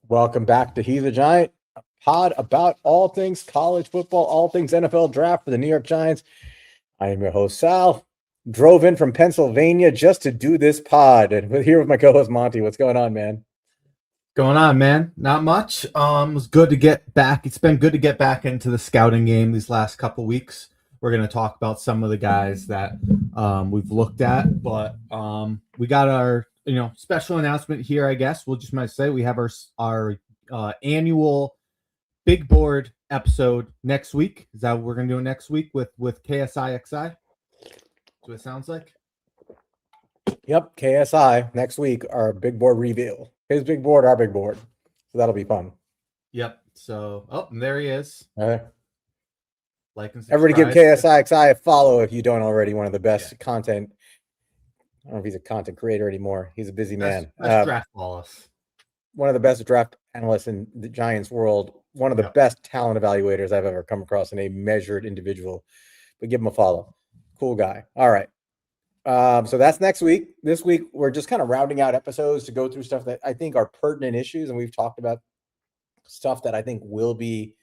Welcome back to He's a Giant, a pod about all things college football, all things NFL draft for the New York Giants. I am your host, Sal. Drove in from Pennsylvania just to do this pod, and we're here with my co-host, Monty. What's going on, man? Going on, man? Not much. It was good to get back. It's been good to get back into the scouting game these last couple weeks. We're going to talk about some of the guys that we've looked at, but we got our special announcement here. I guess we'll just might say we have our annual big board episode next week. Is that what we're going to do next week with KSIXI? That's what it sounds like. Yep, KSI next week. Our big board reveal. His big board, our big board. So that'll be fun. Yep. So, and there he is. All right. Like and subscribe. Everybody give KSIXI a follow if you don't already. One of the best content. I don't know if he's a content creator anymore. He's a busy man. Best draft analyst. One of the best draft analysts in the Giants world. One of the best talent evaluators I've ever come across in a measured individual. But give him a follow. Cool guy. All right. So that's next week. This week, we're just kind of rounding out episodes to go through stuff that I think are pertinent issues. And we've talked about stuff that I think will be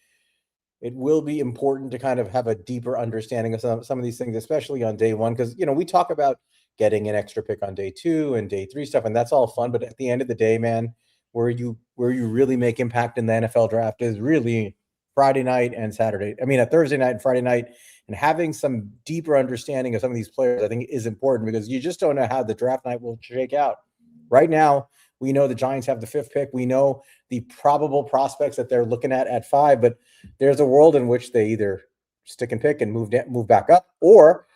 important to kind of have a deeper understanding of some of these things, especially on day one. Because, we talk about getting an extra pick on day 2 and day 3 stuff, and that's all fun. But at the end of the day, man, where you really make impact in the NFL draft is really Friday night and Saturday. I mean, a Thursday night and Friday night. And having some deeper understanding of some of these players, I think, is important because you just don't know how the draft night will shake out. Right now, we know the Giants have the 5th pick. We know the probable prospects that they're looking at 5, but there's a world in which they either stick and pick and move back up, or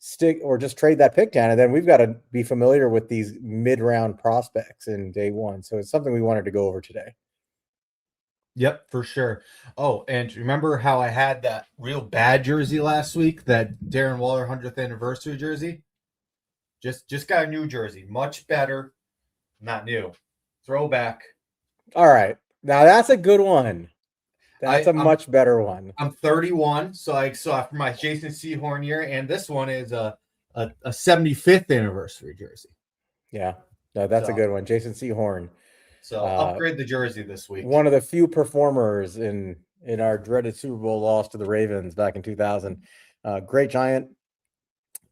just trade that pick down. And then we've got to be familiar with these mid-round prospects in day 1. So it's something we wanted to go over today. Yep, for sure. Oh, and remember how I had that real bad jersey last week, that Darren Waller 100th anniversary jersey? Just got a new jersey. Much better. Not new. Throwback. All right. Now that's a good one. That's a much better one. I'm 31, so I saw for my Jason Sehorn year, and this one is a 75th anniversary jersey. Yeah. No, that's a good one. Jason Sehorn. So upgrade the jersey this week. One of the few performers in our dreaded Super Bowl loss to the Ravens back in 2000. Great Giant,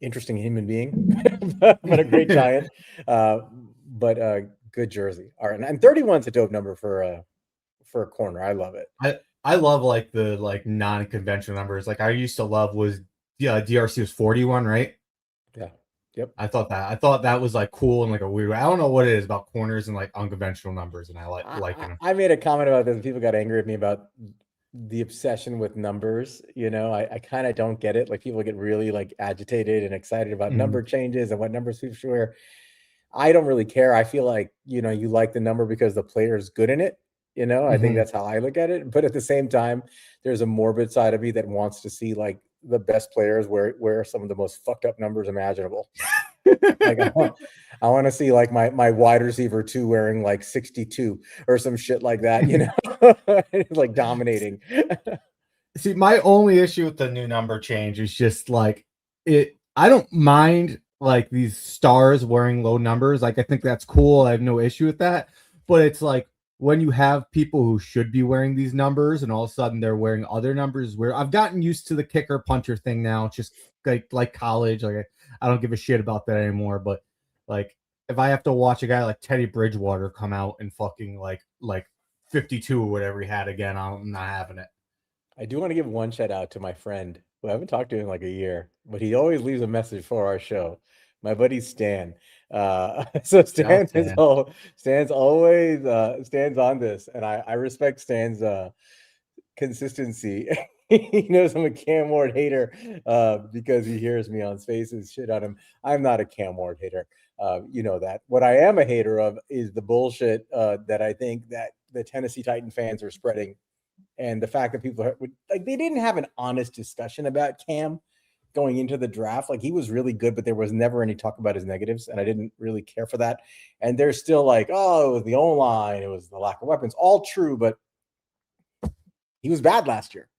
interesting human being, but a great Giant. But good jersey. All right, and 31's a dope number for a corner. I love it. I love the non-conventional numbers. Like I used to love was DRC was 41, right? Yeah. Yep. I thought that was cool and a weird way. I don't know what it is about corners and unconventional numbers, and I like them. I made a comment about this and people got angry at me about the obsession with numbers. I kind of don't get it. People get really agitated and excited about number changes and what numbers we should wear. I don't really care. I feel like, you like the number because the player is good in it. I think that's how I look at it. But at the same time, there's a morbid side of me that wants to see the best players wear some of the most fucked up numbers imaginable. I want to see my wide receiver 2 wearing 62 or some shit like that, dominating. See, my only issue with the new number change is just it. I don't mind these stars wearing low numbers. I think that's cool. I have no issue with that. But it's when you have people who should be wearing these numbers and all of a sudden they're wearing other numbers, where I've gotten used to the kicker punter thing now. It's just like college. I don't give a shit about that anymore. But if I have to watch a guy like Teddy Bridgewater come out and fucking like 52 or whatever he had again, I'm not having it. I do want to give one shout out to my friend who I haven't talked to in a year, but he always leaves a message for our show. My buddy Stan. So Stan Stan's always Stan's on this, and I respect Stan's consistency. He knows I'm a Cam Ward hater because he hears me on Spaces shit on him. I'm not a Cam Ward hater. You know that. What I am a hater of is the bullshit that I think that the Tennessee Titan fans are spreading, and the fact that people they didn't have an honest discussion about Cam going into the draft. He was really good, but there was never any talk about his negatives, and I didn't really care for that. And they're still oh, it was the O-line, it was the lack of weapons. All true, but he was bad last year.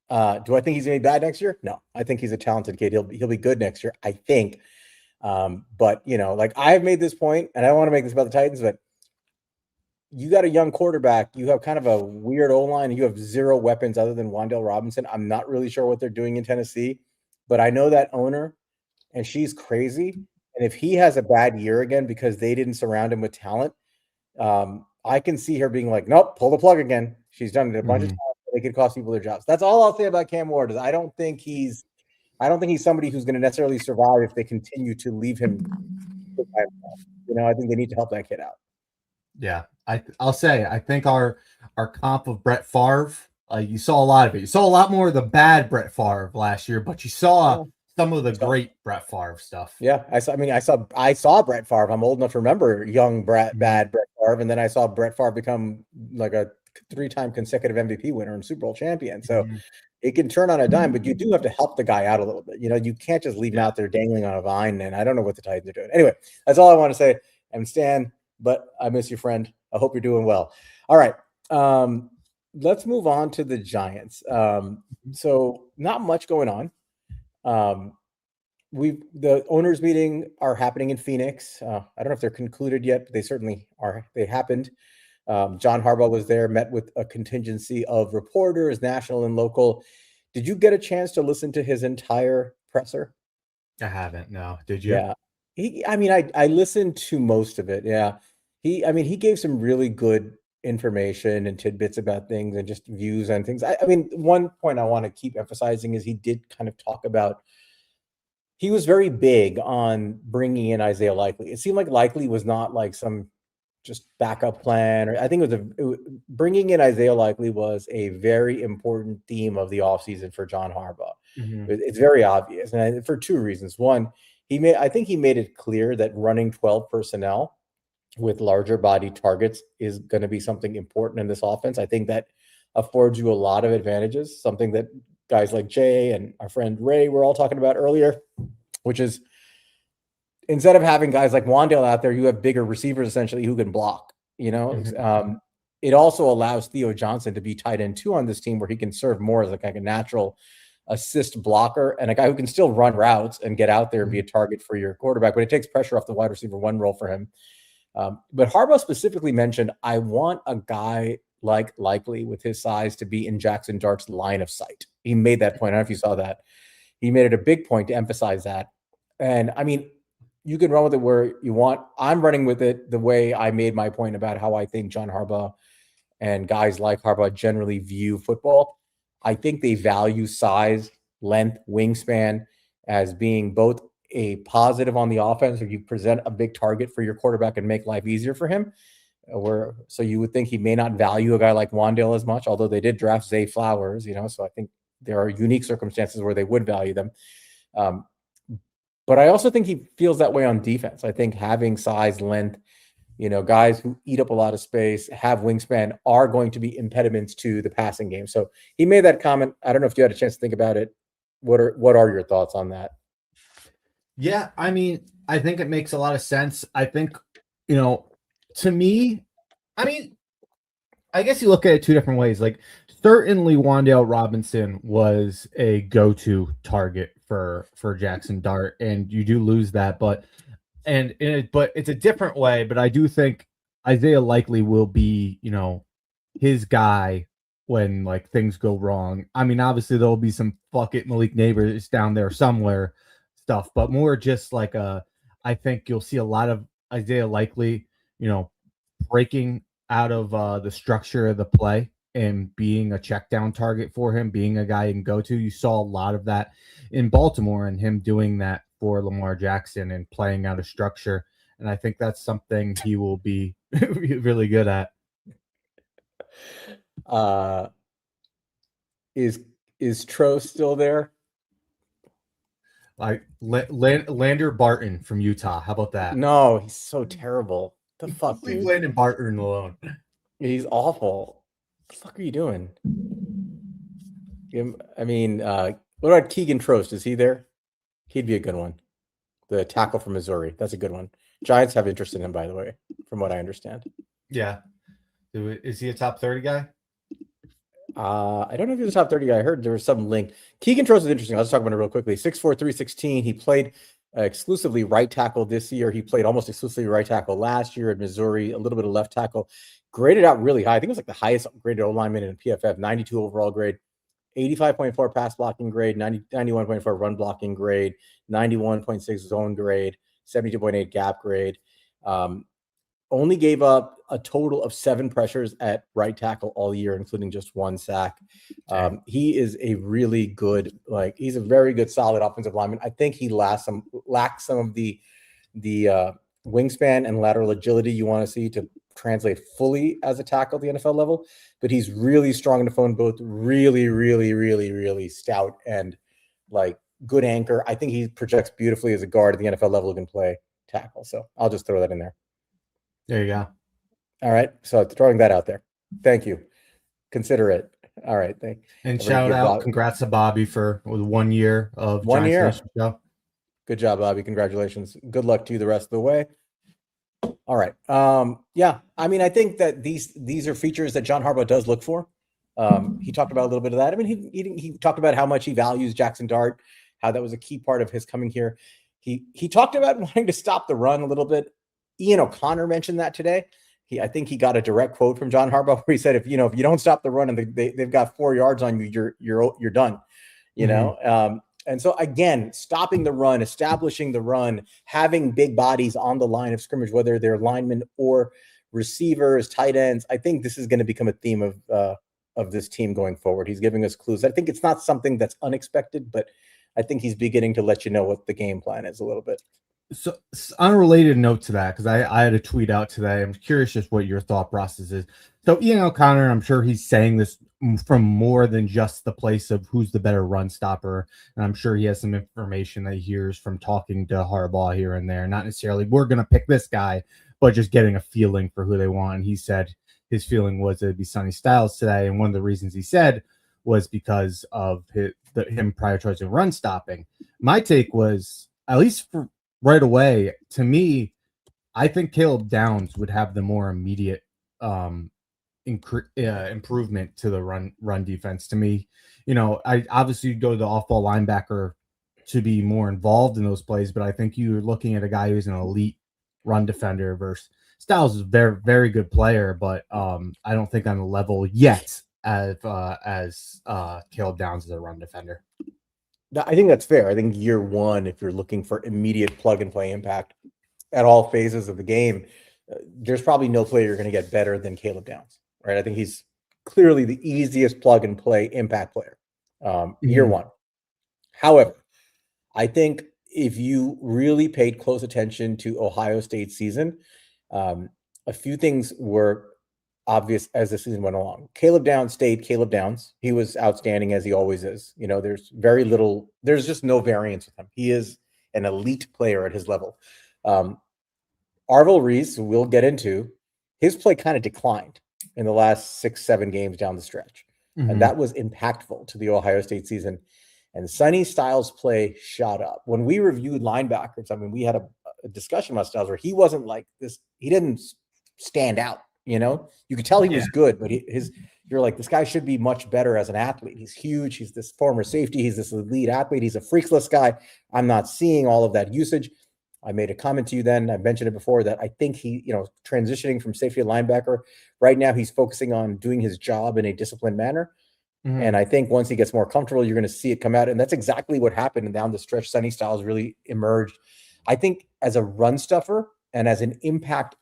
Do I think he's going to be bad next year? No, I think he's a talented kid. He'll be good next year, I think. But like I've made this point, and I don't want to make this about the Titans, but you got a young quarterback. You have kind of a weird O-line. You have zero weapons other than Wan'Dale Robinson. I'm not really sure what they're doing in Tennessee, but I know that owner, and she's crazy. And if he has a bad year again because they didn't surround him with talent, I can see her being like, nope, pull the plug again. She's done it a bunch of times. They could cost people their jobs. That's all I'll say about Cam Ward. Is I don't think he's somebody who's going to necessarily survive if they continue to leave him. I think they need to help that kid out. Yeah, I'll say I think our comp of Brett Favre, you saw a lot of it. You saw a lot more of the bad Brett Favre last year, but you saw some of the great Brett Favre stuff. Yeah, I saw Brett Favre. I'm old enough to remember young bad Brett Favre, and then I saw Brett Favre become like a 3-time consecutive MVP winner and Super Bowl champion. So it can turn on a dime, but you do have to help the guy out a little bit. You can't just leave him out there dangling on a vine. And I don't know what the Titans are doing. Anyway, that's all I want to say. I'm Stan, but I miss you, friend. I hope you're doing well. All right. Let's move on to the Giants. So not much going on. The owners meeting are happening in Phoenix. I don't know if they're concluded yet, but they certainly are. They happened. John Harbaugh was there, met with a contingency of reporters, national and local. Did you get a chance to listen to his entire presser? I haven't. No. Did you? Yeah. I listened to most of it. Yeah. He gave some really good information and tidbits about things and just views on things. One point I want to keep emphasizing is he did kind of talk about, he was very big on bringing in Isaiah Likely. It seemed like Likely was not like some just backup plan, or I think bringing in Isaiah Likely was a very important theme of the offseason for John Harbaugh. It's very obvious, and for two reasons. One, I think he made it clear that running 12 personnel with larger body targets is going to be something important in this offense. I think that affords you a lot of advantages, something that guys like Jay and our friend Ray were all talking about earlier, which is instead of having guys like Wan'Dale out there, you have bigger receivers essentially who can block. It also allows Theo Johnson to be tight end 2 on this team, where he can serve more as like a natural assist blocker and a guy who can still run routes and get out there and be a target for your quarterback, but it takes pressure off the wide receiver 1 role for him. But Harbaugh specifically mentioned, I want a guy like Likely with his size to be in Jackson Dart's line of sight. He made that point. I don't know if you saw that. He made it a big point to emphasize that. And you can run with it where you want. I'm running with it the way I made my point about how I think John Harbaugh and guys like Harbaugh generally view football. I think they value size, length, wingspan as being both a positive on the offense, where you present a big target for your quarterback and make life easier for him. So you would think he may not value a guy like Wan'Dale as much, although they did draft Zay Flowers, so I think there are unique circumstances where they would value them. But I also think he feels that way on defense. I think having size, length, guys who eat up a lot of space, have wingspan, are going to be impediments to the passing game. So he made that comment. I don't know if you had a chance to think about it. What are your thoughts on that? Yeah, I think it makes a lot of sense. I think, to me, I guess you look at it 2 different ways. Like, certainly Wan'Dale Robinson was a go-to target for Jackson Dart, and you do lose that, but it's a different way. But I do think Isaiah Likely will be, his guy when like things go wrong. Obviously there'll be some fuck it Malik Neighbors down there somewhere stuff, but more just like I think you'll see a lot of Isaiah Likely, breaking out of the structure of the play and being a check down target for him, being a guy you can go to. You saw a lot of that in Baltimore and him doing that for Lamar Jackson and playing out of structure. And I think that's something he will be really good at. Is Tro still there? Like Lander Barton from Utah. How about that? No, he's so terrible. The fuck, dude? Leave Landon Barton alone. He's awful. What the fuck are you doing? What about Keegan Trost? Is he there? He'd be a good one. The tackle from Missouri. That's a good one. Giants have interest in him, by the way, from what I understand. Yeah. Is he a top 30 guy? I don't know if he's a top 30 guy. I heard there was some link. Keegan Trost is interesting. Let's talk about it real quickly. 6'4", 316. He played exclusively right tackle this year. He played almost exclusively right tackle last year at Missouri, a little bit of left tackle. Graded out really high. I think it was like the highest graded O-lineman in PFF, 92 overall grade, 85.4 pass blocking grade, 91.4 run blocking grade, 91.6 zone grade, 72.8 gap grade. Only gave up a total of 7 pressures at right tackle all year, including just 1 sack. He is a really good, he's a very good, solid offensive lineman. I think he lacks some of the wingspan and lateral agility you want to see to translate fully as a tackle at the NFL level, but he's really strong in the phone booth, really, really, really, really stout and good anchor. I think he projects beautifully as a guard at the NFL level who can play tackle. So I'll just throw that in there. There you go. All right. So throwing that out there. Thank you. Consider it. All right. And shout out, congrats to Bobby for 1 year of 1 year. Show. Good job, Bobby. Congratulations. Good luck to you the rest of the way. All right. Yeah. I mean, I think that these are features that John Harbaugh does look for. He talked about a little bit of that. I mean, he talked about how much he values Jackson Dart, how that was a key part of his coming here. He talked about wanting to stop the run a little bit. Ian O'Connor mentioned that today. I think he got a direct quote from John Harbaugh where he said, if you don't stop the run and they've got 4 yards on you, you're done. And so again, stopping the run, establishing the run, having big bodies on the line of scrimmage, whether they're linemen or receivers, tight ends. I think this is going to become a theme of this team going forward. He's giving us clues. I think it's not something that's unexpected, but I think he's beginning to let you know what the game plan is a little bit. So, unrelated note to that, because I had a tweet out today. I'm curious just what your thought process is. So Ian O'Connor, I'm sure he's saying this from more than just the place of who's the better run stopper. And I'm sure he has some information that he hears from talking to Harbaugh here and there. Not necessarily, we're going to pick this guy, but just getting a feeling for who they want. And he said his feeling was it'd be Sonny Styles today. And one of the reasons he said was because of him prioritizing run stopping. My take was, at least for right away, to me, I think Caleb Downs would have the more immediate improvement to the run defense. To me, I obviously go to the off-ball linebacker to be more involved in those plays, but I think you're looking at a guy who's an elite run defender versus Styles is a very, very good player, but I don't think on the level yet as Caleb Downs is a run defender. I think that's fair. I think year one, if you're looking for immediate plug and play impact at all phases of the game, there's probably no player you're going to get better than Caleb Downs, right? I think he's clearly the easiest plug and play impact player year one. However, I think if you really paid close attention to Ohio State's season, a few things were obvious as the season went along. Caleb Downs stayed Caleb Downs. He was outstanding as he always is. There's just no variance with him. He is an elite player at his level. Arvell Reese, who we'll get into, his play kind of declined in the last 6-7 games down the stretch. And that was impactful to the Ohio State season. And Sonny Styles' play shot up. When we reviewed linebackers, I mean, we had a discussion about Styles where he wasn't like this. He didn't stand out. You could tell he was good, but you're like, this guy should be much better as an athlete. He's huge. He's this former safety. He's this elite athlete. He's a freakless guy. I'm not seeing all of that usage. I made a comment to you then. I mentioned it before that I think he, transitioning from safety to linebacker right now, he's focusing on doing his job in a disciplined manner. And I think once he gets more comfortable, you're going to see it come out. And that's exactly what happened. And down the stretch, Sonny Styles really emerged. I think as a run stuffer and as an impact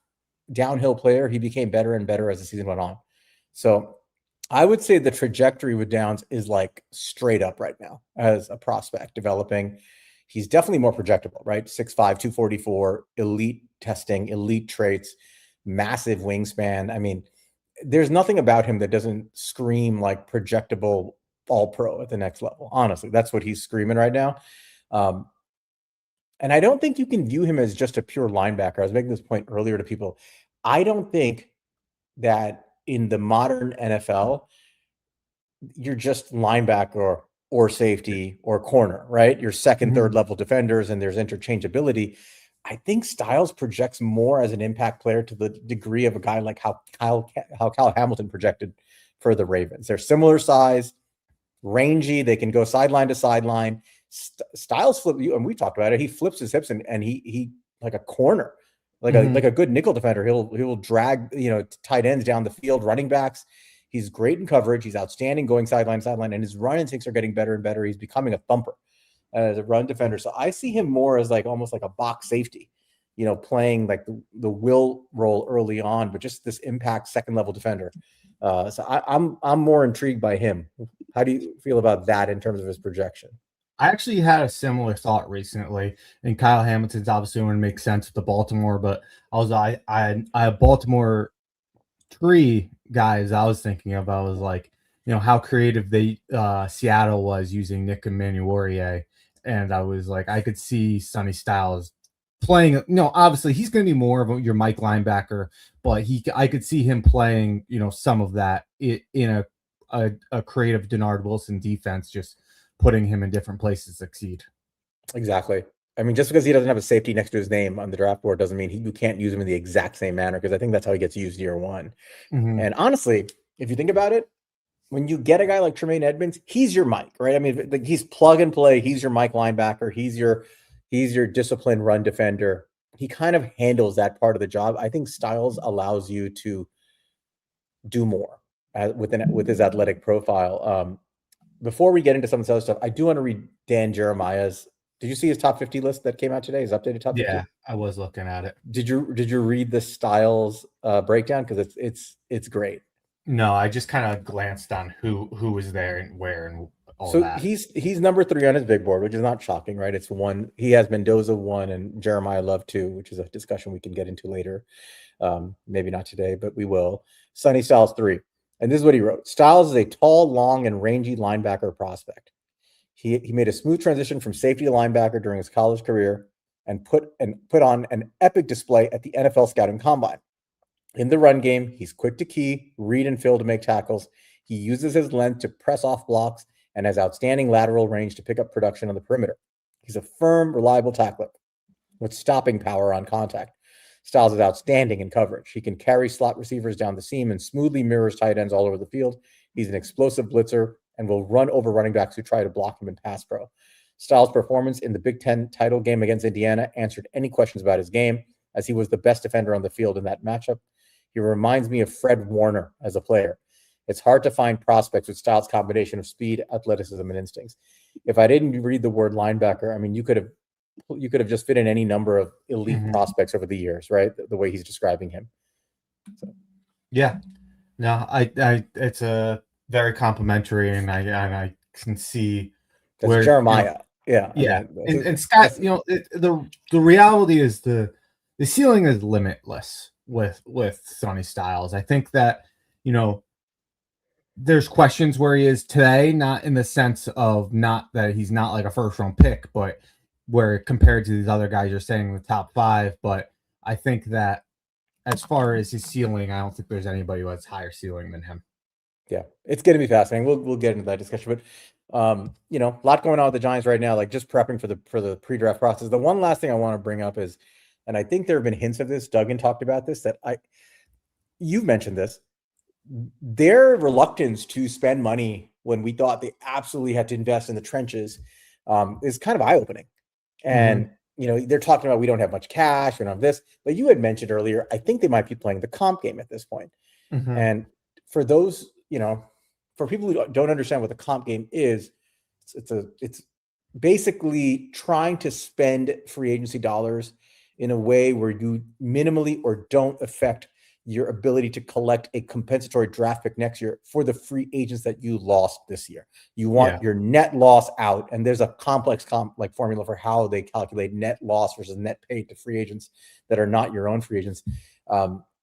downhill player, he became better and better as the season went on. So I would say the trajectory with Downs is like straight up right now as a prospect developing. He's definitely more projectable, right? 6'5", 244, elite testing, elite traits, massive wingspan. I mean, there's nothing about him that doesn't scream like projectable all-pro at the next level. Honestly, that's what he's screaming right now. And I don't think you can view him as just a pure linebacker. I was making this point earlier to people. I don't think that in the modern NFL, you're just linebacker or safety or corner, right? You're second, third level defenders, and there's interchangeability. I think Styles projects more as an impact player to the degree of a guy like how Kyle Hamilton projected for the Ravens. They're similar size, rangy. They can go sideline to sideline. Styles flip, and we talked about it. He flips his hips and he like a corner, like a good nickel defender. He will drag tight ends down the field, running backs. He's great in coverage. He's outstanding going sideline to sideline, and his run instincts are getting better and better. He's becoming a thumper as a run defender. So I see him more as like almost like a box safety, playing like the will role early on, but just this impact second level defender. So I'm more intrigued by him. How do you feel about that in terms of his projection? I actually had a similar thought recently, and Kyle Hamilton's obviously going to make sense with the Baltimore, but I have Baltimore three guys I was thinking of. I was like, how creative Seattle was using Nick Emmanuel, and I was like, I could see Sonny Styles playing. Obviously he's going to be more of your Mike linebacker, but I could see him playing, some of that in a creative Denard Wilson defense, just putting him in different places to succeed. Exactly. I mean, just because he doesn't have a safety next to his name on the draft board doesn't mean you can't use him in the exact same manner, because I think that's how he gets used year one. Mm-hmm. And honestly, if you think about it, when you get a guy like Tremaine Edmonds, he's your Mike, right? I mean, he's plug and play. He's your Mike linebacker. He's your disciplined run defender. He kind of handles that part of the job. I think Styles allows you to do more with his athletic profile. Before we get into some of this other stuff, I do want to read Dan Jeremiah's. Did you see his top 50 list that came out today? His updated top 50? Yeah, I was looking at it. Did you read the Styles breakdown? Because it's great. No, I just kind of glanced on who was there and where and all that. He's number 3 on his big board, which is not shocking, right? It's 1. He has Mendoza 1 and Jeremiah Love 2, which is a discussion we can get into later. Maybe not today, but we will. Sonny Styles 3. And this is what he wrote. Styles is a tall, long, and rangy linebacker prospect. He made a smooth transition from safety to linebacker during his college career and put on an epic display at the NFL Scouting Combine. In the run game, he's quick to key, read and fill to make tackles. He uses his length to press off blocks and has outstanding lateral range to pick up production on the perimeter. He's a firm, reliable tackler with stopping power on contact. Styles is outstanding in coverage. He can carry slot receivers down the seam and smoothly mirrors tight ends all over the field. He's an explosive blitzer and will run over running backs who try to block him in pass pro. Styles' performance in the Big Ten title game against Indiana answered any questions about his game, as he was the best defender on the field in that matchup. He reminds me of Fred Warner as a player. It's hard to find prospects with Styles' combination of speed, athleticism, and instincts. If I didn't read the word linebacker, I mean, you could have just fit in any number of elite prospects over the years, right? The way he's describing him. So. Yeah, no, I it's a very complimentary, and I can see where Jeremiah, yeah. And Scott, the reality is the ceiling is limitless with Sonny Styles. I think that there's questions where he is today, not in the sense of not that he's not like a first round pick, but where compared to these other guys you're saying in the top 5. But I think that as far as his ceiling, I don't think there's anybody who has higher ceiling than him. Yeah, it's going to be fascinating. We'll get into that discussion, but a lot going on with the Giants right now, like just prepping for the pre-draft process. The one last thing I want to bring up is, and I think there have been hints of this, Duggan talked about this, that you've mentioned this, their reluctance to spend money when we thought they absolutely had to invest in the trenches is kind of eye-opening. And, they're talking about, we don't have much cash, we don't have this, but you had mentioned earlier, I think they might be playing the comp game at this point. And for those, for people who don't understand what the comp game is, it's basically trying to spend free agency dollars in a way where you minimally or don't affect your ability to collect a compensatory draft pick next year for the free agents that you lost this year. You want your net loss out, and there's a complex formula for how they calculate net loss versus net paid to free agents that are not your own free agents.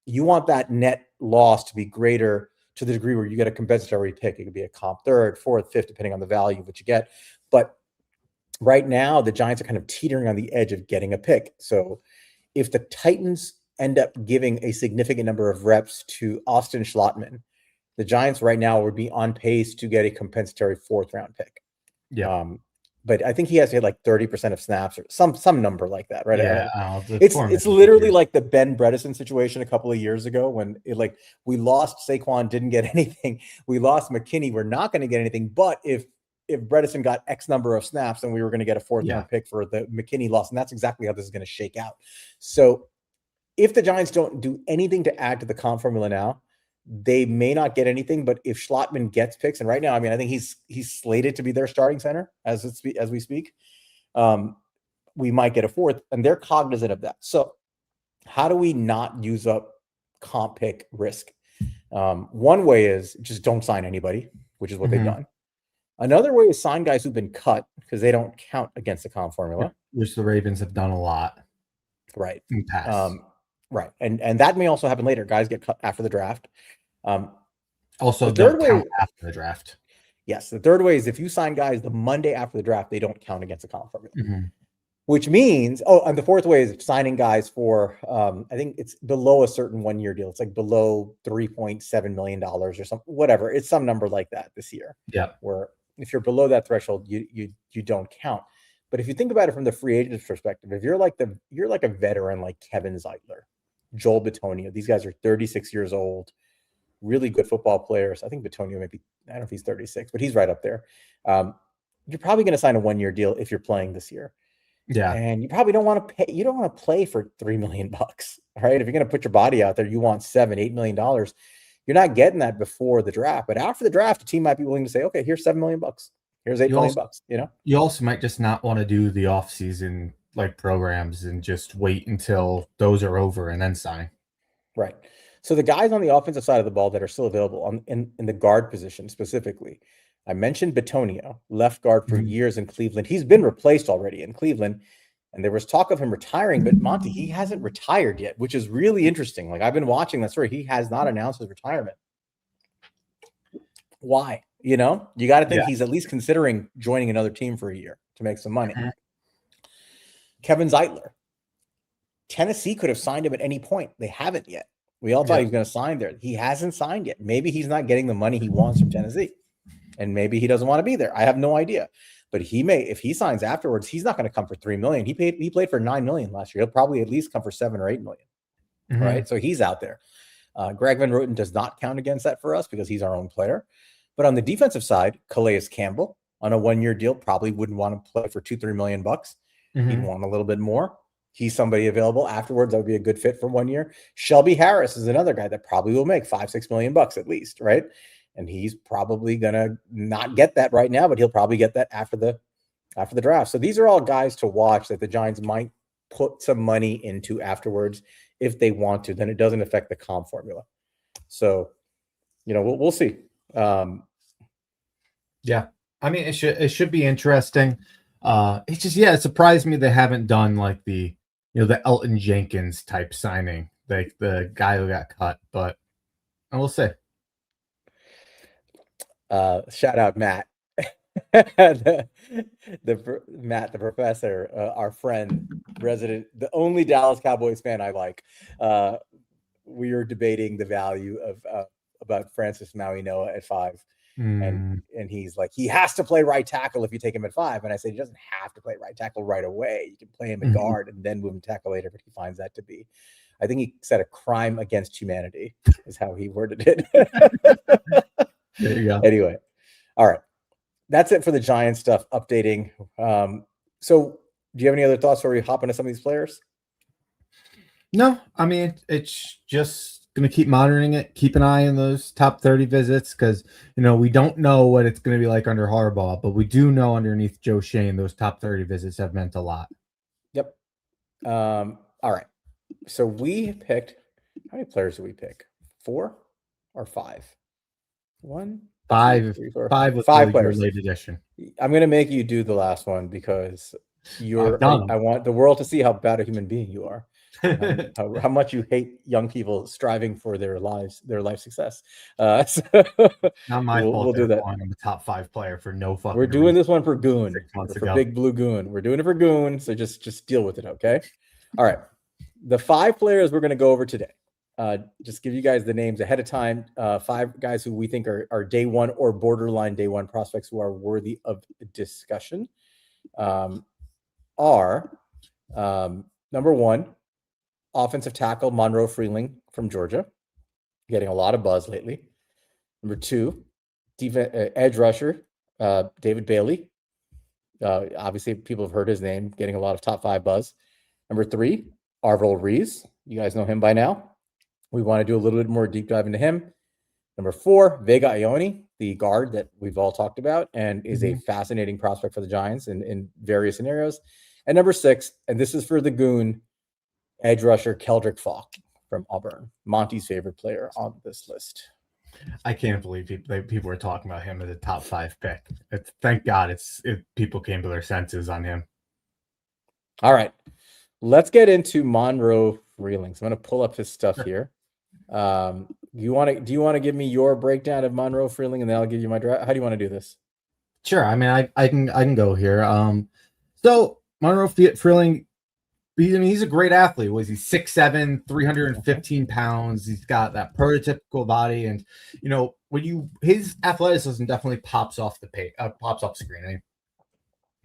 You want that net loss to be greater to the degree where you get a compensatory pick. It could be a comp third, fourth, fifth, depending on the value of what you get. But right now, the Giants are kind of teetering on the edge of getting a pick. So if the Titans end up giving a significant number of reps to Austin Schlottman, the Giants right now would be on pace to get a compensatory 4th round pick. Yeah. but I think he has to hit like 30% of snaps or some number like that, right? Yeah, It's literally like the Ben Bredesen situation a couple of years ago when we lost Saquon, didn't get anything. We lost McKinney, we're not going to get anything. But if Bredesen got X number of snaps, then we were going to get a fourth round pick for the McKinney loss, and that's exactly how this is going to shake out. So if the Giants don't do anything to add to the comp formula now, they may not get anything. But if Schlottman gets picks, and right now, I mean, I think he's slated to be their starting center as we speak. We might get a fourth, and they're cognizant of that. So how do we not use up comp pick risk? One way is just don't sign anybody, which is what they've done. Another way is sign guys who've been cut because they don't count against the comp formula, which the Ravens have done a lot, right? In the past. Right, and that may also happen later. Guys get cut after the draft. Also, don't count after the draft. Yes, the third way is if you sign guys the Monday after the draft, they don't count against the comp formula. Which means, and the fourth way is signing guys for, I think it's below a certain 1 year deal. It's like below $3.7 million or something, whatever. It's some number like that this year. Yeah. Where if you're below that threshold, you don't count. But if you think about it from the free agent's perspective, if you're like a veteran like Kevin Zeitler, Joel Bitonio, these guys are 36 years old, really good football players. I think Bitonio maybe, I don't know if he's 36, but he's right up there. You're probably going to sign a 1 year deal if you're playing this year. Yeah. And you probably don't want to pay, you don't want to play for $3 million, right? If you're going to put your body out there, you want $7-8 million. You're not getting that before the draft, but after the draft, the team might be willing to say, okay, here's $7 million. Here's $8 million, you know? You also might just not want to do the offseason like programs and just wait until those are over and then sign. Right. So the guys on the offensive side of the ball that are still available in the guard position specifically, I mentioned Bitonio, left guard for years in Cleveland. He's been replaced already in Cleveland, and there was talk of him retiring, but Monty, he hasn't retired yet, which is really interesting. Like, I've been watching that story. He has not announced his retirement. Why? You know, you got to think he's at least considering joining another team for a year to make some money. Kevin Zeitler. Tennessee could have signed him at any point. They haven't yet. We all thought he was going to sign there. He hasn't signed yet. Maybe he's not getting the money he wants from Tennessee. And maybe he doesn't want to be there. I have no idea. But he may, if he signs afterwards, he's not going to come for $3 million. He played for $9 million last year. He'll probably at least come for $7 or $8 million. Right. So he's out there. Greg Van Roten does not count against that for us because he's our own player. But on the defensive side, Calais Campbell on a 1 year deal probably wouldn't want to play for $2-3 million. He'd want a little bit more. He's somebody available afterwards that would be a good fit for 1 year. Shelby Harris is another guy that probably will make $5-6 million at least, right? And he's probably gonna not get that right now, but he'll probably get that after the draft. So these are all guys to watch that the Giants might put some money into afterwards if they want to. Then it doesn't affect the comp formula. So, you know, we'll see. Yeah, I mean, it should be interesting. It's just it surprised me they haven't done like the Elton Jenkins type signing, like the guy who got cut. But we'll see. Shout out Matt, Matt, the professor, our friend, resident, the only Dallas Cowboys fan I like. We were debating the value of about Francis Maui Noah at 5. And he's like, he has to play right tackle if you take him at 5. And I said, he doesn't have to play right tackle right away. You can play him at guard and then move him tackle later, but he finds that to be, I think he said, a crime against humanity is how he worded it. There you go. Anyway, all right. That's it for the Giants stuff, updating. So do you have any other thoughts before we hop into some of these players? No, I mean, it's just going to keep monitoring it, keep an eye on those top 30 visits because, we don't know what it's going to be like under Harbaugh, but we do know underneath Joe Shane, those top 30 visits have meant a lot. Yep. All right. So we picked, how many players did we pick? 4 or 5? 1, 5, 2, 3, 4, 5 with 5 the players. late edition. I'm going to make you do the last one because I want the world to see how bad a human being you are. How much you hate young people striving for their life success. So not my fault. We'll do that. I'm the top 5 player for no fucking. We're doing this one for Goon, 6 months for ago. Big Blue Goon. We're doing it for Goon, so just deal with it, okay? All right. The 5 players we're going to go over today. Just give you guys the names ahead of time. 5 guys who we think are day one or borderline day one prospects who are worthy of discussion. are number one, offensive tackle Monroe Freeling from Georgia, getting a lot of buzz lately. Number two, edge rusher David Bailey. Obviously, people have heard his name, getting a lot of top 5 buzz. Number 3, Arvell Reese. You guys know him by now. We want to do a little bit more deep dive into him. Number 4, Vega Iaone, the guard that we've all talked about and is a fascinating prospect for the Giants in various scenarios. And number 6, and this is for the goon, edge rusher Keldrick Faulk from Auburn, Monty's favorite player on this list. I can't believe people were talking about him as a top 5 pick. Thank God people came to their senses on him. All right, let's get into Monroe Freeling. So I'm going to pull up his stuff here. Do you want to give me your breakdown of Monroe Freeling, and then I'll give you my draft? How do you want to do this? Sure. I mean, I can go here. So Monroe Freeling, he's a great athlete. Was he 6'7", 315 pounds? He's got that prototypical body, and his athleticism definitely pops off the page, pops off screen. I mean,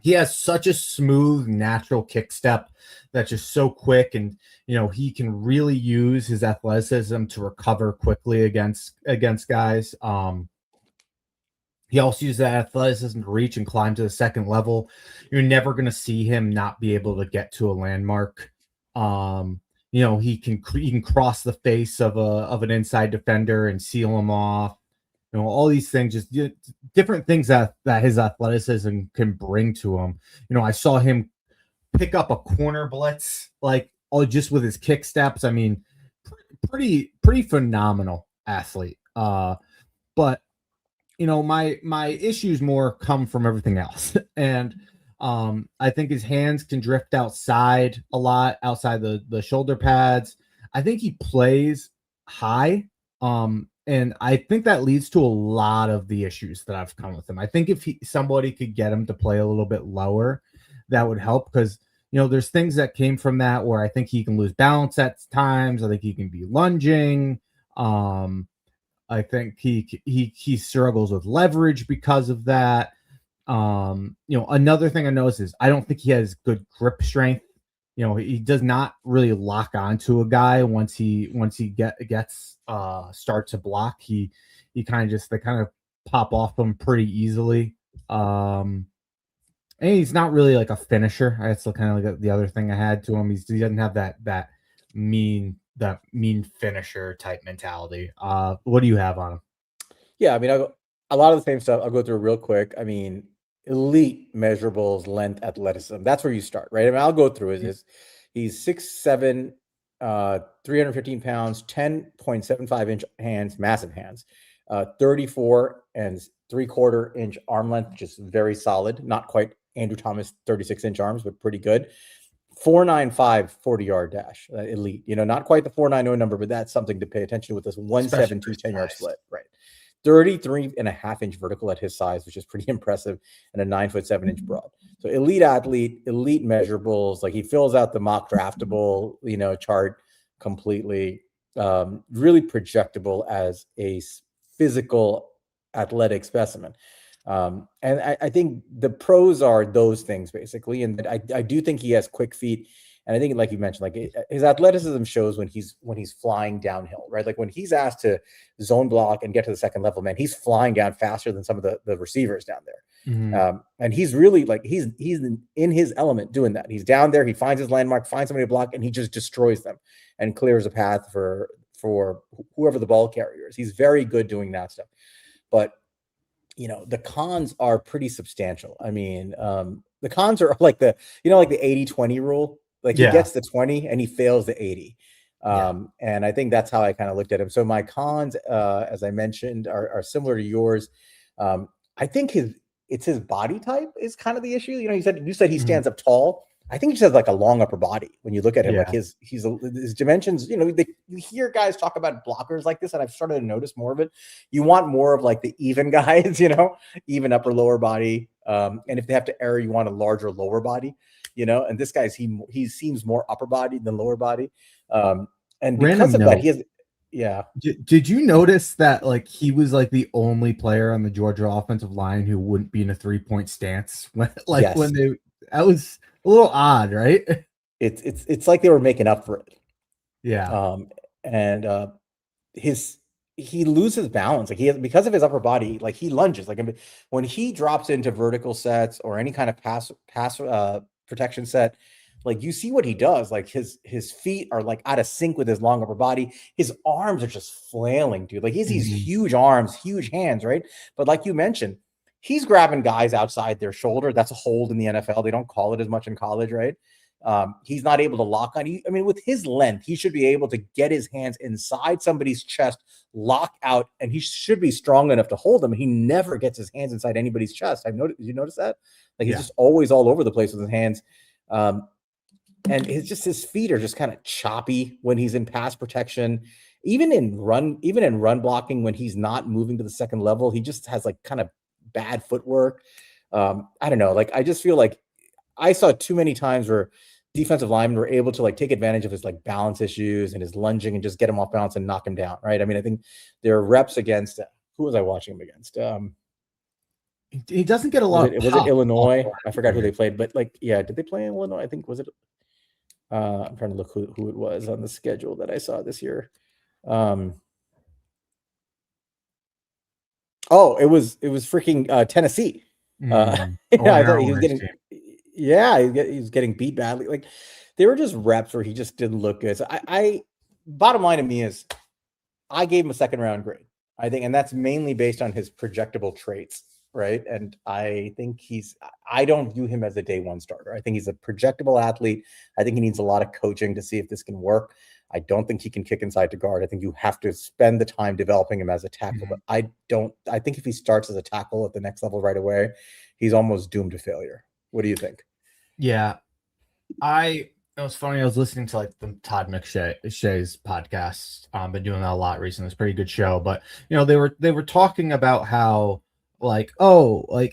he has such a smooth, natural kick step that's just so quick, and he can really use his athleticism to recover quickly against guys. He also uses that athleticism to reach and climb to the second level. You're never going to see him not be able to get to a landmark. He can cross the face of an inside defender and seal him off. All these things, just different things that his athleticism can bring to him. I saw him pick up a corner blitz, just with his kick steps. I mean, pretty phenomenal athlete. But my issues more come from everything else. And I think his hands can drift outside a lot, outside the shoulder pads. I think he plays high. And I think that leads to a lot of the issues that I've come with him. I think if somebody could get him to play a little bit lower, that would help, because there's things that came from that where I think he can lose balance at times. I think he can be lunging. I think he struggles with leverage because of that. Another thing I noticed is I don't think he has good grip strength. He does not really lock onto a guy once he gets start to block. They kind of pop off him pretty easily. And he's not really like a finisher. That's kind of like the other thing I had to him. He doesn't have that mean finisher type mentality. What do you have on him? Yeah, I mean, a lot of the same stuff. I'll go through real quick. I mean, elite measurables, length, athleticism. That's where you start, right? I mean, I'll go through it. He's 6'7", 315 pounds, 10.75 inch hands, massive hands, 34 and 3/4 inch arm length, just very solid. Not quite Andrew Thomas 36 inch arms, but pretty good. 4.95 40-yard dash, elite. Not quite the 4.90 number, but that's something to pay attention to with this 1.72 10-yard split, right? 33.5-inch vertical at his size, which is pretty impressive, and a 9'7" broad. So elite athlete, elite measurables. Like, he fills out the mock draftable, chart completely. Really projectable as a physical athletic specimen. And I think the pros are those things basically. And I do think he has quick feet. And I think, like you mentioned, like, his athleticism shows when he's flying downhill, right? Like, when he's asked to zone block and get to the second level, man, he's flying down faster than some of the receivers down there. Mm-hmm. And he's really he's in his element doing that. He's down there, he finds his landmark, finds somebody to block, and he just destroys them and clears a path for whoever the ball carrier is. He's very good doing that stuff. But the cons are pretty substantial. I mean, the cons are like the 80-20 rule. Like, he gets the 20 and he fails the 80. And I think that's how I kind of looked at him. So my cons, as I mentioned, are similar to yours. I think it's his body type is kind of the issue. You said he stands up tall. I think he just has like a long upper body when you look at him. Like, his dimensions, you hear guys talk about blockers like this, and I've started to notice more of it. You want more of like the even guys, even upper lower body. And if they have to err, you want a larger lower body, and this guy's, he seems more upper body than lower body. And because of that, he has, Did you notice that, like, he was like the only player on the Georgia offensive line who wouldn't be in a 3-point stance when they That was a little odd, right? It's like they were making up for it. Yeah. And he loses balance. Like because of his upper body, like he lunges. Like when he drops into vertical sets or any kind of pass protection set, like you see what he does. Like his feet are like out of sync with his long upper body. His arms are just flailing, dude. Like he has these huge arms, huge hands, right? But like you mentioned, he's grabbing guys outside their shoulder. That's a hold in the NFL. They don't call it as much in college, right? He's not able to lock on. I mean, with his length, he should be able to get his hands inside somebody's chest, lock out, and he should be strong enough to hold them. He never gets his hands inside anybody's chest. You notice that? Like he's just always all over the place with his hands. And his feet are just kind of choppy when he's in pass protection. Even in run blocking, when he's not moving to the second level, he just has like kind of bad footwork. I don't know. Like I just feel like I saw too many times where defensive linemen were able to like take advantage of his like balance issues and his lunging and just get him off balance and knock him down. Right. I mean, I think there are reps against who was I watching him against? He doesn't get a lot. Was it Illinois? I forgot who they played, but like, yeah, did they play in Illinois? I think was it? I'm trying to look who it was on the schedule that I saw this year. Oh, it was freaking Tennessee. I thought he was getting. Yeah, he was getting beat badly. Like they were just reps where he just didn't look good. So I bottom line to me is I gave him a second round grade. I think, and that's mainly based on his projectable traits, right? And I think I don't view him as a day one starter. I think he's a projectable athlete. I think he needs a lot of coaching to see if this can work. I don't think he can kick inside to guard. I think you have to spend the time developing him as a tackle. But I think if he starts as a tackle at the next level right away, he's almost doomed to failure. What do you think? Yeah, it was funny. I was listening to like the Todd McShay's podcast. Been doing that a lot recently. It's a pretty good show. But they were talking about how like, I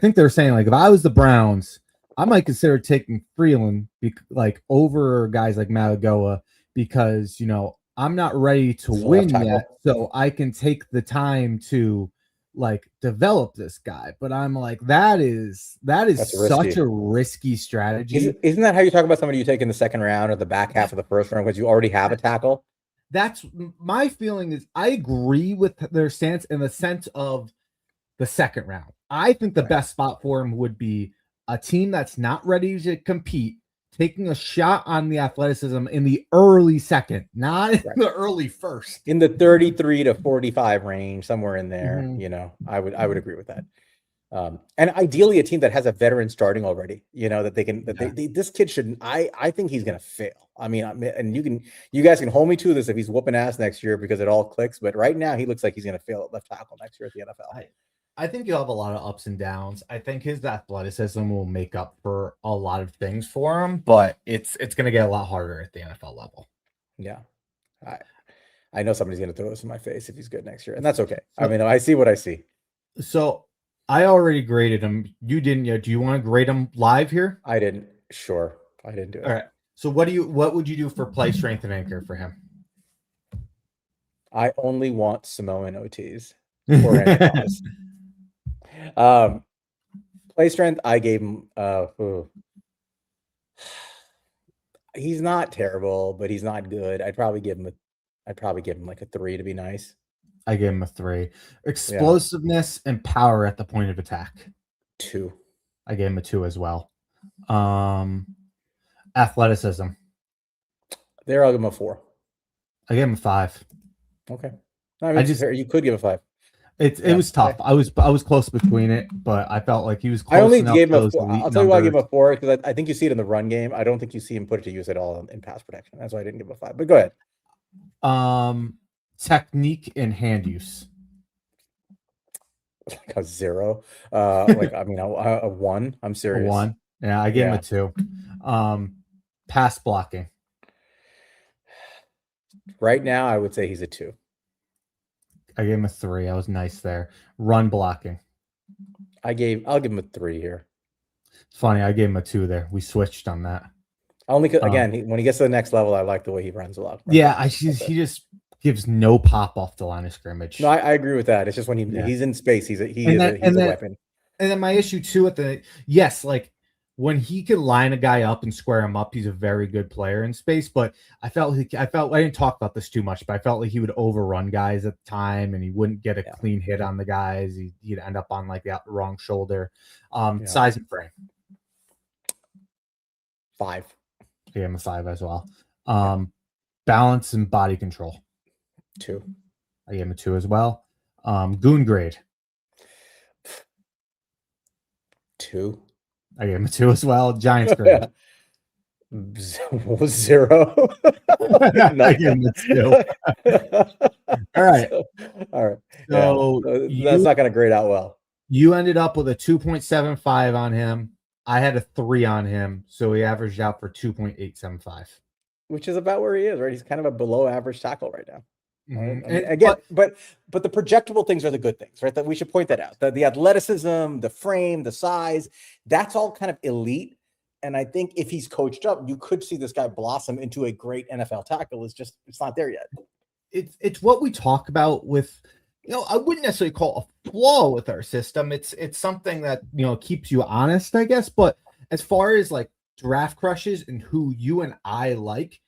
think they were saying like if I was the Browns, I might consider taking Freeling like over guys like Malagoa because I'm not ready to win yet, so I can take the time to like develop this guy. But I'm like, that is such a risky strategy. Isn't that how you talk about somebody you take in the second round or the back half of the first round because you already have a tackle? That's my feeling. Is I agree with their stance in the sense of the second round. I think the best spot for him would be a team that's not ready to compete, taking a shot on the athleticism in the early second, not in the early first. In the 33 to 45 range, somewhere in there, I would agree with that. And ideally a team that has a veteran starting already, that they can, this kid shouldn't, I think he's going to fail. I mean, and you guys can hold me to this if he's whooping ass next year because it all clicks. But right now he looks like he's going to fail at left tackle next year at the NFL. I think you'll have a lot of ups and downs. I think his athleticism will make up for a lot of things for him, but it's going to get a lot harder at the NFL level. Yeah. I know somebody's going to throw this in my face if he's good next year, and that's okay. I mean, I see what I see. So I already graded him. You didn't yet. Do you want to grade him live here? I didn't. Sure. I didn't do it. All right. So what would you do for play, strength, and anchor for him? I only want Samoan OTs or anything else. Play strength, I gave him he's not terrible, but he's not good. I'd probably give him like a 3 to be nice. I gave him a 3. Explosiveness and power at the point of attack. 2. I gave him a 2 as well. Athleticism. There, I'll give him a 4. I gave him a 5. Okay. I mean, you could give a 5. It was tough. I was close between it, but I felt like he was close. I only gave him a 4. I'll tell you why I gave him a 4 because I think you see it in the run game. I don't think you see him put it to use at all in pass protection. That's why I didn't give him a 5. But go ahead. Technique and hand use. Like a 0. A 1. I'm serious. A 1. Yeah, I gave him a 2. Pass blocking. Right now, I would say he's a 2. I gave him a 3. I was nice there. Run blocking. I'll give him a 3 here. It's funny. I gave him a 2 there. We switched on that. Only again, when he gets to the next level, I like the way he runs a lot. Yeah, he just gives no pop off the line of scrimmage. No, I agree with that. It's just when he's in space, he's a weapon. And then my issue too like when he can line a guy up and square him up, he's a very good player in space. But I felt I didn't talk about this too much, but I felt like he would overrun guys at the time, and he wouldn't get a clean hit on the guys. He'd end up on like the wrong shoulder. Size and frame. 5. Yeah, I'm a 5 as well. Balance and body control. 2. I gave him a 2 as well. Goon grade. 2. I gave him a 2 as well. Giants grade. 0. I gave him a 2. All right. All right. So that's not going to grade out well. You ended up with a 2.75 on him. I had a 3 on him, so he averaged out for 2.875, which is about where he is, right? He's kind of a below average tackle right now. Mm-hmm. I mean, again, but the projectable things are the good things, right? That we should point that out. The athleticism, the frame, the size, that's all kind of elite. And I think if he's coached up, you could see this guy blossom into a great NFL tackle. It's not there yet. It's what we talk about with, I wouldn't necessarily call a flaw with our system. It's something that, keeps you honest, I guess. But as far as like draft crushes and who you and I like,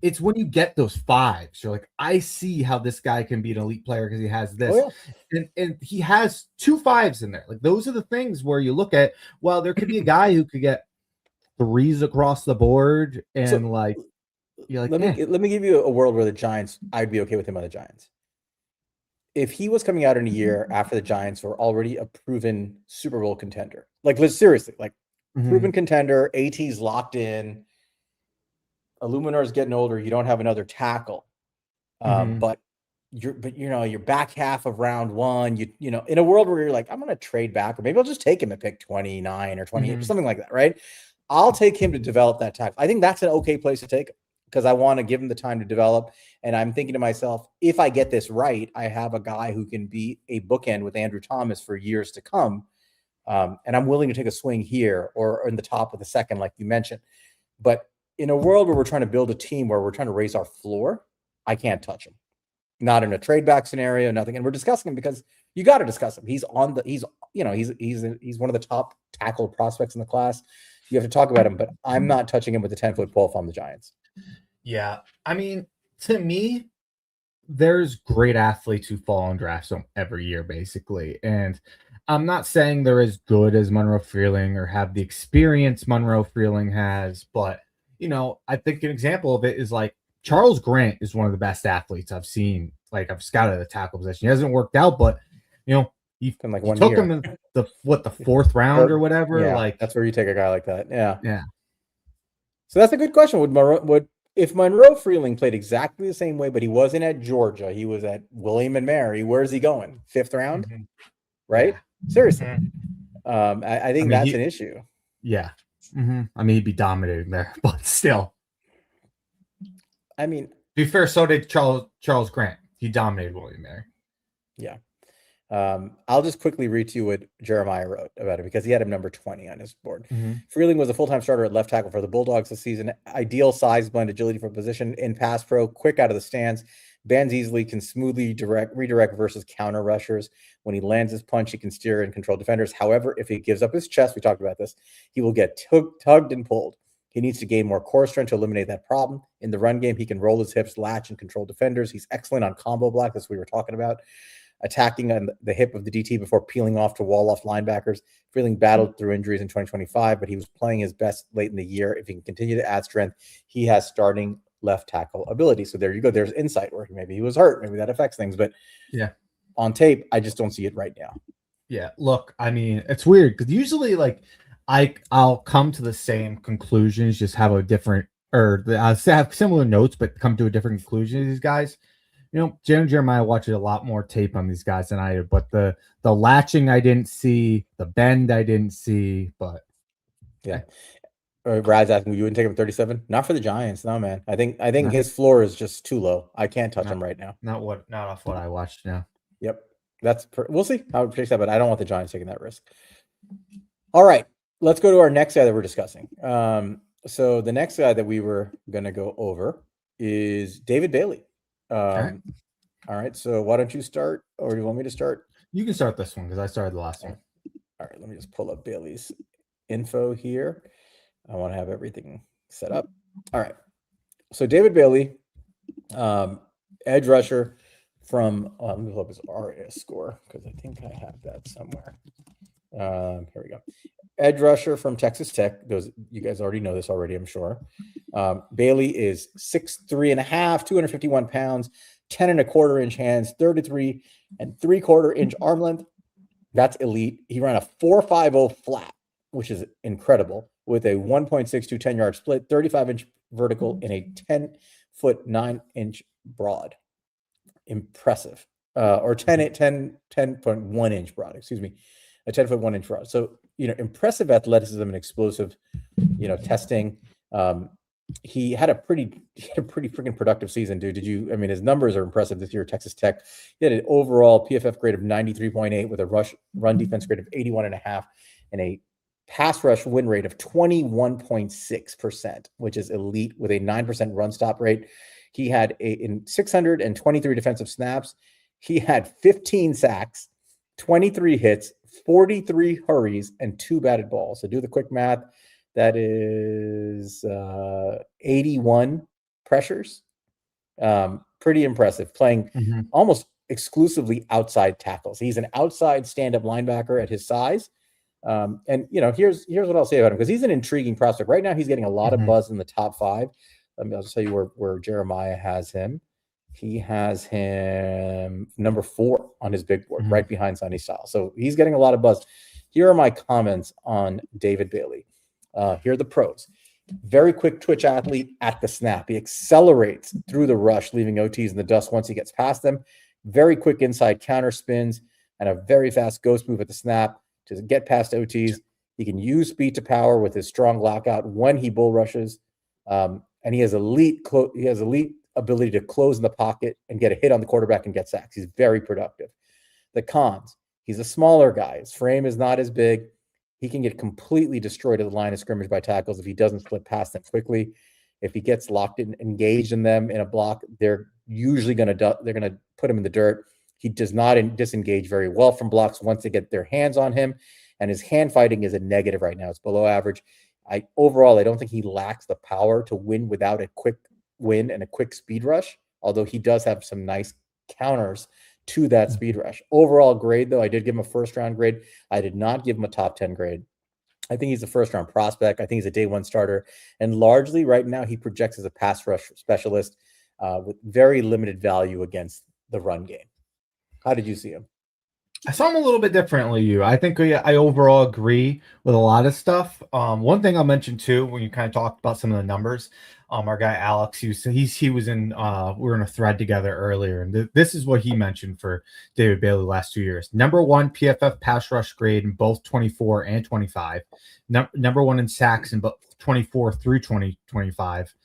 it's when you get those 5s. You're like, I see how this guy can be an elite player because he has this. Oh, yeah. And he has 2 5s in there. Like, those are the things where you look at, well, there could be a guy who could get 3s across the board. And you're like, let me give you a world where the Giants, I'd be okay with him on the Giants. If he was coming out in a year after the Giants were already a proven Super Bowl contender, like, seriously, like proven contender, AT's locked in, Illuminar's getting older, you don't have another tackle, but your back half of round 1, you know, in a world where you're like, I'm going to trade back, or maybe I'll just take him at pick 29 or 28 or something like that, right? I'll take him to develop that tackle. I think that's an okay place to take him, because I want to give him the time to develop. And I'm thinking to myself, if I get this right, I have a guy who can be a bookend with Andrew Thomas for years to come. And I'm willing to take a swing here or in the top of the second, like you mentioned. But in a world where we're trying to build a team where we're trying to raise our floor, I can't touch him. Not in a trade back scenario, nothing. And we're discussing him because you got to discuss him. He's one of the top tackle prospects in the class. You have to talk about him, but I'm not touching him with a 10-foot pole if I'm the Giants. Yeah. I mean, to me, there's great athletes who fall in drafts every year, basically. And I'm not saying they're as good as Monroe Freeling or have the experience Monroe Freeling has, but, I think an example of it is like Charles Grant is one of the best athletes I've seen. Like, I've scouted the tackle position. He hasn't worked out, but, he took him in the 4th round or whatever. Yeah, like, that's where you take a guy like that. Yeah. Yeah. So that's a good question. If Monroe Freeling played exactly the same way, but he wasn't at Georgia, he was at William and Mary, where's he going? 5th round? Mm-hmm. Right? Yeah. Seriously. Mm-hmm. I think that's an issue. Yeah. Mm-hmm. I mean, he'd be dominating there, but still. I mean, to be fair, so did Charles Grant. He dominated William and Mary. Yeah. I'll just quickly read to you what Jeremiah wrote about it, because he had him number 20 on his board. Mm-hmm. Freeling was a full-time starter at left tackle for the Bulldogs this season. Ideal size, blend, agility for position in pass pro, quick out of the stance, bends easily, can smoothly redirect versus counter rushers. When he lands his punch, he can steer and control defenders. However, if he gives up his chest, we talked about this, he will get tugged and pulled. He needs to gain more core strength to eliminate that problem. In the run game, he can roll his hips, latch, and control defenders. He's excellent on combo block, as we were talking about, attacking on the hip of the DT before peeling off to wall off linebackers. Freeling battled through injuries in 2025, but he was playing his best late in the year. If he can continue to add strength, he has starting left tackle ability. So there you go. There's insight where maybe he was hurt. Maybe that affects things. But yeah, on tape, I just don't see it right now. Yeah. Look, I mean, it's weird because usually like I'll come to the same conclusions, just have a different, or I'll have similar notes, but come to a different conclusion to these guys. Jen and Jeremiah watched a lot more tape on these guys than I did, but the latching I didn't see, the bend I didn't see, but yeah. Brad's asking, you wouldn't take him 37? Not for the Giants, no, man. I think his floor is just too low. I can't touch him right now. Not off what I watched. Yeah. Yep. We'll see how it takes that, but I don't want the Giants taking that risk. All right, let's go to our next guy that we're discussing. So the next guy that we were going to go over is David Bailey. All right. So why don't you start, or do you want me to start? You can start this one because I started the last one. All right. Let me just pull up Bailey's info here. I want to have everything set up. All right. So David Bailey, edge rusher from, let me pull up his RAS score because I think I have that somewhere. Here we go. Edge rusher from Texas Tech. Those, you guys already know this already, I'm sure. Bailey is 6'3.5", 251 pounds, 10 1/4 inch hands, 33 3/4 inch arm length. That's elite. He ran a 4.50 flat, which is incredible, with a 1.62 10-yard split, 35-inch vertical, and a 10-foot 9-inch broad. Impressive. Or 10.1 inch broad, excuse me. A 10-foot 1-inch broad. So, impressive athleticism and explosive, testing. He had a pretty freaking productive season, dude. His numbers are impressive this year at Texas Tech. He had an overall PFF grade of 93.8 with a run defense grade of 81.5 and a pass rush win rate of 21.6%, which is elite, with a 9% run stop rate. He had in 623 defensive snaps, he had 15 sacks, 23 hits, 43 hurries, and 2 batted balls. So do the quick math. That is 81 pressures. Pretty impressive, playing almost exclusively outside tackles. He's an outside stand-up linebacker at his size. Here's what I'll say about him, because he's an intriguing prospect. Right now, he's getting a lot of buzz in the top 5. I'll just tell you where Jeremiah has him. He has him number 4 on his big board, right behind Sonny Styles. So he's getting a lot of buzz. Here are my comments on David Bailey. Here are the pros. Very quick twitch athlete at the snap. He accelerates through the rush, leaving OTs in the dust once he gets past them. Very quick inside counter spins and a very fast ghost move at the snap to get past OTs. He can use speed to power with his strong lockout when he bull rushes. And he has elite ability to close in the pocket and get a hit on the quarterback and get sacks. He's very productive. The cons: he's a smaller guy. His frame is not as big. He can get completely destroyed at the line of scrimmage by tackles if he doesn't slip past them quickly. If he gets locked in, engaged in them in a block, they're usually going to put him in the dirt. He does not disengage very well from blocks once they get their hands on him, and his hand fighting is a negative right now. It's below average. Overall, I don't think he lacks the power to win without a quick win and a quick speed rush, although he does have some nice counters to that speed rush. Overall grade, though, I did give him a first-round grade. I did not give him a top 10 grade. I think he's a first-round prospect. I think he's a day 1 starter. And largely right now, he projects as a pass rush specialist with very limited value against the run game. How did you see him? I saw him a little bit differently. I think I overall agree with a lot of stuff. One thing I'll mention too, when you kind of talked about some of the numbers, our guy Alex, he was in we were in a thread together earlier, and this is what he mentioned for David Bailey last 2 years. Number 1 PFF pass rush grade in both 24 and 25. Number 1 in sacks in both 24 through 2025.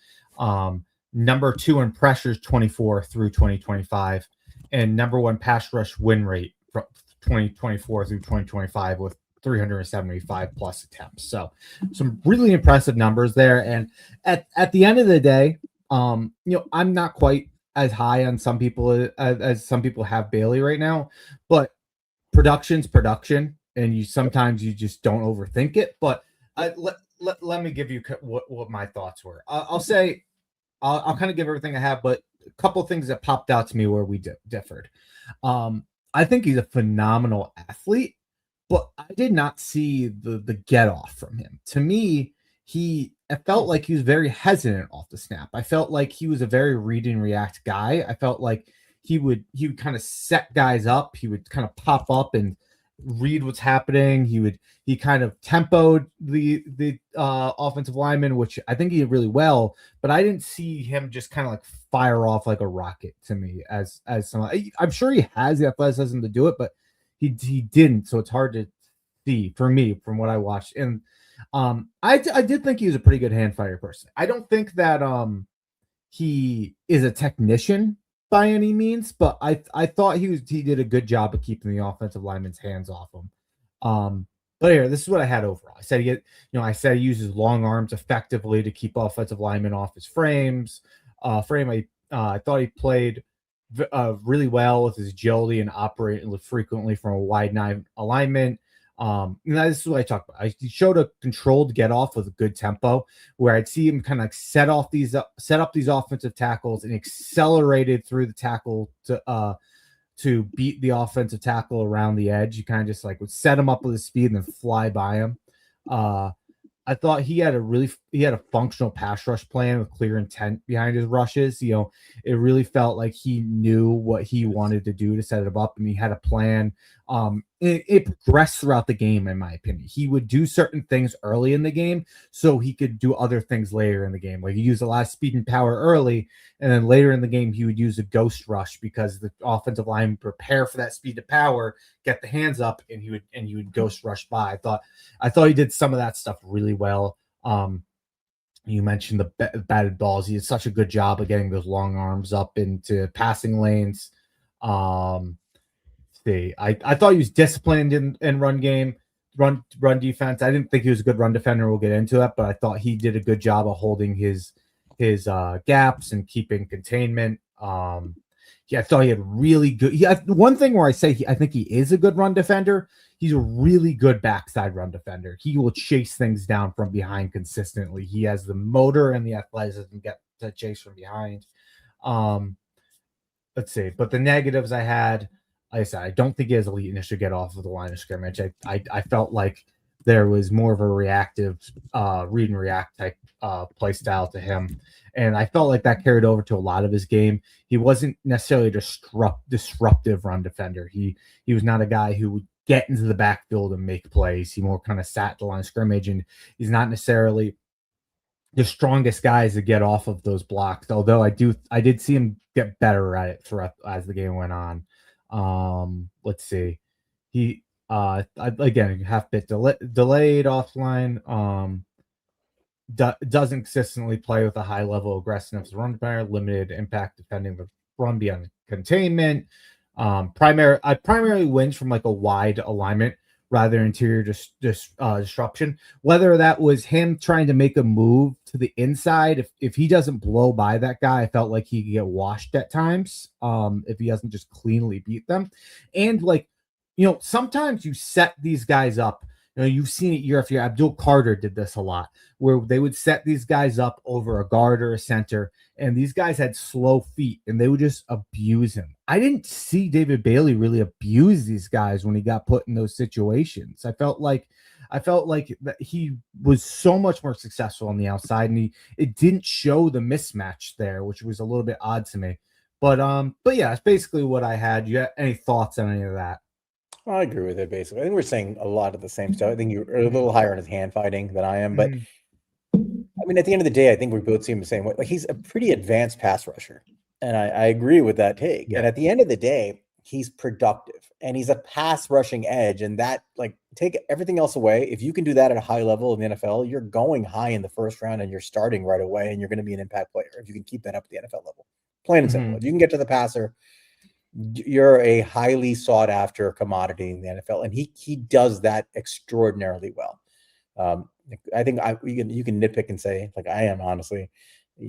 Number 2 in pressures 24 through 2025, and number 1 pass rush win rate from 2024 through 2025 with 375 plus attempts. So some really impressive numbers there. And at the end of the day, I'm not quite as high on some people as some people have Bailey right now, but production's production, and you sometimes just don't overthink it. But let me give you what my thoughts were. I'll say I'll kind of give everything I have, but a couple of things that popped out to me where we differed. I think he's a phenomenal athlete, but I did not see the get off from him. To me, I felt like he was very hesitant off the snap. I felt like he was a very read and react guy. I felt like he would kind of set guys up. He would kind of pop up and read what's happening. He kind of tempoed the offensive lineman, which I think he did really well, but I didn't see him just kind of like fire off like a rocket to me as someone. I'm sure he has the athleticism to do it, but he didn't. So it's hard to see for me from what I watched. And I did think he was a pretty good hand fire person. I don't think that he is a technician by any means, but I thought he did a good job of keeping the offensive lineman's hands off him. But here, this is what I had overall. I said he uses long arms effectively to keep offensive linemen off his frames. I thought he played really well with his agility and operating frequently from a wide nine alignment. And this is what I talked about. He showed a controlled get off with a good tempo, where I'd see him kind of like set up these offensive tackles and accelerated through the tackle to beat the offensive tackle around the edge. You kind of just like would set him up with his speed and then fly by him. I thought he had a functional pass rush plan with clear intent behind his rushes. You know, it really felt like he knew what he wanted to do to set it up, and he had a plan. It progressed throughout the game, in my opinion. He would do certain things early in the game so he could do other things later in the game. Like he used a lot of speed and power early, and then later in the game he would use a ghost rush because the offensive line would prepare for that speed to power, get the hands up, and he would ghost rush by. I thought he did some of that stuff really well. You mentioned the batted balls. He did such a good job of getting those long arms up into passing lanes. I thought he was disciplined in run game, run defense. I didn't think he was a good run defender. We'll get into that, but I thought he did a good job of holding his gaps and keeping containment. I thought he had really good. One thing where I think he is a good run defender. He's a really good backside run defender. He will chase things down from behind consistently. He has the motor and the athleticism to get to chase from behind. Let's see. But the negatives I had, like I said, I don't think he has elite initial get off of the line of scrimmage. I felt like there was more of a reactive read and react type play style to him. And I felt like that carried over to a lot of his game. He wasn't necessarily a disruptive run defender. He was not a guy who would get into the backfield and make plays. He more kind of sat at the line of scrimmage, and he's not necessarily the strongest guys to get off of those blocks. Although I did see him get better at it throughout as the game went on. Let's see. He again, half bit delayed offline. Doesn't consistently play with a high level of aggressiveness as a run defender, limited impact defending the run beyond containment. Primarily wins from like a wide alignment rather than interior disruption. Whether that was him trying to make a move to the inside, if he doesn't blow by that guy, I felt like he could get washed at times if he doesn't just cleanly beat them. And like, sometimes you set these guys up. You've seen it year after year. Abdul Carter did this a lot, where they would set these guys up over a guard or a center, and these guys had slow feet, and they would just abuse him. I didn't see David Bailey really abuse these guys when he got put in those situations. I felt like that he was so much more successful on the outside, and it didn't show the mismatch there, which was a little bit odd to me. But yeah, it's basically what I had. You have any thoughts on any of that? I agree with it, basically. I think we're saying a lot of the same stuff. I think you're a little higher on his hand fighting than I am. But, I mean, at the end of the day, I think we both see him the same way. Like, he's a pretty advanced pass rusher. And I agree with that take. Yeah. And at the end of the day, he's productive. And he's a pass rushing edge. And that, like, take everything else away. If you can do that at a high level in the NFL, you're going high in the first round and you're starting right away. And you're going to be an impact player if you can keep that up at the NFL level. Plain and simple. If you can get to the passer, you're a highly sought after commodity in the NFL, and he does that extraordinarily well. I think you can nitpick and say, like I am honestly,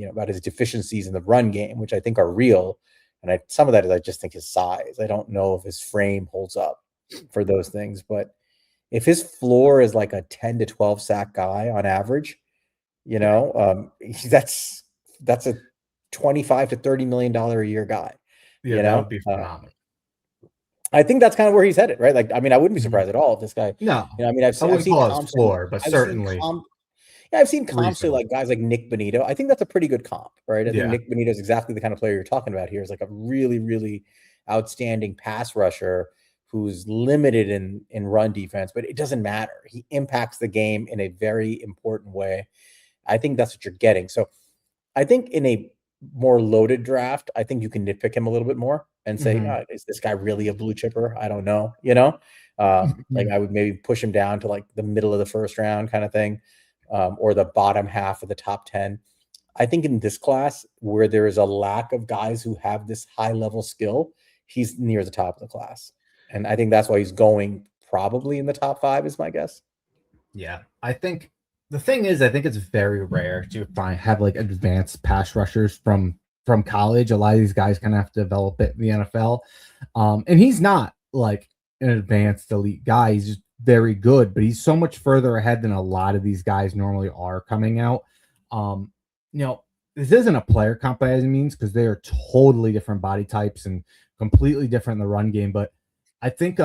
about his deficiencies in the run game, which I think are real, and some of that is I just think his size. I don't know if his frame holds up for those things, but if his floor is like a 10 to 12 sack guy on average, that's a $25 to $30 million a year guy. Yeah, that would be phenomenal. I think that's kind of where he's headed, right? Like, I mean, I wouldn't be surprised at all if this guy. No, I've seen comps floor, but certainly. I've seen comps to like guys like Nick Bonito. I think that's a pretty good comp, right? I think Nick Bonito is exactly the kind of player you're talking about here. Is like a really, really outstanding pass rusher who's limited in run defense, but it doesn't matter. He impacts the game in a very important way. I think that's what you're getting. So I think in a more loaded draft, I think you can nitpick him a little bit more and say, is this guy really a blue chipper? I don't know. Like I would maybe push him down to like the middle of the first round kind of thing, or the bottom half of the top 10. I think in this class where there is a lack of guys who have this high level skill, he's near the top of the class. And I think that's why he's going probably in the top 5 is my guess. Yeah. I think the thing is, I think it's very rare to have like advanced pass rushers from college. A lot of these guys kind of have to develop it in the NFL. And he's not like an advanced elite guy. He's just very good, but he's so much further ahead than a lot of these guys normally are coming out. This isn't a player comp by any means because they are totally different body types and completely different in the run game. But I think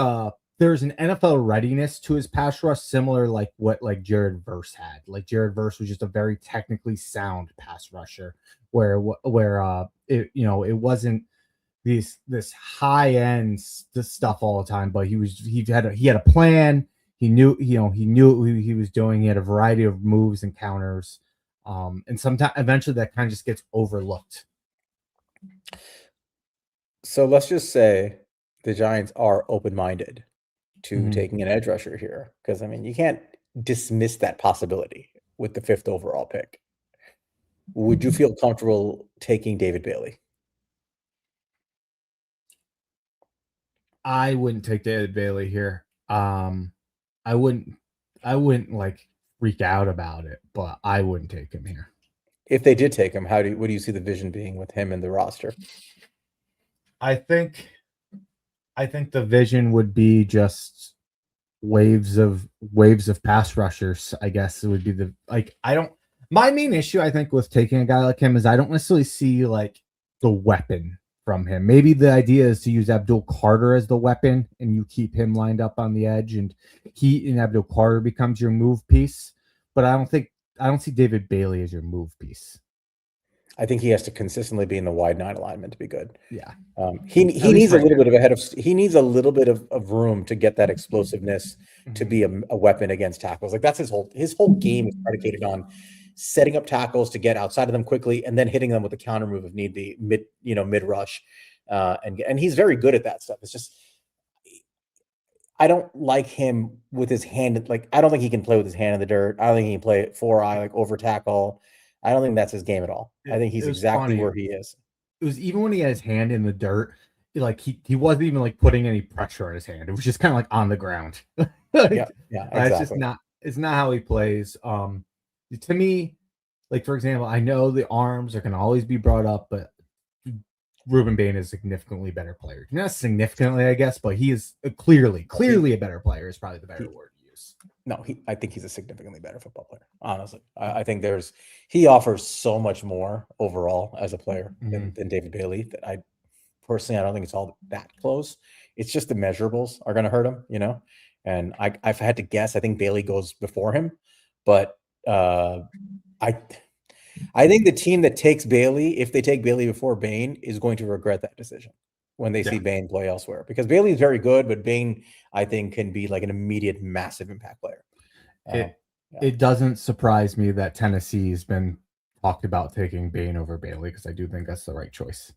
there's an NFL readiness to his pass rush, similar like what like Jared Verse had. Like Jared Verse was just a very technically sound pass rusher, where it wasn't this high end stuff all the time, but he had a plan. He knew what he was doing. He had a variety of moves and counters. And sometimes eventually that kind of just gets overlooked. So let's just say the Giants are open-minded to taking an edge rusher here, because I mean, you can't dismiss that possibility with the 5th overall pick. Would you feel comfortable taking David Bailey? I wouldn't take David Bailey here. I wouldn't like freak out about it, but I wouldn't take him here. If they did take him, what do you see the vision being with him in the roster? I think the vision would be just waves of pass rushers. I guess it would be my main issue, I think, with taking a guy like him is I don't necessarily see like the weapon from him. Maybe the idea is to use Abdul Carter as the weapon and you keep him lined up on the edge and Abdul Carter becomes your move piece. But I don't see David Bailey as your move piece. I think he has to consistently be in the wide 9 alignment to be good. Yeah. He needs a little bit he needs a little bit of room to get that explosiveness to be a weapon against tackles. Like that's his whole game is predicated on setting up tackles to get outside of them quickly and then hitting them with a counter move if need be mid rush. And he's very good at that stuff. It's just, I don't like him with his hand. Like, I don't think he can play with his hand in the dirt. I don't think he can play 4-eye, like over tackle. I don't think that's his game at all. I think he's exactly where he is. It was even when he had his hand in the dirt, like he wasn't even like putting any pressure on his hand. It was just kind of like on the ground. Yeah, exactly. It's not how he plays. To me, like for example, I know the arms are going to always be brought up, but Ruben Bain is a significantly better player. Not significantly, I guess, but he is clearly a better player is probably the better word to use. No, I think he's a significantly better football player. Honestly, I think he offers so much more overall as a player than David Bailey that I don't think it's all that close. It's just the measurables are going to hurt him, and I've had to guess. I think Bailey goes before him, but I think the team that takes Bailey, if they take Bailey before Bain, is going to regret that decision when they see Bain play elsewhere, because Bailey is very good, but Bain, I think, can be like an immediate massive impact player. It doesn't surprise me that Tennessee has been talked about taking Bain over Bailey, because I do think that's the right choice.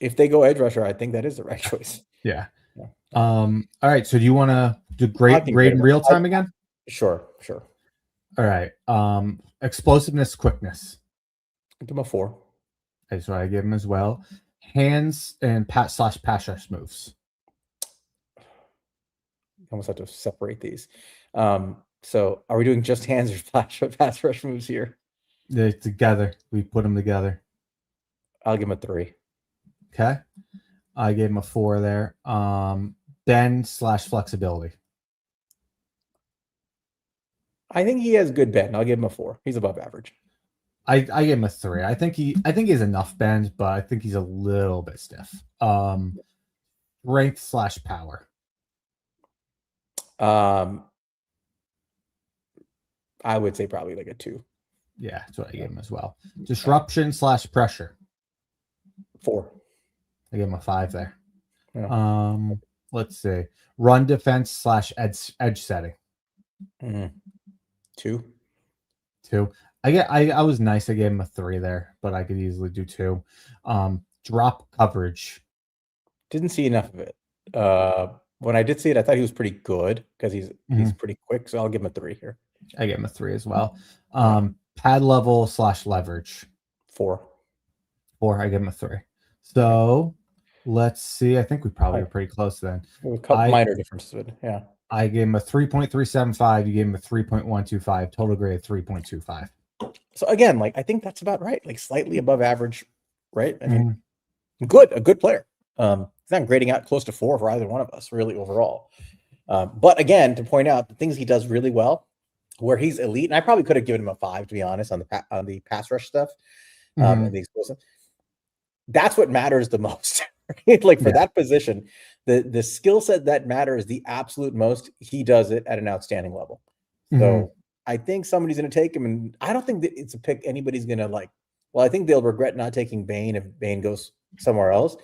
If they go edge rusher, I think that is the right choice. Yeah. All right. So do you want to do grade in real time again? Sure. All right. Explosiveness, quickness. Give him a 4. That's what I give him as well. Hands and pass rush moves. I almost have to separate these. So are we doing just hands or pass rush moves here? They're together. We put them together. I'll give him a 3. Okay. I gave him a 4 there. Bend/flexibility. I think he has good bend. I'll give him a 4. He's above average. I gave him a 3. I think he has enough bend, but I think he's a little bit stiff. Strength/power. I would say probably like a 2. Yeah, that's what I gave him as well. Disruption/pressure. 4. I gave him a 5 there. Yeah. Let's see. Run defense/edge setting. 2. I was nice. I gave him a 3 there, but I could easily do 2. Drop coverage. Didn't see enough of it. When I did see it, I thought he was pretty good because he's pretty quick. So I'll give him a 3 here. I gave him a 3 as well. Pad level/leverage. 4. I give him a 3. So let's see. I think we probably were pretty close then. A couple minor differences, but yeah. I gave him a 3.375. You gave him a 3.125. Total grade of 3.25. So again, like I think that's about right. Like slightly above average, right? I mean, a good player. He's not grading out close to 4 for either one of us, really, overall. But again, to point out the things he does really well, where he's elite, and I probably could have given him a 5, to be honest, on the pass rush stuff, and the explosive. That's what matters the most. Right? Like for that position, the skill set that matters the absolute most, he does it at an outstanding level. So I think somebody's going to take him, and I don't think that it's a pick anybody's going to like. Well, I think they'll regret not taking Bain if Bain goes somewhere else.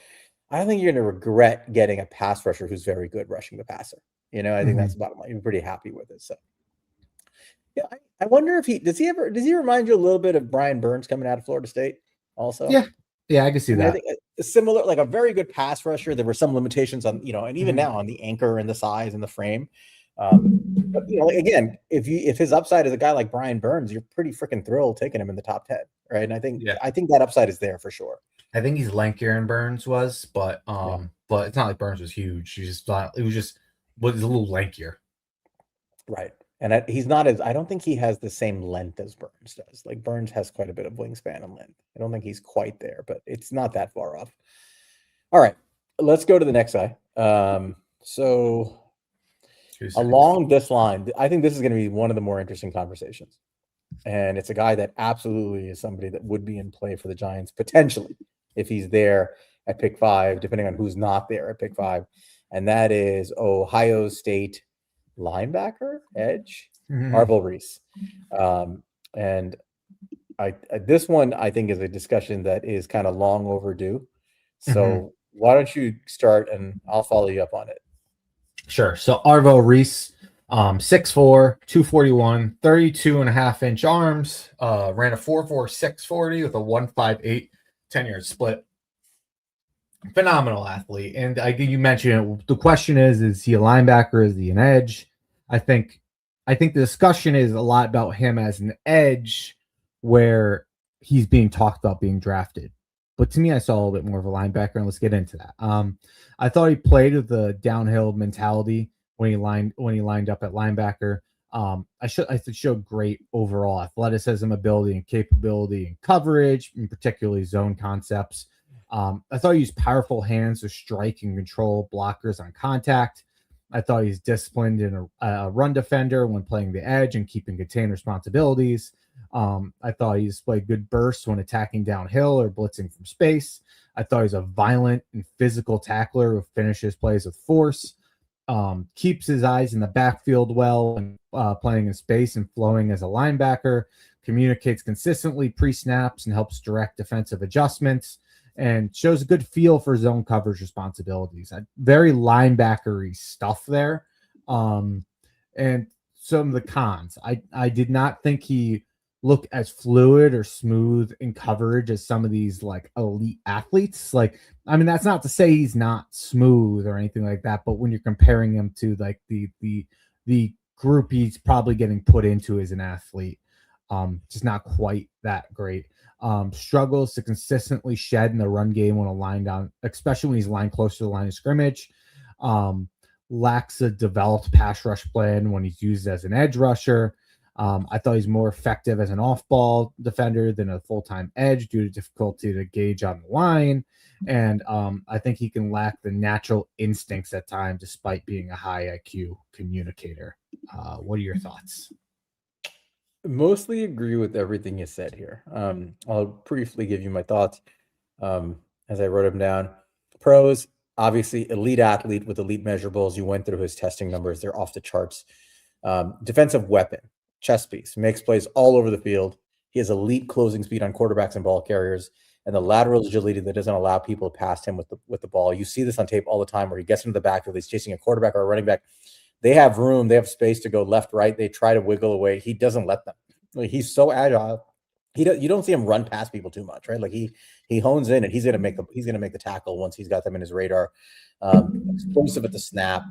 I don't think you're going to regret getting a pass rusher who's very good rushing the passer. You know, I think that's the bottom line. You're pretty happy with it. So, yeah, I wonder if does he remind you a little bit of Brian Burns coming out of Florida State also? Yeah, I can see that. I think a similar, like a very good pass rusher. There were some limitations on, and even now on the anchor and the size and the frame. But like, again, if his upside is a guy like Brian Burns, you're pretty freaking thrilled taking him in the top 10, right? And I think that upside is there for sure. I think he's lankier than Burns was, but it's not like Burns was huge. He just thought it was a little lankier, right? And he's not I don't think he has the same length as Burns does. Like Burns has quite a bit of wingspan and length. I don't think he's quite there, but it's not that far off. All right, let's go to the next guy. So along this line, I think this is going to be one of the more interesting conversations. And it's a guy that absolutely is somebody that would be in play for the Giants potentially if he's there at pick 5, depending on who's not there at pick 5. And that is Ohio State linebacker, edge, Arvell Reese. And this one, I think, is a discussion that is kind of long overdue. So why don't you start and I'll follow you up on it. Sure. So Arvell Reese, 6'4", 241, 32.5-inch arms, ran a 4.4 640 with a 1.58 10-yard split. Phenomenal athlete. And you mentioned it. The question is he a linebacker? Is he an edge? I think the discussion is a lot about him as an edge where he's being talked about being drafted. But to me, I saw a little bit more of a linebacker, and let's get into that. I thought he played with the downhill mentality when he lined up at linebacker. I showed great overall athleticism, ability, and capability and coverage, and particularly zone concepts. I thought he used powerful hands to strike and control blockers on contact. I thought he's disciplined in a run defender when playing the edge and keeping contained responsibilities. I thought he displayed good bursts when attacking downhill or blitzing from space. I thought he was a violent and physical tackler who finishes plays with force. Keeps his eyes in the backfield well and playing in space and flowing as a linebacker. Communicates consistently pre-snaps and helps direct defensive adjustments. And shows a good feel for zone coverage responsibilities. Very linebackery stuff there. And some of the cons. I did not think he looked as fluid or smooth in coverage as some of these like elite athletes. Like, I mean, that's not to say he's not smooth or anything like that, but when you're comparing him to like the group he's probably getting put into as an athlete, just not quite that great. Struggles to consistently shed in the run game when aligned on, especially when he's lined close to the line of scrimmage. Lacks a developed pass rush plan when he's used as an edge rusher. I thought he's more effective as an off-ball defender than a full-time edge due to difficulty to gauge on the line. And I think he can lack the natural instincts at times despite being a high IQ communicator. What are your thoughts? Mostly agree with everything you said here. I'll briefly give you my thoughts as I wrote them down. Pros, obviously, elite athlete with elite measurables. You went through his testing numbers. They're off the charts. Defensive weapon, chess piece, makes plays all over the field. He has elite closing speed on quarterbacks and ball carriers, and the lateral agility that doesn't allow people to pass him with the ball. You see this on tape all the time where he gets into the backfield. He's chasing a quarterback or a running back. They have room. They have space to go left, right. They try to wiggle away. He doesn't let them. Like, he's so agile. You don't see him run past people too much, right? Like he hones in and he's gonna make the tackle once he's got them in his radar. Explosive at the snap.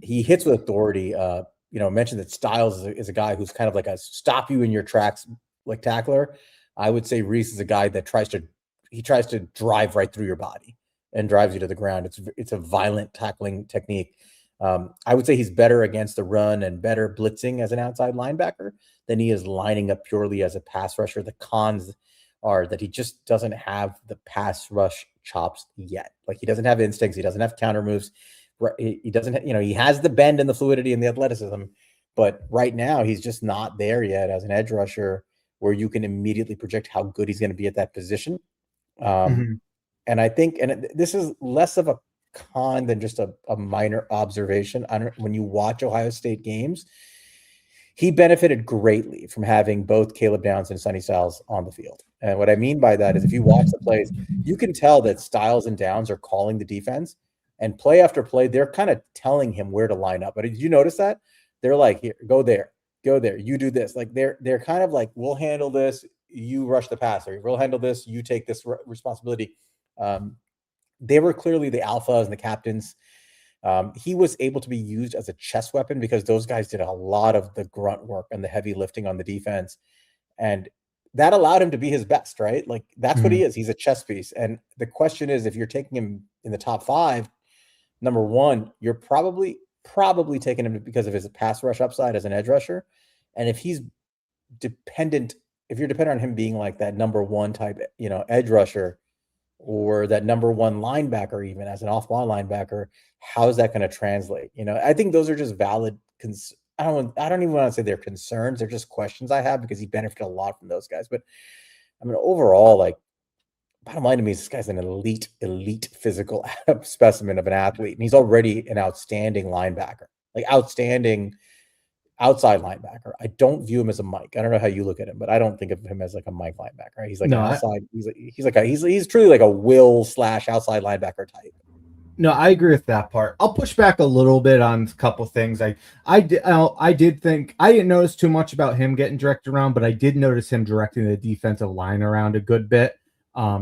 He hits with authority. I mentioned that Styles is a guy who's kind of like a stop you in your tracks like tackler. I would say Reese is a guy that tries to drive right through your body and drives you to the ground. It's a violent tackling technique. I would say he's better against the run and better blitzing as an outside linebacker than he is lining up purely as a pass rusher. The cons are that he just doesn't have the pass rush chops yet. Like, he doesn't have instincts. He doesn't have counter moves. He doesn't, he has the bend and the fluidity and the athleticism, but right now he's just not there yet as an edge rusher where you can immediately project how good he's going to be at that position. And I think, and this is less of a con than just a minor observation. When you watch Ohio State games, he benefited greatly from having both Caleb Downs and Sonny Styles on the field. And what I mean by that is if you watch the plays, you can tell that Styles and Downs are calling the defense, and play after play, they're kind of telling him where to line up. But did you notice that? They're like, here, go there, you do this. Like they're kind of like, we'll handle this, you rush the passer. We'll handle this, you take this responsibility. They were clearly the alphas and the captains. He was able to be used as a chess weapon because those guys did a lot of the grunt work and the heavy lifting on the defense. And that allowed him to be his best, right? Like that's what he is. He's a chess piece. And the question is, if you're taking him in the top 5, number one, you're probably taking him because of his pass rush upside as an edge rusher. And if you're dependent on him being like that number 1 type, edge rusher, or that number 1 linebacker, even as an off-ball linebacker, how is that going to translate? I think those are just valid. I don't even want to say they're concerns. They're just questions I have because he benefited a lot from those guys. But I mean, overall, like, bottom line to me is this guy's an elite physical specimen of an athlete. And he's already an outstanding linebacker, like outstanding outside linebacker. I don't view him as a Mike. I don't know how you look at him, but I don't think of him as like a Mike linebacker. Right? He's like outside. He's truly like a will/outside linebacker type. No, I agree with that part. I'll push back a little bit on a couple things. I did think I didn't notice too much about him getting directed around, but I did notice him directing the defensive line around a good bit.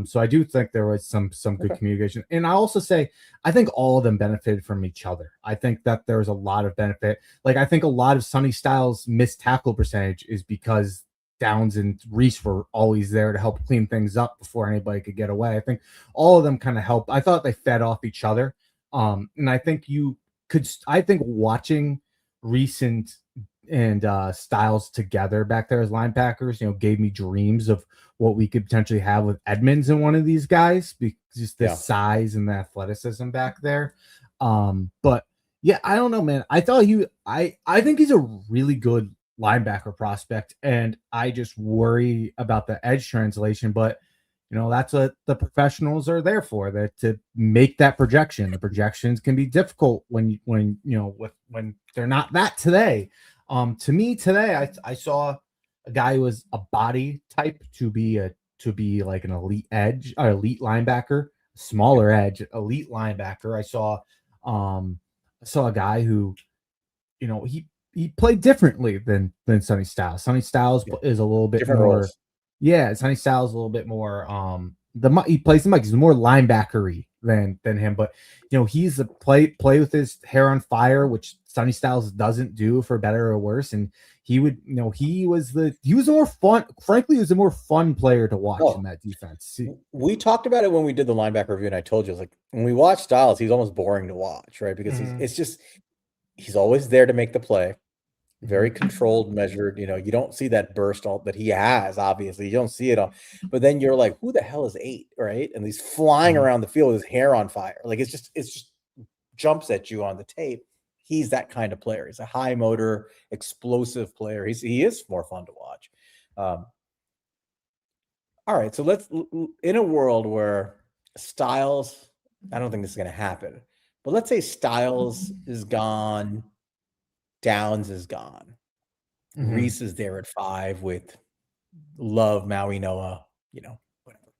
So I do think there was some good communication. And I also say I think all of them benefited from each other. I think that there was a lot of benefit. Like I think a lot of Sonny Styles' missed tackle percentage is because Downs and Reese were always there to help clean things up before anybody could get away. I think all of them kind of helped. I thought they fed off each other. And I think watching Reese and Styles together back there as linebackers, gave me dreams of what we could potentially have with Edmonds and one of these guys, because just the size and the athleticism back there. But yeah, I don't know, man. I think he's a really good linebacker prospect, and I just worry about the edge translation, but that's what the professionals are there for, that to make that projection. The projections can be difficult when they're not that today. To me today, I saw a guy who was a body type to be like an elite edge or elite linebacker, smaller edge, elite linebacker. I saw a guy who, he played differently than Sonny Styles. Sonny Styles is a little bit different more roles. Yeah, Sonny Styles a little bit more he plays the Mike. He's more linebackery than him, but he's a play with his hair on fire, which Sonny Styles doesn't do, for better or worse. And he would, he was a more fun, frankly, he was a more fun player to watch in that defense. We talked about it when we did the linebacker review, and I told you, like, when we watch Styles, he's almost boring to watch, right? Because he's always there to make the play. Very controlled, measured. You don't see that burst that he has. Obviously, you don't see it all. But then you're like, who the hell is 8, right? And he's flying around the field with his hair on fire. Like it's just jumps at you on the tape. He's that kind of player. He's a high motor, explosive player. He is more fun to watch. All right, so let's, in a world where Styles, I don't think this is going to happen, but let's say Styles is gone. Downs is gone. Reese is there at 5 with Love, Maui, Noah, whatever.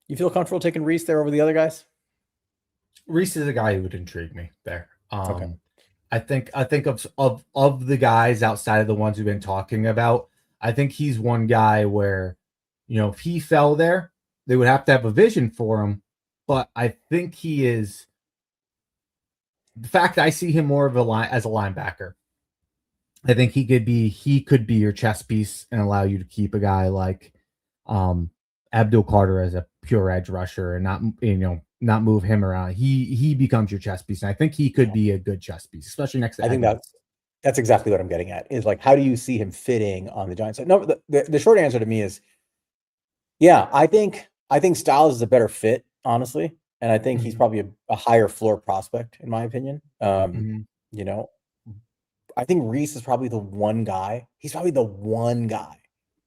You feel comfortable taking Reese there over the other guys? Reese is a guy who would intrigue me there. Okay. I think of the guys outside of the ones we've been talking about, I think he's one guy where, if he fell there, they would have to have a vision for him. But I think he is. The fact I see him more of as a linebacker, I think he could be your chess piece and allow you to keep a guy like Abdul Carter as a pure edge rusher and not move him around. He becomes your chess piece, and I think he could be a good chess piece, especially next to I think that's exactly what I'm getting at, is like, how do you see him fitting on the Giants? No, the short answer to me is, yeah, I think Styles is a better fit, honestly. And I think he's probably a higher floor prospect, in my opinion. You know, I think Reese is probably the one guy. He's probably the one guy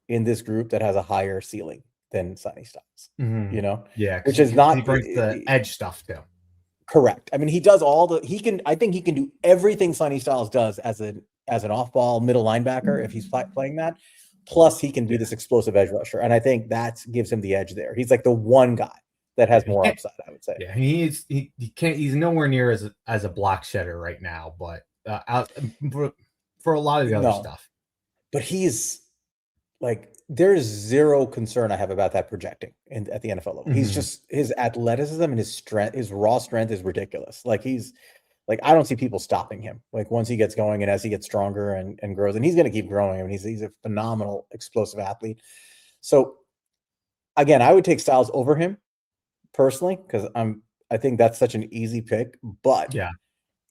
in this group that has a higher ceiling than Sonny Styles. You know, Yeah, which is not he brings the edge stuff too. Correct. I mean, he does I think he can do everything Sonny Styles does as an off-ball middle linebacker if he's playing that. Plus, he can be this explosive edge rusher, and I think that gives him the edge there. He's like the one guy that has more upside, I would say. Yeah, he can't. He's nowhere near as a block shedder right now, but for a lot of the other stuff. But he's like, there's zero concern I have about that projecting at the NFL level. He's just, his athleticism and his strength, his raw strength is ridiculous. Like I don't see people stopping him. Like once he gets going and as he gets stronger and grows, and he's going to keep growing. I mean, he's a phenomenal explosive athlete. So again, I would take Styles over him personally, because I think that's such an easy pick. But yeah,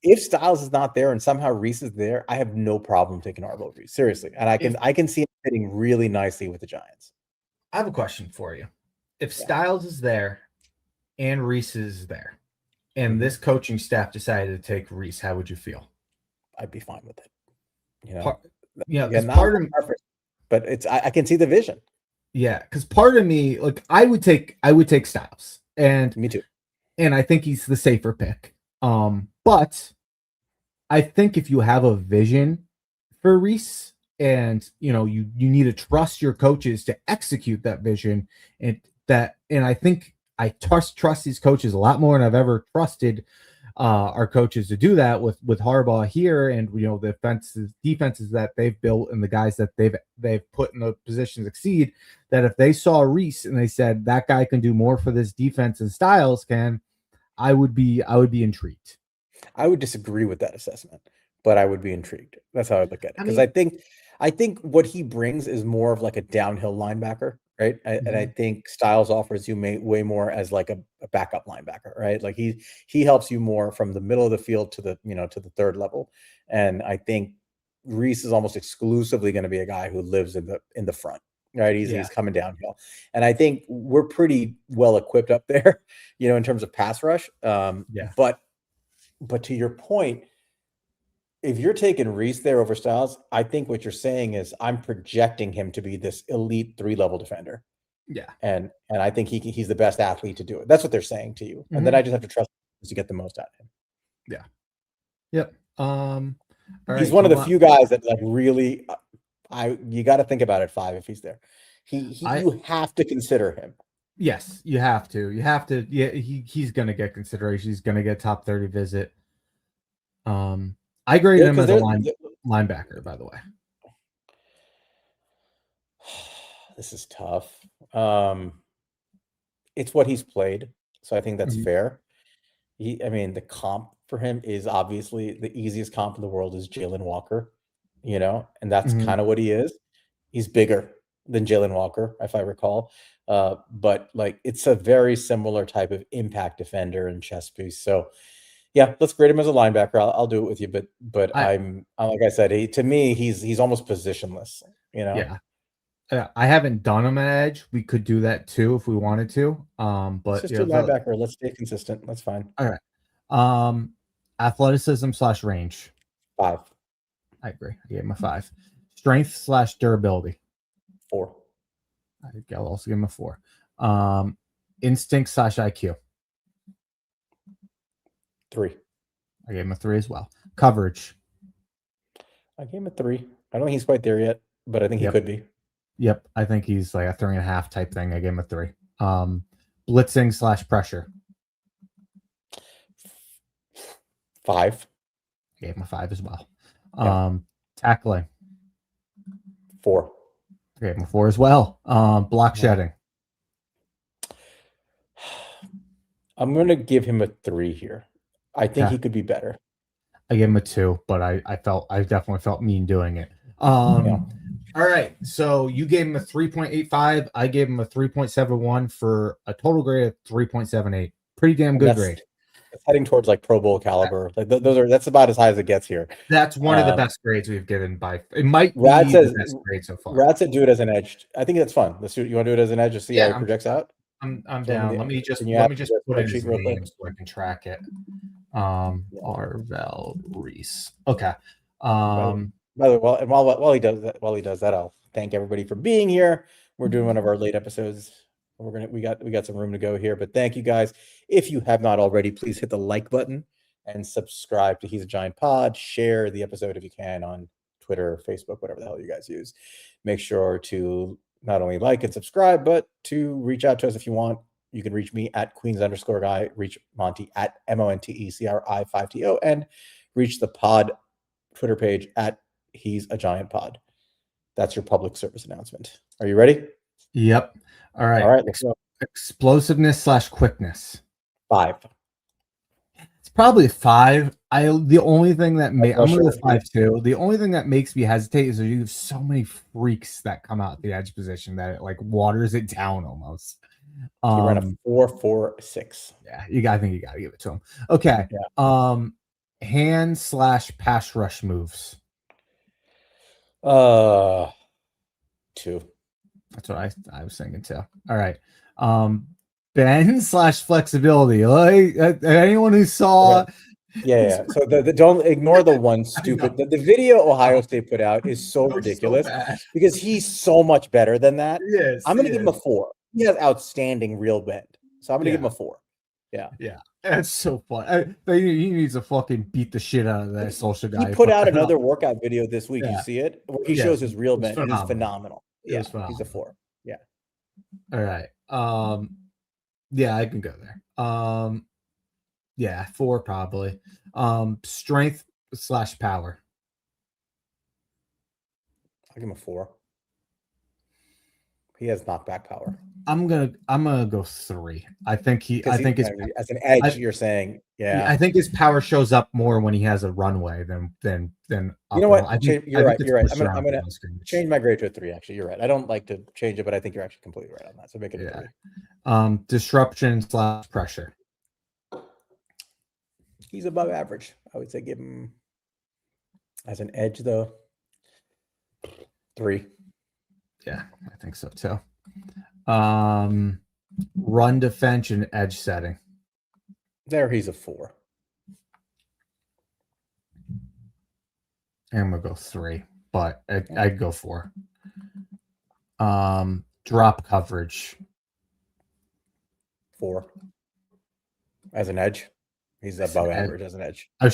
if Styles is not there and somehow Reese is there, I have no problem taking Arvell Reese, seriously. And I can see him fitting really nicely with the Giants. I have a question for you. If Styles is there and Reese is there, and this coaching staff decided to take Reese, how would you feel? I'd be fine with it. You know, again, part of perfect, but it's I can see the vision. Yeah, because part of me, like, I would take Styles, and me too, and I think he's the safer pick. But I think if you have a vision for Reese, and you need to trust your coaches to execute that vision, and I think I trust these coaches a lot more than I've ever trusted our coaches to do that with Harbaugh here, and the defenses that they've built and the guys that they've put in the position to succeed. That if they saw Reese and they said that guy can do more for this defense than Styles can, I would be intrigued. I would disagree with that assessment, but I would be intrigued. That's how I look at it, because I think what he brings is more of like a downhill linebacker, right? And I think Styles offers you way more as like a backup linebacker, right? Like he helps you more from the middle of the field to the to the third level. And I think Reese is almost exclusively going to be a guy who lives in the front, right? He's coming downhill, and I think we're pretty well equipped up there, in terms of pass rush. But to your point, if you're taking Reese there over Styles, I think what you're saying is I'm projecting him to be this elite 3-level defender. Yeah. And I think he's the best athlete to do it. That's what they're saying to you. And then I just have to trust him to get the most out of him. Yeah. Yep. He's one of the few guys that like really you got to think about it 5 if he's there. You have to consider him. Yes, you have to. Yeah, he's going to get consideration. He's going to get top 30 visit. I grade him as a linebacker, by the way. This is tough. It's what he's played, so I think that's fair. The comp for him is obviously the easiest comp in the world is Jalen Walker, and that's kind of what he is. He's bigger than Jalen Walker, if I recall. But like it's a very similar type of impact defender and chess piece. So yeah, let's grade him as a linebacker. I'll do it with you, but I'm like I said, to me, he's almost positionless. Yeah. I haven't done him at edge. We could do that too if we wanted to. But let's just do linebacker. Let's stay consistent. That's fine. All right. Athleticism / range. 5. I agree. I gave him a 5. Strength / durability. 4. I'll also give him a 4. Instinct / IQ. 3. I gave him a 3 as well. Coverage. I gave him a 3. I don't think he's quite there yet, but I think he could be. Yep. I think he's like a 3.5 type thing. I gave him a 3. Blitzing / pressure. 5. I gave him a 5 as well. Tackling. 4. I gave him a 4 as well. Block shedding. I'm going to give him a 3 here. I think he could be better. I gave him a 2, but I definitely felt mean doing it. All right. So you gave him a 3.85. I gave him a 3.71 for a total grade of 3.78. Pretty damn good grade. It's heading towards like Pro Bowl caliber. Like that's about as high as it gets here. That's one of the best grades we've given by. It might be the best grade so far. Rad said do it as an edge. I think that's fun. You want to do it as an edge to see how it projects out? I'm Can down. you Let me just add to the put in his spreadsheet real quick? name so I can track it. Yeah. Arvell Reese. Okay. By the way, while he does that, I'll thank everybody for being here. We're doing one of our late episodes. We got some room to go here, but thank you guys. If you have not already, please hit the like button and subscribe to He's a Giant Pod. Share the episode if you can on Twitter, Facebook, whatever the hell you guys use. Make sure to not only like and subscribe, but to reach out to us if you want. You can reach me at Queens_guy, reach Monty at MONTECRI5TO, and reach the pod Twitter page at He's a Giant Pod. That's your public service announcement. Are you ready? Yep. All right. All right. Let's go. Explosiveness / quickness. 5. It's probably 5. The only thing that I'm going to 5 too. The only thing that makes me hesitate is you have so many freaks that come out the edge position that it like waters it down almost. He ran a 4.46. Yeah, I think you got to give it to him. Okay. Yeah. Hand / pass rush moves. 2. That's what I was thinking too. All right. Bend / flexibility. Like anyone who saw Yeah. So don't ignore the one stupid the video Ohio State put out is so ridiculous because he's so much better than that. Yes, I'm gonna give him a 4. He has outstanding real bend. So I'm gonna give him a 4. Yeah. That's so fun. He needs to fucking beat the shit out of that social guy. He put out another workout video this week. You see it? Where he shows his real bend. It is phenomenal. He's a 4. Yeah. All right. Yeah, I can go there. Yeah, 4 probably. Strength / power. I'll give him a 4. He has knockback power. I'm gonna go 3. I think it's as an edge. You're saying, yeah. I think his power shows up more when he has a runway than. You know what? You're right. I'm gonna change my grade to a 3. Actually, you're right. I don't like to change it, but I think you're actually completely right on that. So make it a 3. Disruption / pressure. He's above average. I would say give him as an edge though. 3. Yeah, I think so too. Run defense and edge setting. There, he's a 4. I'm gonna go 3, but I'd go 4. Drop coverage. 4. As an edge, he's above average as an edge. I'm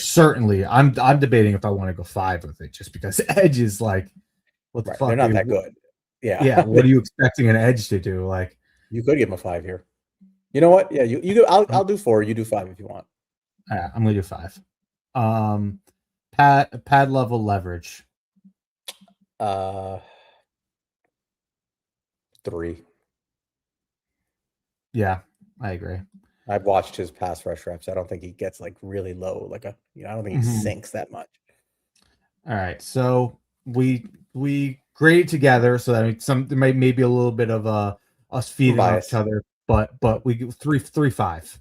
debating if I want to go 5 with it, just because edge is like, what the fuck? They're not that good. Yeah. What are you expecting an edge to do? Like, you could give him a 5 here. You know what? Yeah, you do. I'll do 4. You do 5 if you want. I'm gonna do 5. Pad level leverage. 3. Yeah, I agree. I've watched his pass rush reps. I don't think he gets like really low. Like I don't think he sinks that much. All right, so we grade together, so that there may be a little bit of us feeding off each other, but we go 3-5.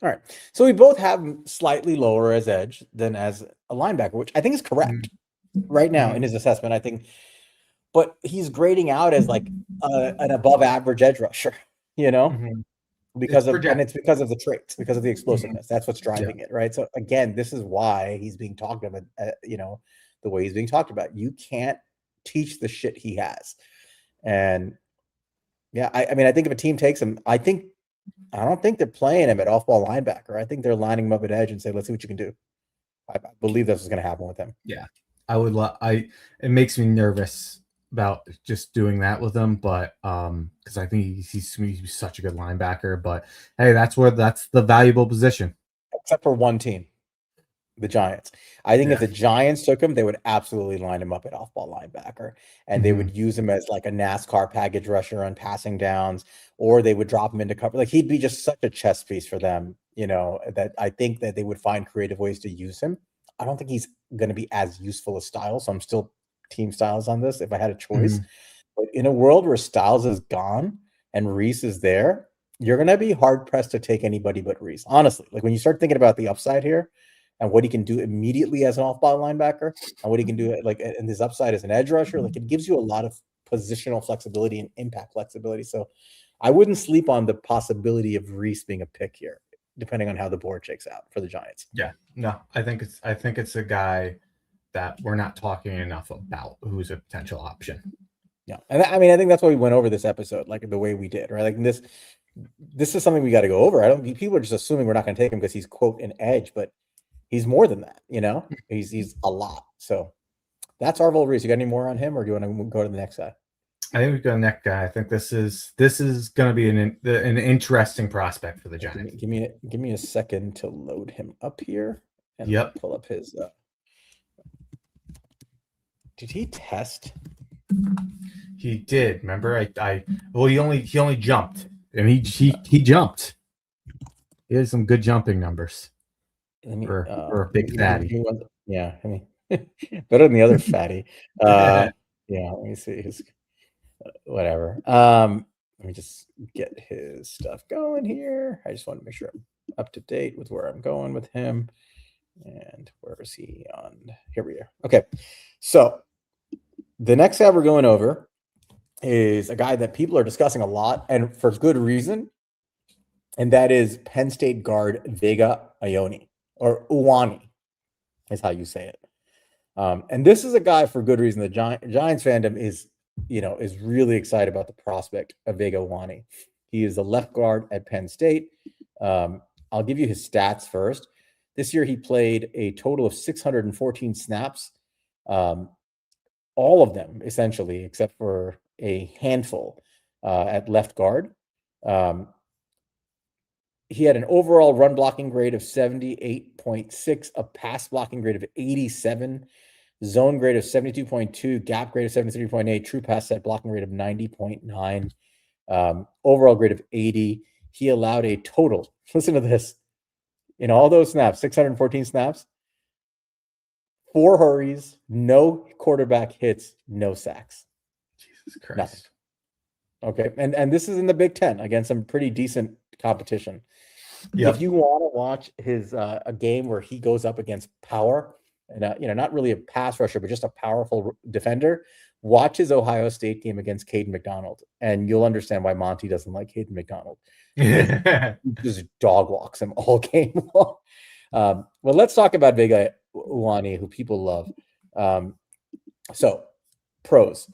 All right, so we both have him slightly lower as edge than as a linebacker, which I think is correct right now in his assessment. I think, but he's grading out as like an above average edge rusher, because it's because of the traits, because of the explosiveness. That's what's driving it, right? So again, this is why he's being talked about, the way he's being talked about. You can't teach the shit he has. And I mean, I think if a team takes him, I don't think they're playing him at off-ball linebacker. I think they're lining him up at edge and say, let's see what you can do. I believe this is going to happen with him. Yeah, it makes me nervous about just doing that with him, but because I think he's such a good linebacker. But hey, that's the valuable position. Except for one team, the Giants. I think if the Giants took him, they would absolutely line him up at off-ball linebacker, and they would use him as like a NASCAR package rusher on passing downs, or they would drop him into cover. Like he'd be just such a chess piece for them, that I think that they would find creative ways to use him. I don't think he's going to be as useful as Styles, so I'm still team Styles on this if I had a choice. But in a world where Styles is gone and Reese is there, you're going to be hard pressed to take anybody but Reese. Honestly, like when you start thinking about the upside here and what he can do immediately as an off-ball linebacker and what he can do like in his upside as an edge rusher, like it gives you a lot of positional flexibility and impact flexibility. So I wouldn't sleep on the possibility of Reese being a pick here, depending on how the board shakes out for the Giants. Yeah, no, I think it's a guy that we're not talking enough about who's a potential option. Yeah, and I mean, I think that's why we went over this episode like the way we did, right? Like this is something we got to go over. I don't. People are just assuming we're not going to take him because he's quote an edge, but he's more than that. You know, he's a lot. So that's Arvell Reese. You got any more on him, or do you want to go to the next guy? I think we got a next guy. I think this is going to be an interesting prospect for the Giants. Give me a second to load him up here and pull up his. Did he test? He did. Remember, he only jumped, and he jumped. He had some good jumping numbers for a big fatty. Yeah, I mean, better than the other fatty. Yeah, let me see his. Whatever. Let me just get his stuff going here. I just want to make sure I'm up to date with where I'm going with him. And where is he on? Here we are. Okay. So the next guy we're going over is a guy that people are discussing a lot and for good reason. And that is Penn State guard Vega Iaone, or Iaone is how you say it. And this is a guy for good reason. The Giants fandom is really excited about the prospect of Vega Iaone. He is a left guard at Penn State. I'll give you his stats first. This year, he played a total of 614 snaps, all of them essentially, except for a handful at left guard. He had an overall run blocking grade of 78.6, a pass blocking grade of 87, zone grade of 72.2, gap grade of 73.8, true pass set blocking grade of 90.9, overall grade of 80. He allowed a total, listen to this, in all those snaps, 614 snaps, 4 hurries, no quarterback hits, no sacks. Jesus Christ. Nothing. Okay, and this is in the Big Ten against some pretty decent competition. Yep. If you want to watch his a game where he goes up against power, and not really a pass rusher, but just a powerful defender, watch his Ohio State game against Caden McDonald, and you'll understand why Monty doesn't like Caden McDonald. He just dog walks him all game long. Well, let's talk about Vega Iaone, who people love. So, pros.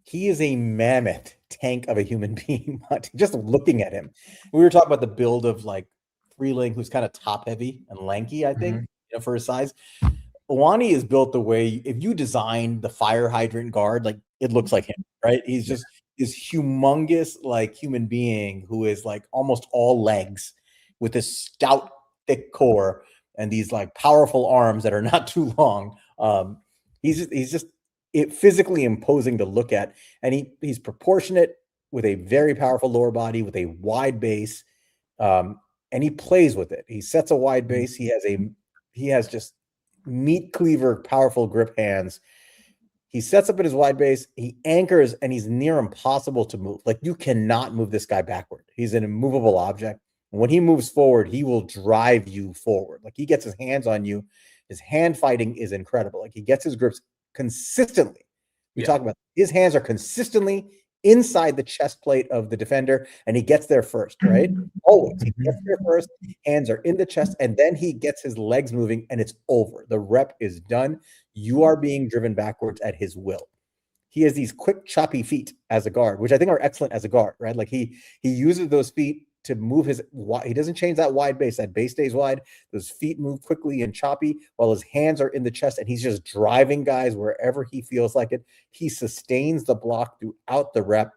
He is a mammoth tank of a human being. Just looking at him, we were talking about the build of like Freeling, who's kind of top heavy and lanky, I think, for his size. Iaone is built the way if you design the fire hydrant guard, like it looks like him, right? He's just this humongous, like human being who is like almost all legs with this stout, thick core and these like powerful arms that are not too long. He's just physically imposing to look at, and he's proportionate with a very powerful lower body with a wide base, and he plays with it. He sets a wide base. He has just meat cleaver, powerful grip hands. He sets up at his wide base. He anchors, and he's near impossible to move. Like you cannot move this guy backward. He's an immovable object. And when he moves forward, he will drive you forward. Like he gets his hands on you. His hand fighting is incredible. Like he gets his grips consistently. We talk about his hands are consistently inside the chest plate of the defender, and he gets there first, right? Always. He gets there first, hands are in the chest, and then he gets his legs moving, and it's over. The rep is done. You are being driven backwards at his will. He has these quick, choppy feet as a guard, which I think are excellent as a guard, right? Like he uses those feet to move he doesn't change that wide base. That base stays wide. Those feet move quickly and choppy while his hands are in the chest, and he's just driving guys wherever he feels like it. He sustains the block throughout the rep.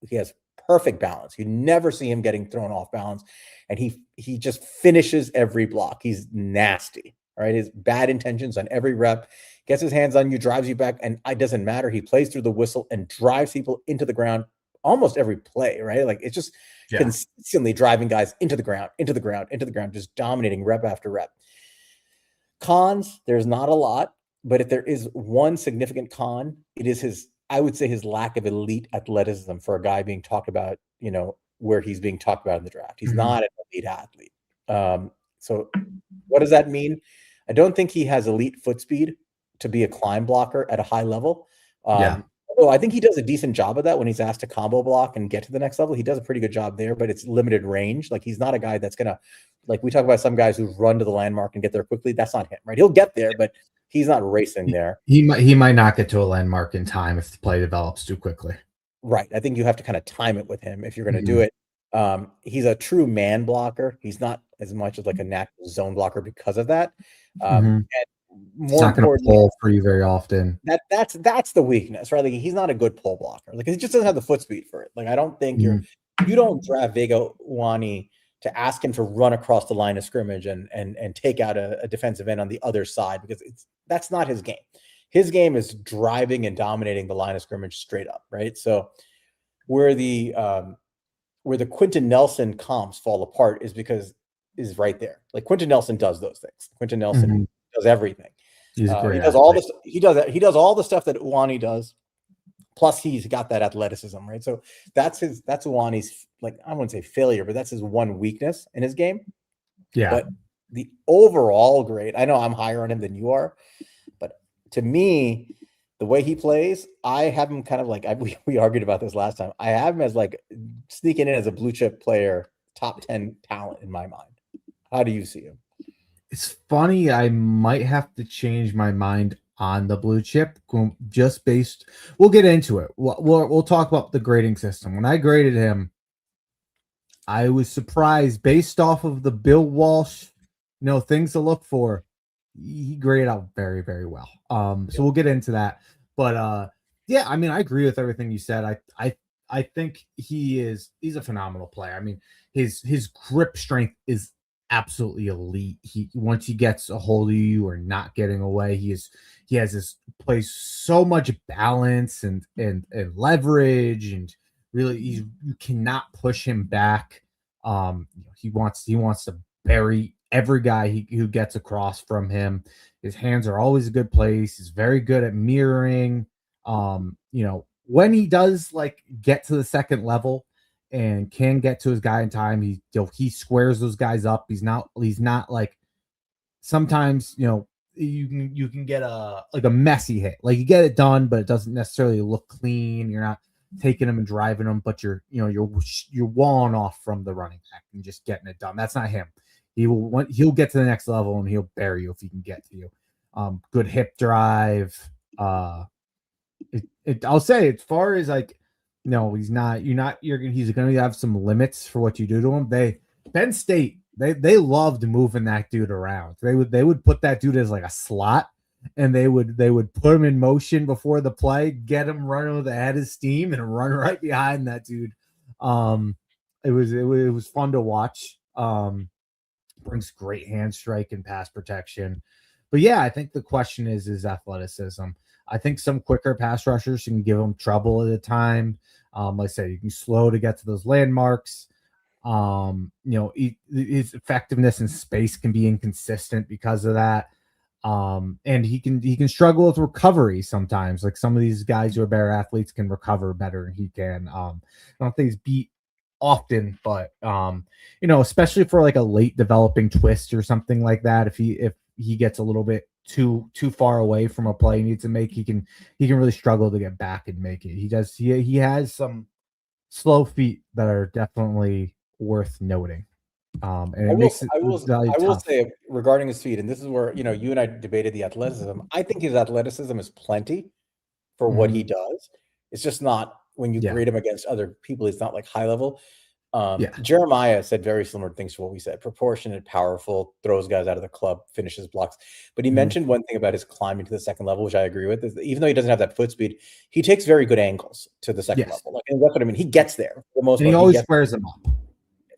He has perfect balance. You never see him getting thrown off balance, and he just finishes every block. He's nasty, right? His bad intentions on every rep, gets his hands on you, drives you back, and it doesn't matter. He plays through the whistle and drives people into the ground almost every play, right? Like it's just consistently driving guys into the ground, just dominating rep after rep. Cons, there's not a lot, but if there is one significant con, it is his lack of elite athleticism for a guy being talked about, where he's being talked about in the draft. He's not an elite athlete. So what does that mean? I don't think he has elite foot speed to be a climb blocker at a high level. Oh, I think he does a decent job of that when he's asked to combo block and get to the next level. He does a pretty good job there, but it's limited range. Like he's not a guy that's gonna, like we talk about some guys who run to the landmark and get there quickly. That's not him, right? He'll get there, but he's not racing there. He might not get to a landmark in time if the play develops too quickly. Right. I think you have to kind of time it with him if you're going to Mm-hmm. do it. He's a true man blocker. He's not as much as like a natural zone blocker because of that. And more importantly, pull for you very often. That's the weakness, right? Like he's not a good pull blocker. Like he just doesn't have the foot speed for it. Like I don't think you don't draft Vega Iaone to ask him to run across the line of scrimmage and take out a defensive end on the other side, because that's not his game. His game is driving and dominating the line of scrimmage straight up, right? So where the Quentin Nelson comps fall apart is right there. Like Quentin Nelson does those things. Quentin Nelson does everything. He's great. He does all this. He does all the stuff that Iaone does. Plus, he's got that athleticism, right? So that's Iaone's, like, I wouldn't say failure, but that's his one weakness in his game. Yeah. But the overall grade, I know I'm higher on him than you are, but to me, the way he plays, I have him kind of like, we argued about this last time. I have him as like sneaking in as a blue chip player, top 10 talent in my mind. How do you see him? It's funny. I might have to change my mind on the blue chip just based. We'll get into it. We'll talk about the grading system. When I graded him, I was surprised based off of the Bill Walsh, things to look for. He graded out very, very well. So we'll get into that. But yeah, I mean, I agree with everything you said. I think he's a phenomenal player. I mean, his grip strength is absolutely elite. Once he gets a hold of you, you are not getting away. He has this plays so much balance and leverage, and really you cannot push him back. He wants to bury every guy who gets across from him. His hands are always a good place. He's very good at mirroring. When he does like get to the second level and can get to his guy in time, he squares those guys up. He's not like sometimes, you can get a messy hit. Like you get it done, but it doesn't necessarily look clean. You're not taking him and driving him, but you're walling off from the running back and just getting it done. That's not him. He'll get to the next level and he'll bury you if he can get to you. Good hip drive. I'll say as far as like, no, he's not. He's going to have some limits for what you do to him. Penn State, they loved moving that dude around. They would put that dude as like a slot, and they would put him in motion before the play, get him running with the head of steam, and run right behind that dude. It was fun to watch. Brings great hand strike and pass protection. But yeah, I think the question is athleticism. I think some quicker pass rushers can give him trouble at a time. Like I said, you can slow to get to those landmarks. His effectiveness in space can be inconsistent because of that. And he can struggle with recovery sometimes. Like some of these guys who are better athletes can recover better than he can. I don't think he's beat often, but especially for like a late developing twist or something like that, if he gets a little bit too far away from a play he needs to make, he can really struggle to get back and make it. He has some slow feet that are definitely worth noting. And it makes it I will say regarding his feet, and this is where you and I debated the athleticism. I think his athleticism is plenty for what he does. It's just not, when you grade him against other people, it's not like high level. Jeremiah said very similar things to what we said: proportionate, powerful, throws guys out of the club, finishes blocks. But he mentioned one thing about his climbing to the second level, which I agree with, is that even though he doesn't have that foot speed, he takes very good angles to the second level. Like, and that's what I mean. He gets there for the most part. He always squares them up.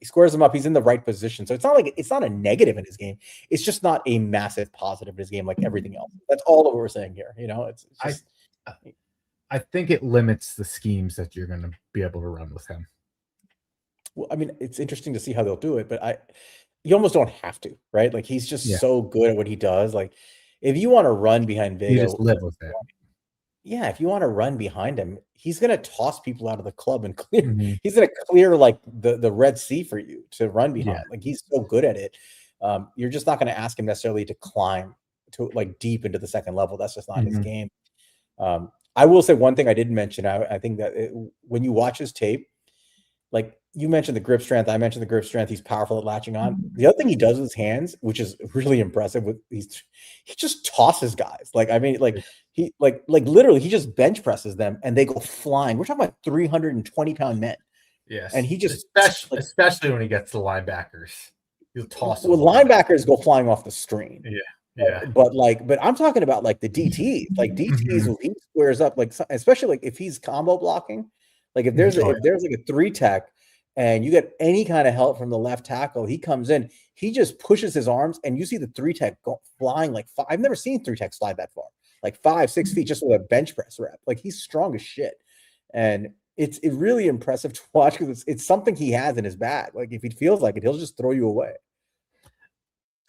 He squares them up. He's in the right position. So it's not a negative in his game. It's just not a massive positive in his game like everything else. That's all that we're saying here. It's just, I think it limits the schemes that you're going to be able to run with him. Well, I mean, it's interesting to see how they'll do it, but you almost don't have to, right? Like he's just so good at what he does. Like if you want to run behind Vega, you just live with it. Yeah, if you want to run behind him, he's going to toss people out of the club and clear. He's going to clear like the Red Sea for you to run behind. Like he's so good at it. You're just not going to ask him necessarily to climb to like deep into the second level. That's just not his game. I will say one thing I didn't mention. I think that when you watch his tape, like you mentioned the grip strength, I mentioned the grip strength. He's powerful at latching on. The other thing he does with his hands, which is really impressive, he just tosses guys. Like I mean, like he like literally he just bench presses them and they go flying. We're talking about 320-pound men. Yes, And he just especially when he gets to linebackers, he'll toss them. Well, linebackers go flying off the screen. Yeah. But I'm talking about like the DTs. Like DTs, he squares up, like especially like if he's combo blocking, like if there's like a 3-tech and you get any kind of help from the left tackle, he comes in, he just pushes his arms, and you see the 3-tech go flying like I've never seen 3-tech slide that far, like 5-6 feet just with a bench press rep. Like he's strong as shit, and it's really impressive to watch because it's something he has in his bag. Like if he feels like it, he'll just throw you away.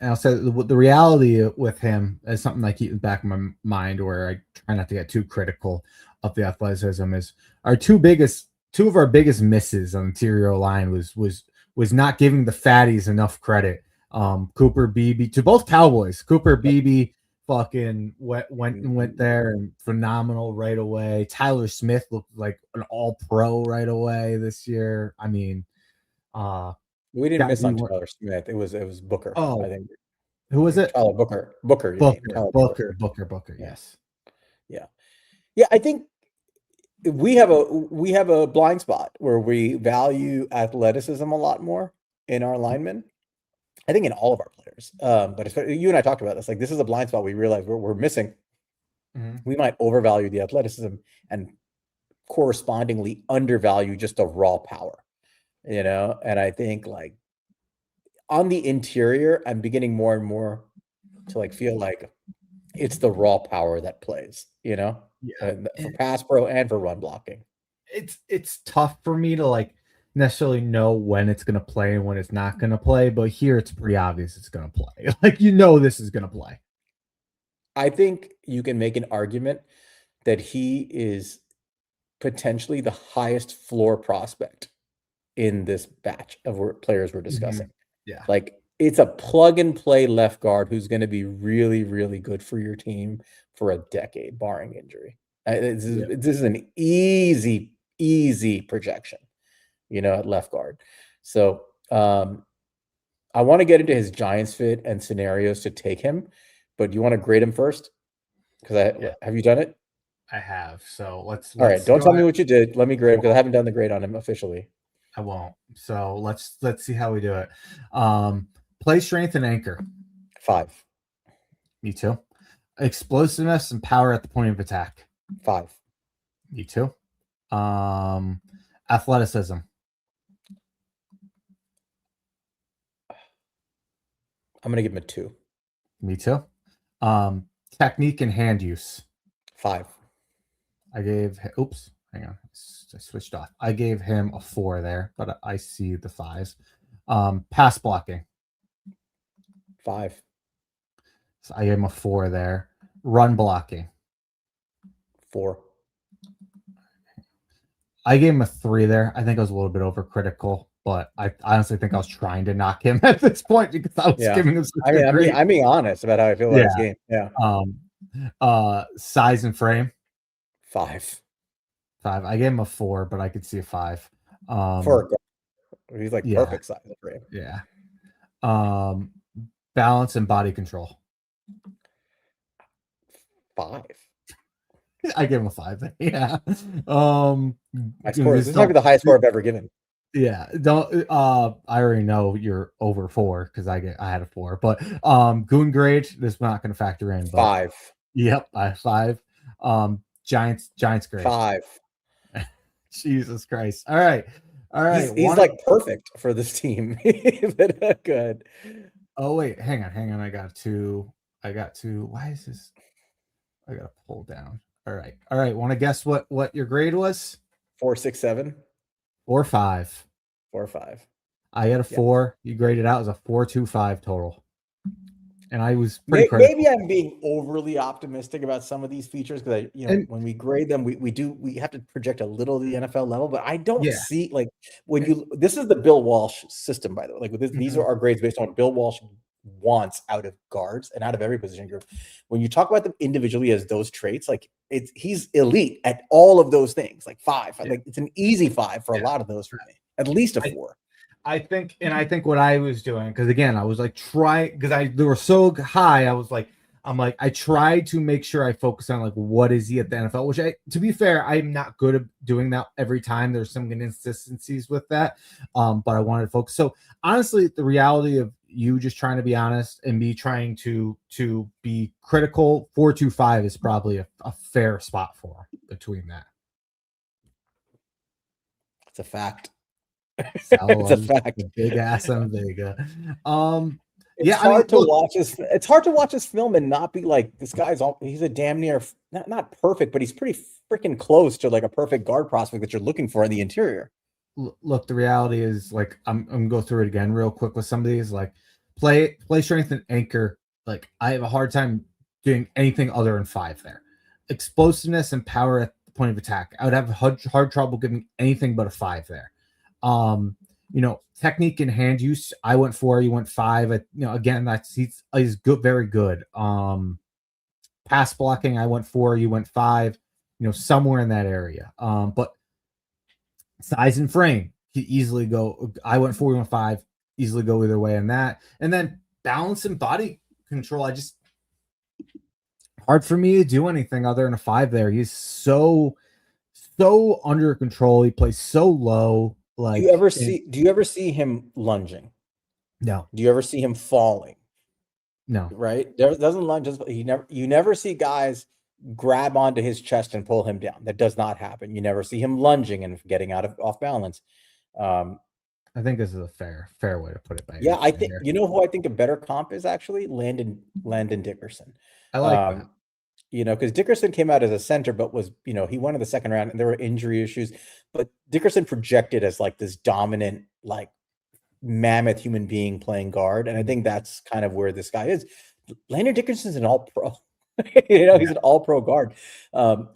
And I'll say the reality with him is something I keep in the back of my mind, where I try not to get too critical of the athleticism, is our two of our biggest misses on the interior line was not giving the fatties enough credit. Cooper Beebe, to both Cowboys. Cooper Beebe fucking went there and phenomenal right away. Tyler Smith looked like an all-pro right away this year. I mean, we didn't miss on Tyler Smith. It was Booker. Oh, I think. Who was it? Tyler Booker. Booker. Booker. Yes. Yeah. I think we have a blind spot where we value athleticism a lot more in our linemen. I think in all of our players, but especially you and I talked about this. Like this is a blind spot we realize we're missing. We might overvalue the athleticism and correspondingly undervalue just the raw power. And I think like on the interior, I'm beginning more and more to like feel like it's the raw power that plays, for pass pro and for run blocking. It's tough for me to like necessarily know when it's going to play and when it's not going to play, but here it's pretty obvious it's going to play. Like, this is going to play. I think you can make an argument that he is potentially the highest floor prospect in this batch of players we're discussing. Yeah. Like it's a plug and play left guard who's going to be really, really good for your team for a decade, barring injury. This is an easy projection, at left guard. So I want to get into his Giants fit and scenarios to take him, but do you want to grade him first? Because have you done it? I have. So let's all right. Don't tell me what you did. Let me grade him because I haven't done the grade on him officially. I won't. So let's see how we do it. Play strength and anchor. 5. Me too. Explosiveness and power at the point of attack. 5. Me too. Athleticism. I'm gonna give him a 2. Me too. Technique and hand use. 5. Hang on. I switched off. I gave him a 4 there, but I see the 5s. Pass blocking. 5. So I gave him a 4 there. Run blocking. 4. I gave him a 3 there. I think I was a little bit overcritical, but I honestly think I was trying to knock him at this point because I was giving him. I'm being honest about how I feel about his game. Yeah. Size and frame. 5. I gave him a 4, but I could see a 5. He's like perfect size and frame. Yeah. Balance and body control. 5. I gave him a 5. Yeah. My score. This might be the highest score I've ever given. Yeah. Don't. I already know you're over 4 because I had a 4. But goon grade, this is not going to factor in. But, 5. Yep, I have 5. Giants grade. 5. Jesus Christ! All right. He's like perfect for this team. But good. Oh wait, hang on. I got to. Why is this? I got to pull down. All right. Want to guess what your grade was? 4, 6, 7. 4, 5. 4, 5. I had a 4. You graded out as a 4.25 total. And I was pretty maybe I'm being overly optimistic about some of these features because when we grade them, we have to project a little of the NFL level, but I don't see like this is the Bill Walsh system, by the way. Like these are our grades based on Bill Walsh wants out of guards and out of every position group. When you talk about them individually as those traits, like he's elite at all of those things, like 5. Yeah. Like it's an easy 5 for a lot of those for me, at least a 4. I think what I was doing, because again, I was like they were so high. I tried to make sure I focus on like what is he at the NFL, which to be fair, I'm not good at doing that every time. There's some inconsistencies with that. But I wanted to focus. So honestly, the reality of you just trying to be honest and me trying to be critical, 4.25 is probably a fair spot for between that. It's a fact. It's a fact. Big ass on Vega. It's hard to watch his film and not be like, this guy's he's a damn near not perfect, but he's pretty freaking close to like a perfect guard prospect that you're looking for in the interior. Look, the reality is like I'm gonna go through it again real quick with some of these, like play strength and anchor. Like I have a hard time doing anything other than 5 there. Explosiveness and power at the point of attack, I would have hard trouble giving anything but a 5 there. Technique and hand use, I went 4, you went 5. Again, he's good, very good. Pass blocking, I went 4, you went 5. Somewhere in that area. But size and frame, he easily go. I went 4, you went 5. Easily go either way on that. And then balance and body control, hard for me to do anything other than a 5 there. He's so under control. He plays so low. Like, do you ever see him lunging? No. Do you ever see him falling? No. Right? There doesn't lunge. You never see guys grab onto his chest and pull him down. That does not happen. You never see him lunging and getting off balance. I think this is a fair way to put it. Yeah, I think who I think a better comp is actually Landon Dickerson. I like that. Because Dickerson came out as a center, but was, he went in the second round and there were injury issues. But Dickerson projected as like this dominant, like mammoth human being playing guard. And I think that's kind of where this guy is. Landon Dickerson's an all-pro. He's an all-pro guard.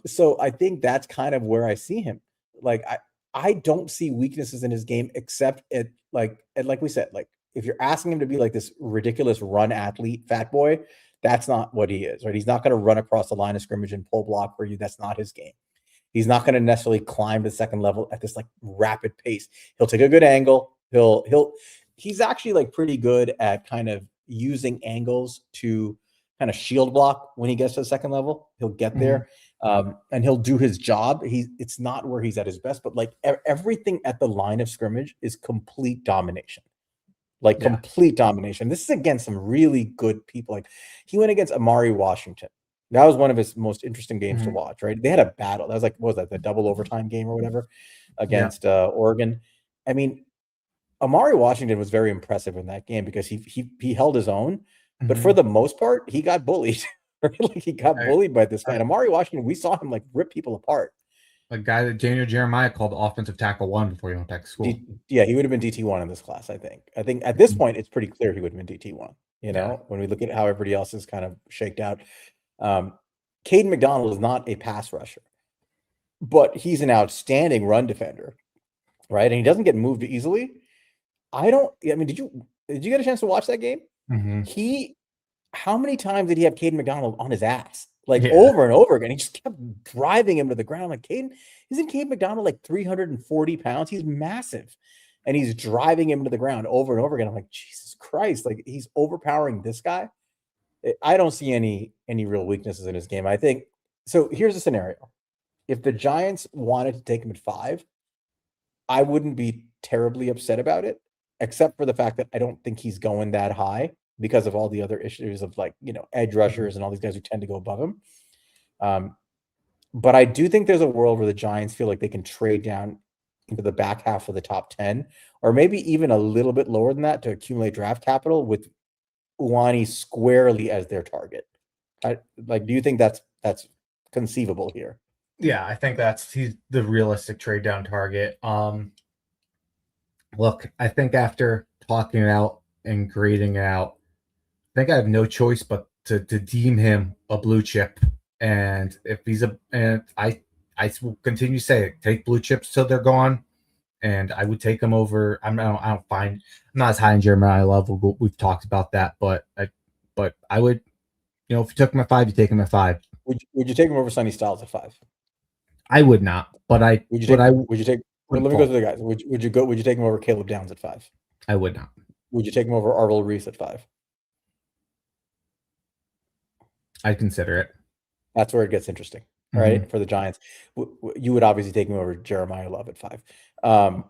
So I think that's kind of where I see him. Like, I don't see weaknesses in his game except like we said, like if you're asking him to be like this ridiculous run athlete, fat boy, that's not what he is, right? He's not going to run across the line of scrimmage and pull block for you. That's not his game. He's not going to necessarily climb to the second level at this like rapid pace. He'll take a good angle. He's actually like pretty good at kind of using angles to kind of shield block when he gets to the second level. He'll get there and he'll do his job. It's not where he's at his best, but like everything at the line of scrimmage is complete domination. Complete domination. This is against some really good people. Like he went against Amari Washington. That was one of his most interesting games to watch, right? They had a battle. That was like, what was that? The double overtime game or whatever against Oregon. I mean, Amari Washington was very impressive in that game because he held his own, but for the most part, he got bullied. Like he got bullied by this guy. And Amari Washington, we saw him like rip people apart. A guy that Daniel Jeremiah called offensive tackle 1 before he went back to school. He would have been DT1 in this class, I think. I think at this point, it's pretty clear he would have been DT1, when we look at how everybody else is kind of shaked out. Caden McDonald is not a pass rusher, but he's an outstanding run defender, right? And he doesn't get moved easily. Did you get a chance to watch that game? How many times did he have Caden McDonald on his ass? Over and over again. He just kept driving him to the ground. I'm like, isn't Caden McDonald like 340 pounds? He's massive. And he's driving him to the ground over and over again. I'm like, Jesus Christ, like he's overpowering this guy. I don't see any real weaknesses in his game. I think so. Here's a scenario. If the Giants wanted to take him at 5, I wouldn't be terribly upset about it, except for the fact that I don't think he's going that high because of all the other issues of edge rushers and all these guys who tend to go above him. But I do think there's a world where the Giants feel like they can trade down into the back half of the top 10, or maybe even a little bit lower than that to accumulate draft capital with Uwani squarely as their target. Do you think that's conceivable here? Yeah, I think he's the realistic trade down target. Look, I think after talking it out and grading it out, I think I have no choice but to deem him a blue chip. And if I will continue to say it, take blue chips till they're gone. and I would take him over. I'm not as high in Jeremiah Love. We've talked about that, but I would, if you took him at 5, you take him at 5. Would you take him over Sonny Styles at 5? I would not, but I Would you but take? I Would you take? Well, let me go through the guys. Would you take him over Caleb Downs at 5? I would not. Would you take him over Arvell Reese at 5? I'd consider it. That's where it gets interesting, right? For the Giants, you would obviously take him over Jeremiah Love at 5. And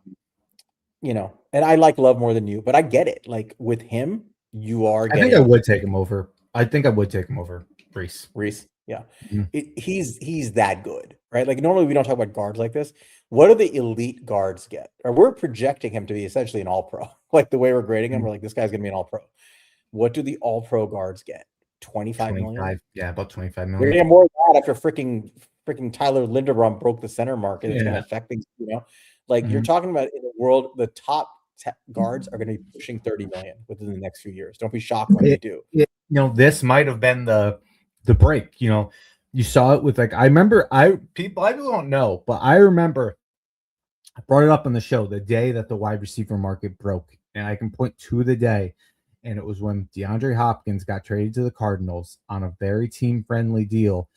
I like Love more than you, but I get it. Like with him, you are getting. I think I would take him over. I think I would take him over Reese. Yeah. He's that good, right? Like normally we don't talk about guards like this. What do the elite guards get? Or we're projecting him to be essentially an all-pro. Like the way we're grading him, we're like, this guy's going to be an all-pro. What do the all-pro guards get? 25 million? Yeah, about 25 million. They're going to get more than that after freaking Tyler Linderbaum broke the center market. It's going to affect things, Like you're talking about in the world, the top guards are going to be pushing 30 million within the next few years. Don't be shocked when they do. This might have been the break. You saw it with I remember people don't know, but I remember I brought it up on the show the day that the wide receiver market broke, and I can point to the day, and it was when DeAndre Hopkins got traded to the Cardinals on a very team-friendly deal,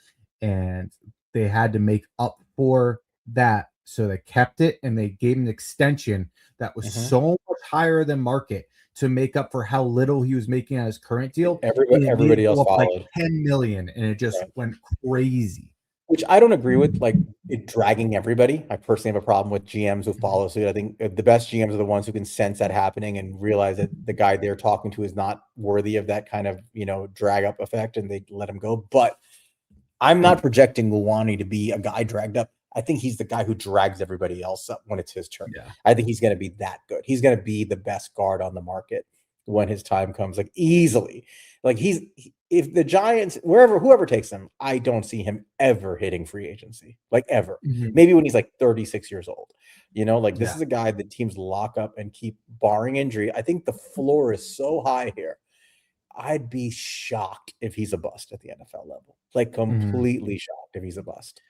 and they had to make up for that, so they kept it and they gave him an extension that was so much higher than market to make up for how little he was making on his current deal. Everybody else followed. Like 10 million, and it just went crazy. Which I don't agree with, like it dragging everybody. I personally have a problem with GMs who follow suit. I think the best GMs are the ones who can sense that happening and realize that the guy they're talking to is not worthy of that kind of, drag up effect, and they let him go. But I'm not projecting Luwani to be a guy dragged up. I think he's the guy who drags everybody else up when it's his turn. Yeah. I think he's going to be that good. He's going to be the best guard on the market when his time comes, like easily. Like if the Giants, whoever takes him, I don't see him ever hitting free agency, like ever. Maybe when he's like 36 years old, this is a guy that teams lock up and keep barring injury. I think the floor is so high here. I'd be shocked if he's a bust at the NFL level, like completely shocked if he's a bust.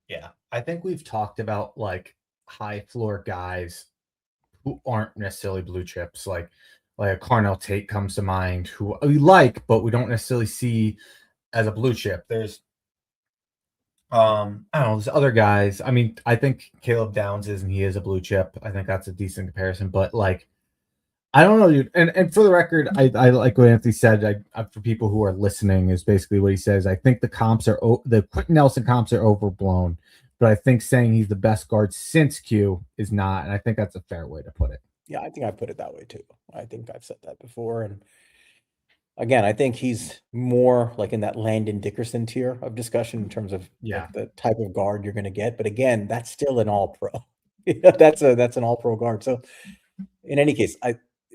Yeah. I think we've talked about like high floor guys who aren't necessarily blue chips, like a Carnell Tate comes to mind, who we like, but we don't necessarily see as a blue chip. There's, I don't know, there's other guys. I mean, I think Caleb Downs is, and he is a blue chip. I think that's a decent comparison, but like, I don't know, dude. And for the record, I like what Anthony said. For people who are listening, is basically what he says. I think the Quentin Nelson comps are overblown, but I think saying he's the best guard since Q is not, and I think that's a fair way to put it. Yeah, I think I put it that way too. I think I've said that before, and again, I think he's more like in that Landon Dickerson tier of discussion in terms of like the type of guard you're going to get. But again, that's still an all-pro. That's an all-pro guard. So in any case,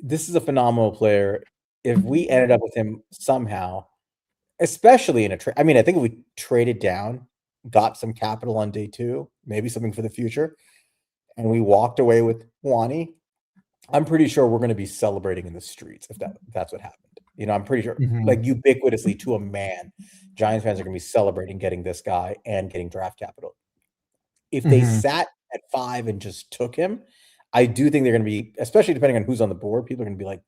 this is a phenomenal player. If we ended up with him somehow, especially in a trade, I mean, I think if we traded down, got some capital on day 2, maybe something for the future, and we walked away with Wani, I'm pretty sure we're going to be celebrating in the streets if that's what happened. I'm pretty sure, like ubiquitously to a man, Giants fans are going to be celebrating getting this guy and getting draft capital. If they sat at 5 and just took him, I do think they're going to be, especially depending on who's on the board, people are going to be like,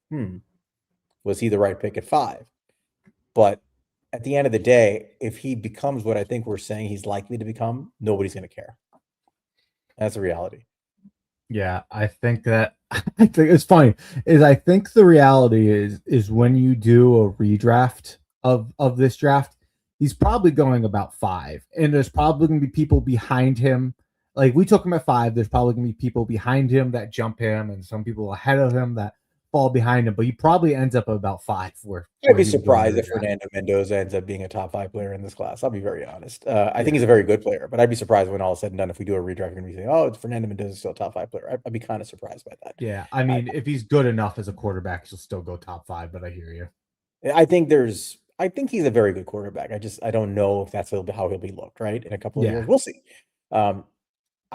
was he the right pick at 5? But at the end of the day, if he becomes what I think we're saying he's likely to become, nobody's going to care. That's the reality. Yeah, I think it's funny. I think the reality is when you do a redraft of this draft, he's probably going about 5, and there's probably going to be people behind him. Like we took him at 5, there's probably going to be people behind him that jump him, and some people ahead of him that fall behind him. But he probably ends up about 5. I'd be surprised if Fernando Mendoza ends up being a top 5 player in this class. I'll be very honest. I think he's a very good player, but I'd be surprised when all is said and done if we do a redraft, you're going to be saying, "Oh, it's Fernando Mendoza still a top 5 player." I'd be kind of surprised by that. Yeah, I mean, if he's good enough as a quarterback, he'll still go top 5. But I hear you. I think he's a very good quarterback. I don't know if that's how he'll be looked right in a couple of years. We'll see.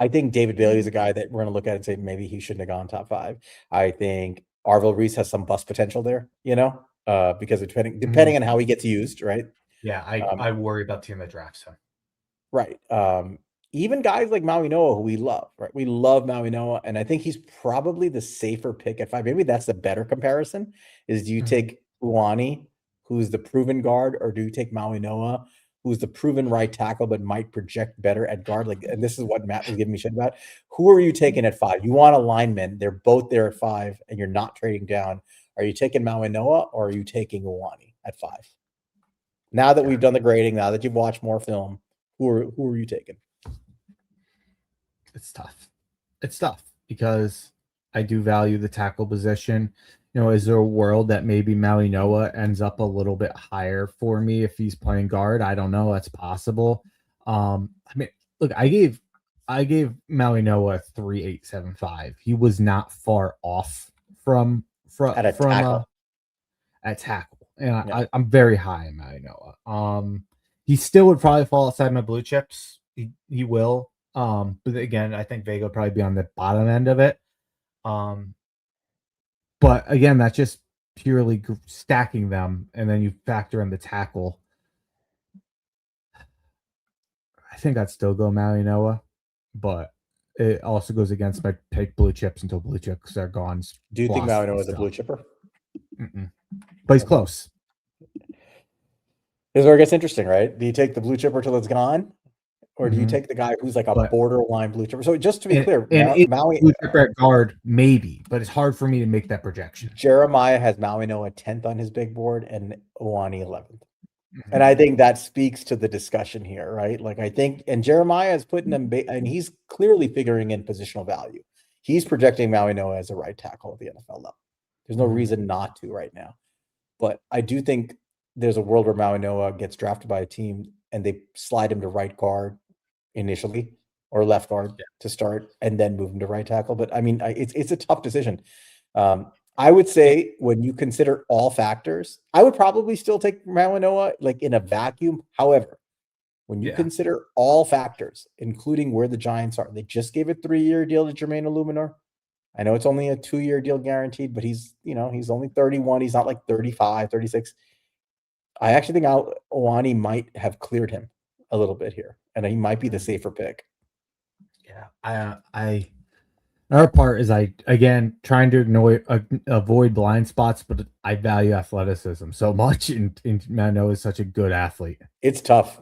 I think David Bailey is a guy that we're going to look at and say maybe he shouldn't have gone top 5. I think Arvell Reese has some bust potential there, because depending on how he gets used, right? Yeah, I worry about the team that drafts him. Right. even guys like Maui Noah, who we love, right? We love Maui Noah, and I think he's probably the safer pick at 5. Maybe that's the better comparison, is do you take Uani, who's the proven guard, or do you take Maui Noah, who's the proven right tackle but might project better at guard? Like, and this is what Matt was giving me shit about. Who are you taking at 5? You want a lineman. They're both there at 5, and you're not trading down. Are you taking Maui Noah, or are you taking Uani at 5? Now that we've done the grading, now that you've watched more film, who are you taking? It's tough. It's tough because I do value the tackle position. You know, is there a world that maybe Maui Noah ends up a little bit higher for me if he's playing guard? I don't know. That's possible. I mean, look, I gave Maui Noah 3.875. He was not far off from Tackle. At tackle. And I'm very high on Maui Noah. He still would probably fall outside my blue chips. He will. But again, I think Vega will probably be on the bottom end of it. But again, that's just purely stacking them, and then you factor in the tackle. I think I'd still go Maui Noah, but it also goes against my pick blue chips until blue chips are gone. Do you think Maui Noah is a blue chipper? But he's close. This is where it gets interesting, right? Do you take the blue chipper till it's gone? Or do you take the guy who's like a borderline blue chipper? So just to be clear, Maui blue chipper at guard, maybe, but it's hard for me to make that projection. Jeremiah has Maui Noah 10th on his big board and Uani 11th. And I think that speaks to the discussion here, right? Like I think, and Jeremiah is putting them, and he's clearly figuring in positional value. He's projecting Maui Noah as a right tackle at the NFL level. There's no reason not to right now. But I do think there's a world where Maui Noah gets drafted by a team and they slide him to right guard initially or left guard to start and then move him to right tackle. But I mean, it's a tough decision. I would say when you consider all factors, I would probably still take Maui Noah like in a vacuum. However, when you consider all factors, including where the Giants are, they just gave a 3-year deal to Jermaine Illuminor. I know it's only a 2-year deal guaranteed, but he's only 31. He's not like 35, 36. I actually think Uani might have cleared him a little bit here, and he might be the safer pick. Yeah, Our part is again trying to avoid blind spots, but I value athleticism so much, and Mano is such a good athlete. It's tough.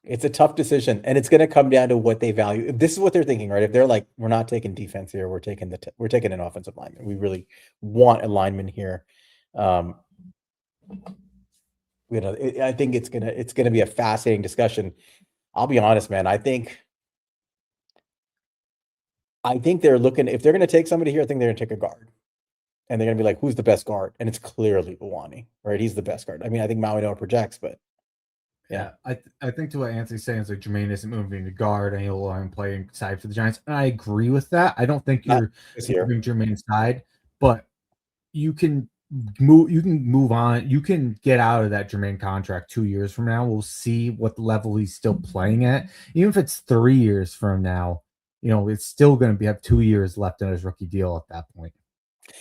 It's a tough decision, and it's going to come down to what they value. If this is what they're thinking, right? If they're like, we're not taking defense here, we're taking an offensive lineman. We really want a lineman here. I think it's gonna be a fascinating discussion. I'll be honest, man. I think they're looking, if they're going to take somebody here, I think they're going to take a guard. And they're going to be like, who's the best guard? And it's clearly Uani, right? He's the best guard. I mean, I think Maui Noah projects, but yeah. I think to what Anthony's saying is like Jermaine isn't moving to guard and he'll allow him playing side for the Giants. And I agree with that. I don't think you're moving Jermaine's side, but you can move on. You can get out of that Jermaine contract 2 years from now. We'll see what level he's still playing at. Even if it's 3 years from now, it's still going to have 2 years left in his rookie deal at that point.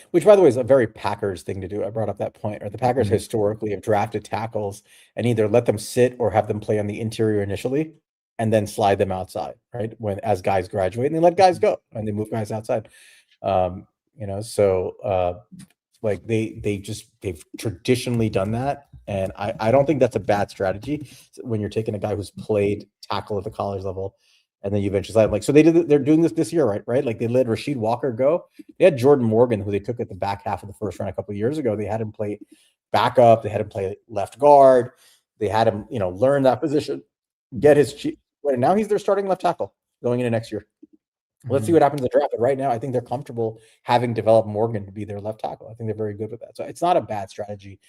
Which, by the way, is a very Packers thing to do. I brought up that point. Or the Packers historically have drafted tackles and either let them sit or have them play on the interior initially and then slide them outside, right? As guys graduate, and they let guys go and they move guys outside. Like they've traditionally done that. And I don't think that's a bad strategy when you're taking a guy who's played tackle at the college level. And then you eventually slide. Like, so they're doing this year, right? Like they let Rasheed Walker go. They had Jordan Morgan, who they took at the back half of the first round a couple of years ago. They had him play backup. They had him play left guard. They had him, learn that position, get his cheat. And now he's their starting left tackle going into next year. Let's see what happens in the draft. But right now, I think they're comfortable having developed Morgan to be their left tackle. I think they're very good with that. So it's not a bad strategy.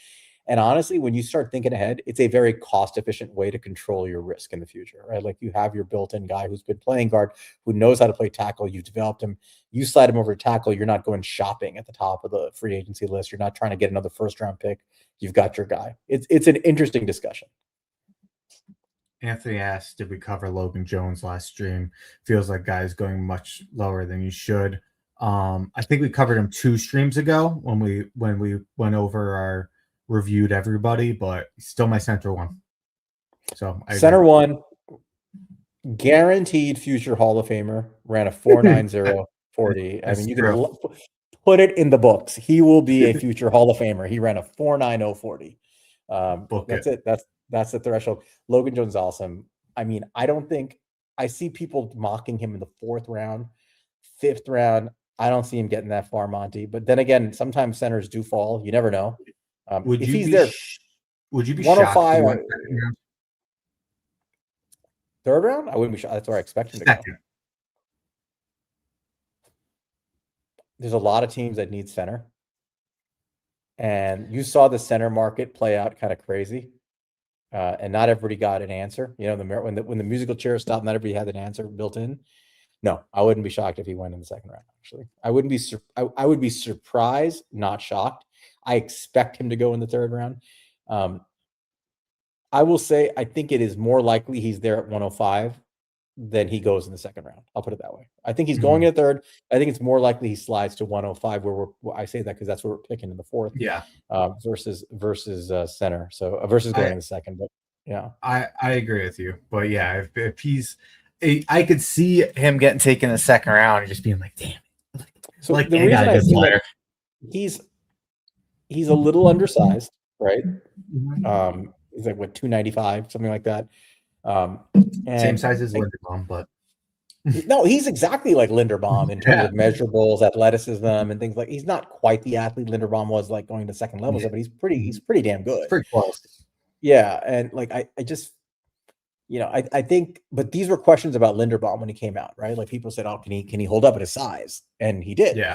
And honestly, when you start thinking ahead, it's a very cost-efficient way to control your risk in the future, right? Like you have your built-in guy who's been playing guard, who knows how to play tackle. You've developed him. You slide him over to tackle. You're not going shopping at the top of the free agency list. You're not trying to get another first-round pick. You've got your guy. It's an interesting discussion. Anthony asked, did we cover Logan Jones last stream? Feels like guys going much lower than you should. I think we covered him 2 streams ago when we went over our reviewed everybody, but still my center one. So center one, guaranteed future Hall of Famer, ran a 4.90 I mean, you can put it in the books. He will be a future Hall of Famer. He ran a 4.90 That's it. That's the threshold. Logan Jones is awesome. I mean, I don't think I see people mocking him in the 4th round, 5th round. I don't see him getting that far, Monty. But then again, sometimes centers do fall. You never know. Would if you he's be there, would you be 105 shocked? 3rd round? I wouldn't be shocked. That's where I expect him to go. There's a lot of teams that need center. And you saw the center market play out kind of crazy. And not everybody got an answer. You know, when the musical chairs stopped, not everybody had an answer built in. No, I wouldn't be shocked if he went in the 2nd round. Actually, I wouldn't be. I would be surprised, not shocked. I expect him to go in the 3rd round. I will say I think it is more likely he's there at 105 than he goes in the 2nd round. I'll put it that way. I think he's going in the 3rd. I think it's more likely he slides to 105, I say that because that's what we're picking in the 4th. Yeah. Versus center. So versus going in the 2nd. But yeah, I agree with you. But yeah, if he's, I could see him getting taken in the 2nd round and just being like, damn. So like the reason I see that he's a little undersized, right? He's like what 295, something like that. And same size as Linderbaum, but no, he's exactly like Linderbaum in terms of measurables, athleticism, and things like. He's not quite the athlete Linderbaum was like going to 2nd level, but he's pretty damn good. Pretty close. Yeah, and like I just, you know, I think, but these were questions about Linderbaum when he came out, right? Like people said, "Oh, can he hold up at his size?" And he did. Yeah.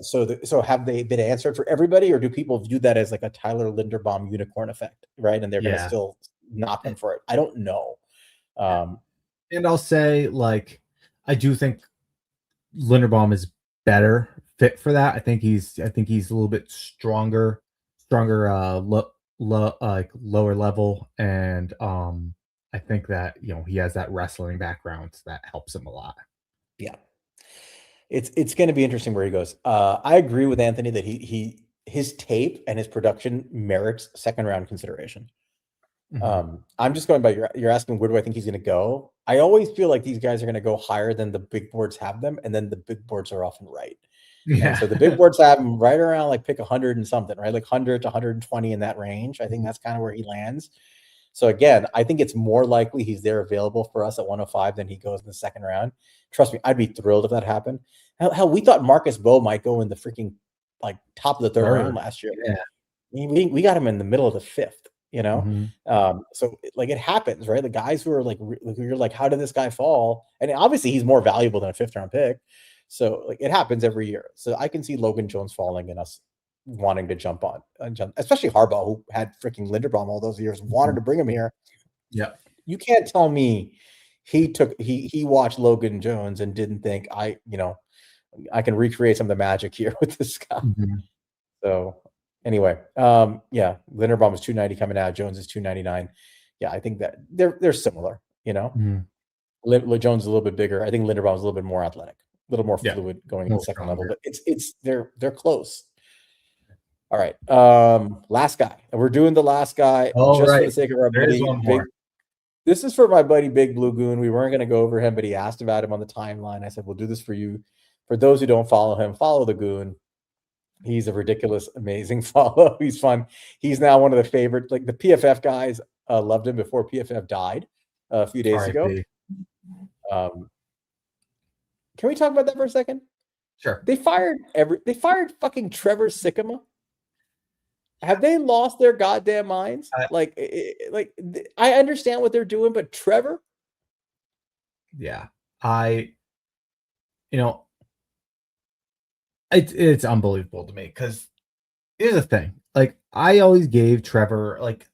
So have they been answered for everybody, or do people view that as like a Tyler Linderbaum unicorn effect, right? And they're going to still knock him for it. I don't know. And I'll say, like, I do think Linderbaum is better fit for that. I think he's a little bit stronger, lower level, and I think that, you know, he has that wrestling background, so that helps him a lot. Yeah, it's going to be interesting where he goes. I agree with Anthony that his tape and his production merits 2nd round consideration. I'm just going by you're asking where do I think he's going to go. I always feel like these guys are going to go higher than the big boards have them, and then the big boards are often right. Yeah. And so the big boards have him right around like pick 100 and something, right? Like 100 to 120 in that range. I think that's kind of where he lands. So again, I think it's more likely he's there available for us at 105 than he goes in the 2nd round. Trust me, I'd be thrilled if that happened. Hell, we thought Marcus Bowe might go in the freaking like top of the 3rd round last year. Yeah, I mean, we got him in the middle of the 5th. You know, so like it happens, right? The guys who are like, you're like, how did this guy fall? And obviously he's more valuable than a 5th round pick. So like it happens every year. So I can see Logan Jones falling and us wanting to jump on, especially Harbaugh, who had freaking Linderbaum all those years, wanted to bring him here. Yeah. You can't tell me he watched Logan Jones and didn't think I can recreate some of the magic here with this guy. So anyway, yeah, Linderbaum is 290 coming out. Jones is 299. Yeah, I think that they're similar. You know, Jones is a little bit bigger. I think Linderbaum is a little bit more athletic, a little more fluid going into the 2nd level. But they're close. All right, last guy. And we're doing the last guy for the sake of our buddy. This is for my buddy Big Blue Goon. We weren't going to go over him, but he asked about him on the timeline. I said, we'll do this for you. For those who don't follow him, follow the Goon. He's a ridiculous, amazing follow. He's fun. He's now one of the favorite, like the PFF guys loved him before PFF died a few days ago. Can we talk about that for a second? Sure. They fired fucking Trevor Sikkema. Have they lost their goddamn minds? I understand what they're doing, but Trevor? Yeah. It's unbelievable to me because here's the thing. Like, I always gave Trevor, like,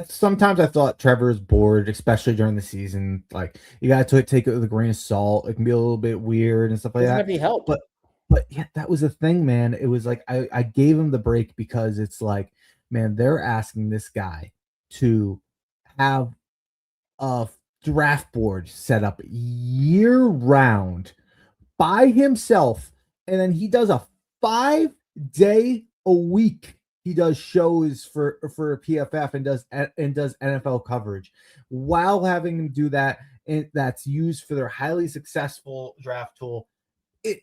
sometimes I thought Trevor's bored, especially during the season. Like, you got to take it with a grain of salt. It can be a little bit weird and stuff like that. Doesn't have any help. But yeah, that was the thing, man. It was like I gave him the break because it's like, man, they're asking this guy to have a draft board set up year round by himself, and then he does a 5-day a week. He does shows for PFF and does NFL coverage while having him do that. that's used for their highly successful draft tool. It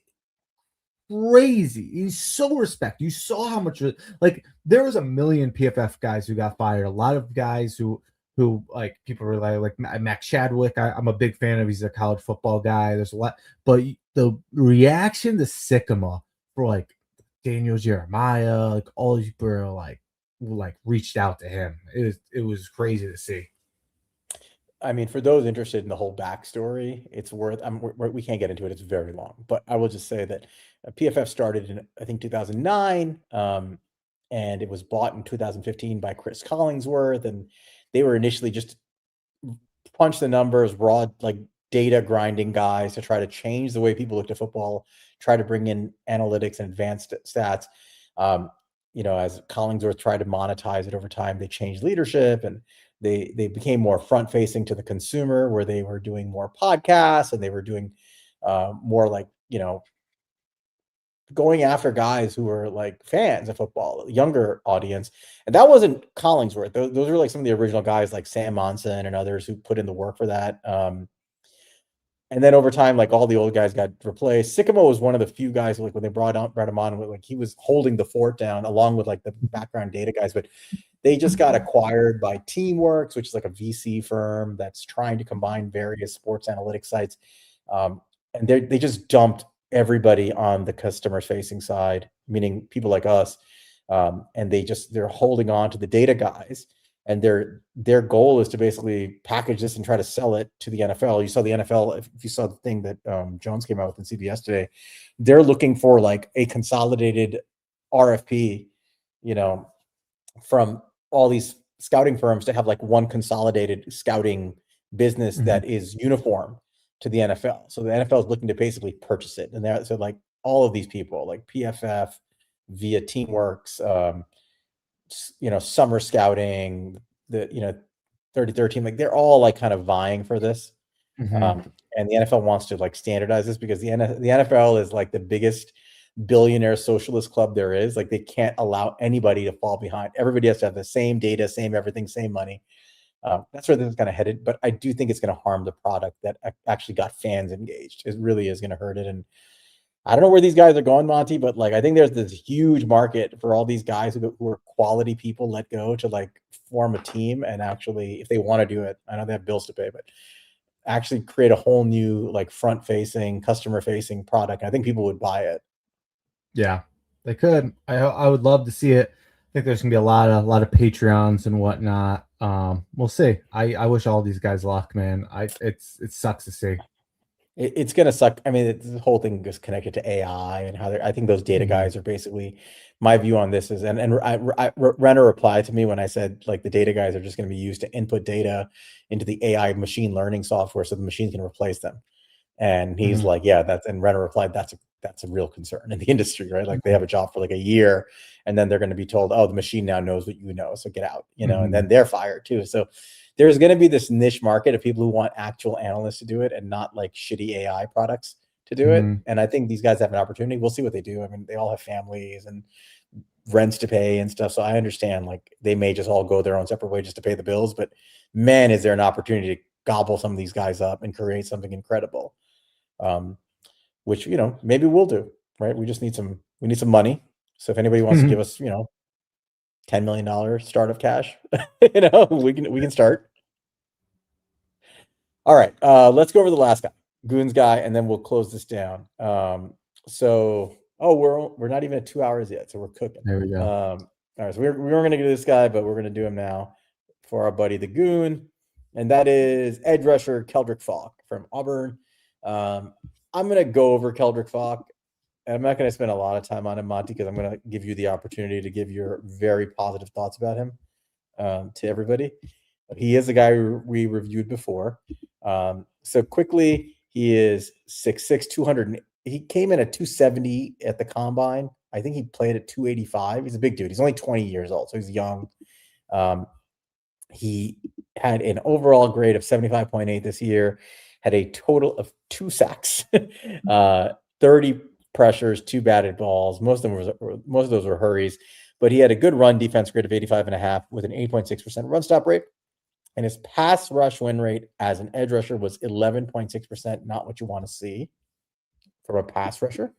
crazy. He's so respect. You saw how much, like, there was a million PFF guys who got fired. A lot of guys who like people were like Max Chadwick. I'm a big fan of. He's a college football guy. There's a lot, but the reaction to Sycamore for like Daniel Jeremiah, like all these people are like reached out to him. It was crazy to see. I mean, for those interested in the whole backstory, it's worth. We can't get into it; it's very long. But I will just say that PFF started in, I think, 2009, and it was bought in 2015 by Chris Collingsworth, and they were initially just punch the numbers, raw, like, data grinding guys to try to change the way people looked at football, try to bring in analytics and advanced stats. As Collingsworth tried to monetize it over time, they changed leadership and they became more front facing to the consumer, where they were doing more podcasts and they were doing more like, going after guys who were like fans of football, younger audience. And that wasn't Collingsworth. Those were like some of the original guys like Sam Monson and others who put in the work for that. And then over time, like, all the old guys got replaced. Sycamore was one of the few guys, like, when they brought him on, like, he was holding the fort down along with like the background data guys, but they just got acquired by Teamworks, which is like a VC firm that's trying to combine various sports analytics sites. And they just dumped everybody on the customer facing side, meaning people like us. And they're holding on to the data guys. And their goal is to basically package this and try to sell it to the NFL. You saw the NFL, if you saw the thing that Jones came out with in CBS today, they're looking for like a consolidated RFP, from all these scouting firms to have like one consolidated scouting business that is uniform to the NFL. So the NFL is looking to basically purchase it. And so like all of these people, like PFF, via Teamworks, summer scouting, the 33 team, like, they're all like kind of vying for this. And the NFL wants to like standardize this because the NFL is like the biggest billionaire socialist club there is. Like, they can't allow anybody to fall behind. Everybody has to have the same data, same everything, same money. That's where this is kind of headed, but I do think it's going to harm the product that actually got fans engaged. It really is going to hurt it. And I don't know where these guys are going, Monty, but like, I think there's this huge market for all these guys who are quality people let go to like form a team and actually, if they want to do it, I know they have bills to pay, but actually create a whole new like front facing, customer facing product. I think people would buy it. Yeah, they could. I would love to see it. I think there's gonna be a lot of Patreons and whatnot. We'll see. I wish all these guys luck, man. It sucks to see. It's gonna suck. I mean, the whole thing is connected to AI and how I think those data guys are basically, my view on this is, and Renner replied to me when I said like the data guys are just going to be used to input data into the AI machine learning software so the machine can replace them. And he's like, yeah, and Renner replied, that's a real concern in the industry, right? Like, they have a job for like a year and then they're going to be told, oh, the machine now knows what you know, so get out, and then they're fired too. So there's going to be this niche market of people who want actual analysts to do it and not like shitty AI products to do it. And I think these guys have an opportunity. We'll see what they do. I mean, they all have families and rents to pay and stuff. So I understand like they may just all go their own separate way just to pay the bills, but man, is there an opportunity to gobble some of these guys up and create something incredible. Which, maybe we'll do, right? We need some money. So if anybody wants to give us, $10 million startup cash, we can start. All right. Let's go over the last guy, Goons guy, and then we'll close this down. We're not even at 2 hours yet, so we're cooking. There we go. All right. So we weren't going to do this guy, but we're going to do him now for our buddy, the Goon. And that is edge rusher Keldrick Faulk from Auburn. I'm going to go over Keldrick Faulk. And I'm not going to spend a lot of time on him, Monty, because I'm going to give you the opportunity to give your very positive thoughts about him to everybody. He is a guy we reviewed before. So quickly, he is 6'6", 200. He came in at 270 at the combine. I think he played at 285. He's a big dude. He's only 20 years old, so he's young. He had an overall grade of 75.8 this year, had a total of 2 sacks, 30 pressures, 2 batted balls. Most of those were hurries, but he had a good run defense grade of 85.5 with an 8.6% run stop rate. And his pass rush win rate as an edge rusher was 11.6%, not what you want to see from a pass rusher.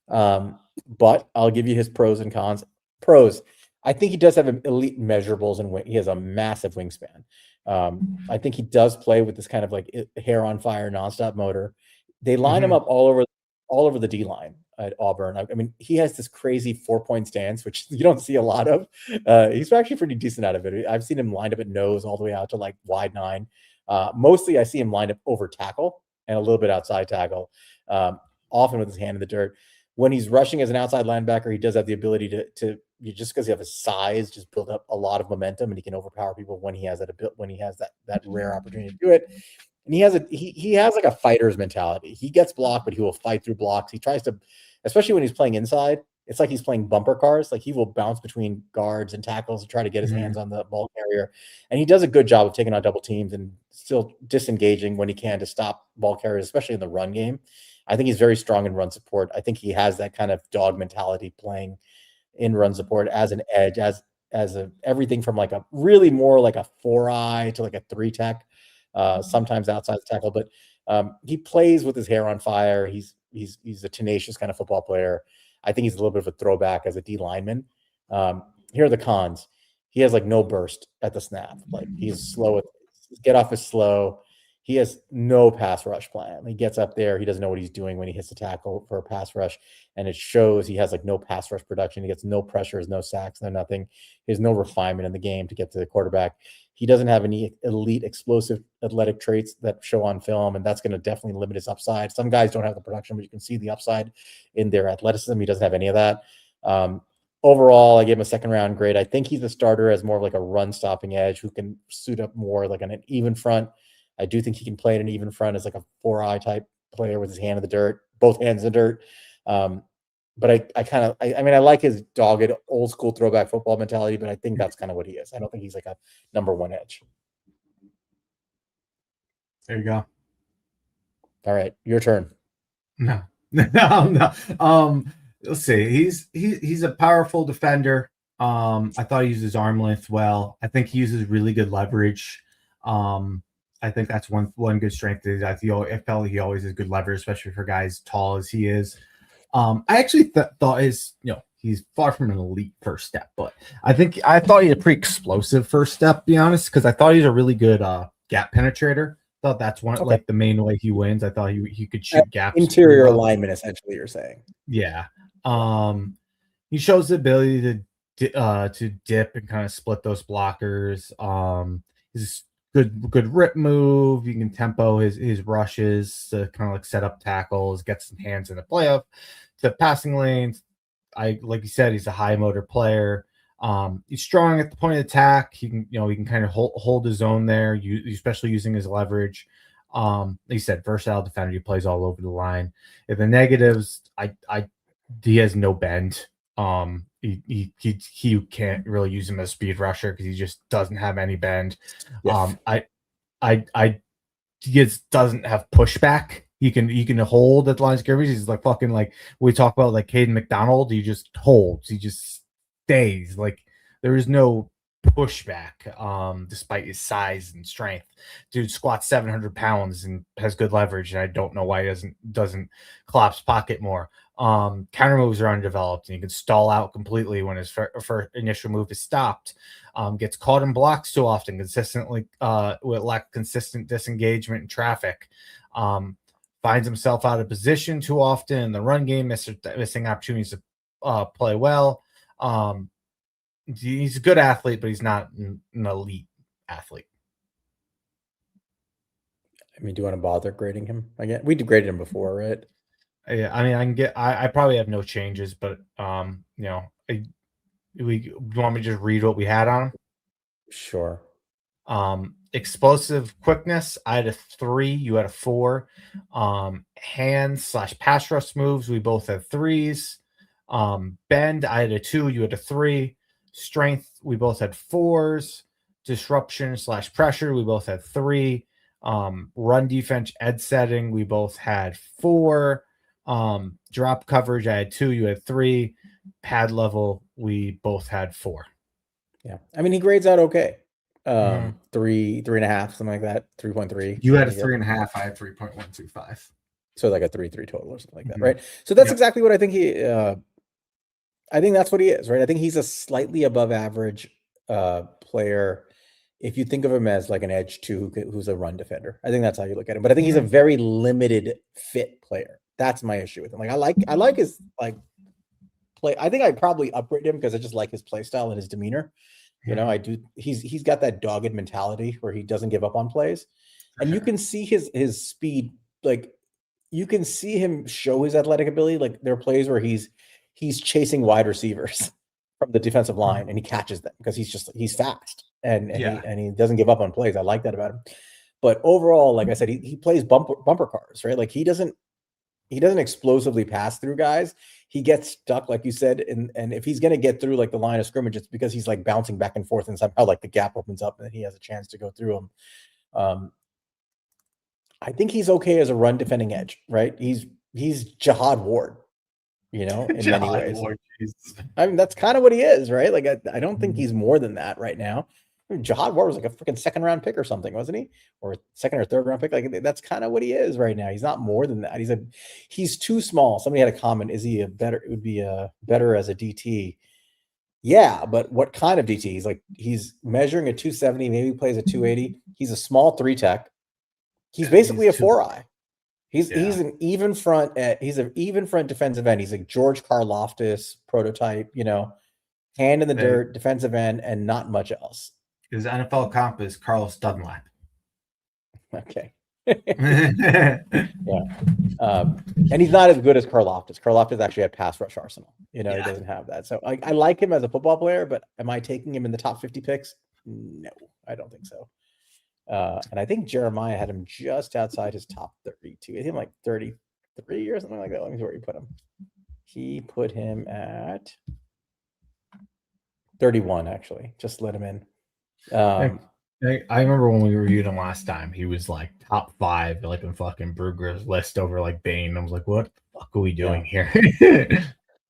But I'll give you his pros and cons. Pros, I think he does have elite measurables, and he has a massive wingspan. I think he does play with this kind of like hair on fire, nonstop motor. They line him up all over the D line at Auburn. I mean, he has this crazy 4-point stance, which you don't see a lot of. He's actually pretty decent out of it. I've seen him lined up at nose all the way out to like wide 9. Mostly I see him lined up over tackle and a little bit outside tackle, often with his hand in the dirt. When he's rushing as an outside linebacker, he does have the ability to just because he has his size, just build up a lot of momentum, and he can overpower people when he has that rare opportunity to do it. And he has like a fighter's mentality. He gets blocked, but he will fight through blocks. He tries to, especially when he's playing inside, it's like he's playing bumper cars. Like he will bounce between guards and tackles and try to get his hands on the ball carrier. And he does a good job of taking on double teams and still disengaging when he can to stop ball carriers, especially in the run game. I think he's very strong in run support. I think he has that kind of dog mentality playing in run support as an edge, as everything from like a really more like a 4-eye to like a 3-tech, sometimes outside the tackle. But he plays with his hair on fire. He's a tenacious kind of football player. I think he's a little bit of a throwback as a D lineman. Here are the cons. He has like no burst at the snap. Like he's slow. Get off is slow. He has no pass rush plan. He gets up there. He doesn't know what he's doing when he hits the tackle for a pass rush. And it shows he has like no pass rush production. He gets no pressures, no sacks, no nothing. He has no refinement in the game to get to the quarterback. He doesn't have any elite explosive athletic traits that show on film, and that's going to definitely limit his upside. Some guys don't have the production, but you can see the upside in their athleticism. He doesn't have any of that. Overall, I gave him a second-round grade. I think he's a starter as more of like a run-stopping edge who can suit up more like on an even front. I do think he can play in an even front as like a 4-eye type player with his hand in the dirt, both hands in the dirt. But I like his dogged old school throwback football mentality, but I think that's kind of what he is. I don't think he's like a number 1 edge. There you go. All right, your turn. No. Let's see. He's a powerful defender. I thought he used his arm length well. I think he uses really good leverage. I think that's one good strength is I felt he always has good leverage, especially for guys tall as he is. I actually thought he's far from an elite first step, but I thought he had a pretty explosive first step, to be honest, because I thought he's a really good gap penetrator. I thought that's one like the main way he wins. I thought he could shoot gaps. Interior alignment, essentially, you're saying. Yeah. He shows the ability to dip and kind of split those blockers. He's good rip move. You can tempo his rushes to kind of like set up tackles, get some hands in the playoff to passing lanes. Like you said, he's a high motor player. He's strong at the point of attack. He can kind of hold his own there, especially using his leverage. Like you said, versatile defender. He plays all over the line. In the negatives, he has no bend. He can't really use him as a speed rusher because he just doesn't have any bend. Yes. He doesn't have pushback. He can hold at the line of scrimmage. He's like fucking like we talk about like Caden McDonald. He just holds. He just stays. Like there is no pushback, despite his size and strength. Dude squats 700 pounds and has good leverage, and I don't know why he doesn't collapse pocket more. Counter moves are undeveloped, and he can stall out completely when his first initial move is stopped. Gets caught in blocks too often, consistently with lack consistent disengagement in traffic. Finds himself out of position too often in the run game, missing opportunities to play well. He's a good athlete, but he's not an elite athlete. I mean, do you want to bother grading him again? We graded him before, right? Yeah, I mean, I probably have no changes, but you want me to just read what we had on him? Sure. Explosive quickness, I had a 3, you had a 4. Hands/pass rush moves, we both had 3s. Bend, I had a 2, you had a 3. Strength, we both had 4s. Disruption/pressure, we both had 3. Run defense, edge setting, we both had 4. Drop coverage, I had 2, you had 3. Pad level, we both had 4. Yeah, I mean, he grades out okay. 3, 3.5, something like that, 3.3. You had a something like that. 3.5. I had 3.125. So like a 3 total or something like that, right? So that's exactly what I think I think that's what he is, right? I think he's a slightly above average player. If you think of him as like an edge two who's a run defender, I think that's how you look at him. But I think he's a very limited fit player. That's my issue with him. Like I like his like play. I think I'd probably upgrade him because I just like his play style and his demeanor. You know, I do. He's got that dogged mentality where he doesn't give up on plays, and you can see his speed. Like you can see him show his athletic ability. Like there are plays where he's chasing wide receivers from the defensive line and he catches them because he's fast and he doesn't give up on plays. I like that about him. But overall, like I said, he plays bumper cars, right? Like he doesn't explosively pass through guys. He gets stuck, like you said, and if he's gonna get through like the line of scrimmage, it's because he's like bouncing back and forth and somehow like the gap opens up and he has a chance to go through him. I think he's okay as a run defending edge, right? He's Jihad Ward, you know, in many ways. I mean, that's kind of what he is, right? Like I don't think he's more than that right now. I mean, Jihad Ward was like a freaking second round pick or something, wasn't he? Or second or third round pick. Like that's kind of what he is right now. He's not more than that. He's too small. Somebody had a comment. Is he better as a DT? Yeah, but what kind of DT? He's measuring a 270, maybe plays a 280. He's a small 3-tech. He's basically a 4-eye. He's an even front defensive end. He's a George Karlaftis prototype, you know, hand in the dirt, defensive end, and not much else. His NFL comp is Carlos Dunlap. Okay. Yeah. And he's not as good as Karlaftis. Karlaftis actually had pass rush arsenal. You know, he doesn't have that. So I like him as a football player, but am I taking him in the top 50 picks? No, I don't think so. And I think Jeremiah had him just outside his top 32. I think like 33 or something like that. Let me see where he put him. He put him at 31, actually. Just let him in. I remember when we reviewed him last time, he was like top 5, like in fucking Brugger's list over like Bane. I was like, what the fuck are we doing here?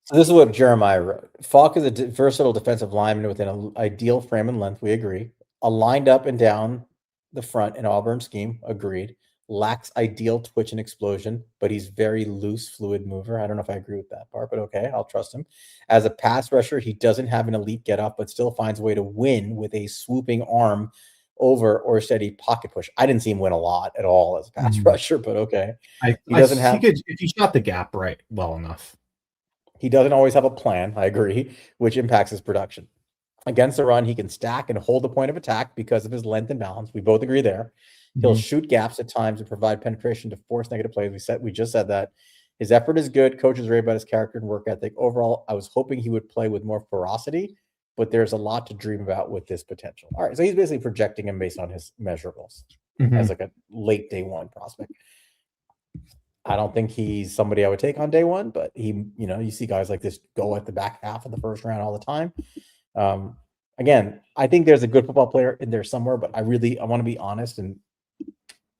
So this is what Jeremiah wrote. Faulk is a versatile defensive lineman with an ideal frame and length. We agree. Aligned up and down the front in Auburn scheme. Agreed. Lacks ideal twitch and explosion, but he's very loose, fluid mover. I don't know if I agree with that part, but okay, I'll trust him. As a pass rusher, he doesn't have an elite get up, but still finds a way to win with a swooping arm over or steady pocket push. I didn't see him win a lot at all as a pass rusher, but okay. If he shot the gap right well enough. He doesn't always have a plan, I agree, which impacts his production. Against the run, he can stack and hold the point of attack because of his length and balance. We both agree there. He'll shoot gaps at times and provide penetration to force negative plays. We just said that. His effort is good. Coaches rave about his character and work ethic. Overall, I was hoping he would play with more ferocity, but there's a lot to dream about with this potential. All right, so he's basically projecting him based on his measurables as like a late day one prospect. I don't think he's somebody I would take on day one, but you see guys like this go at the back half of the first round all the time. Again, I think there's a good football player in there somewhere, but I want to be honest and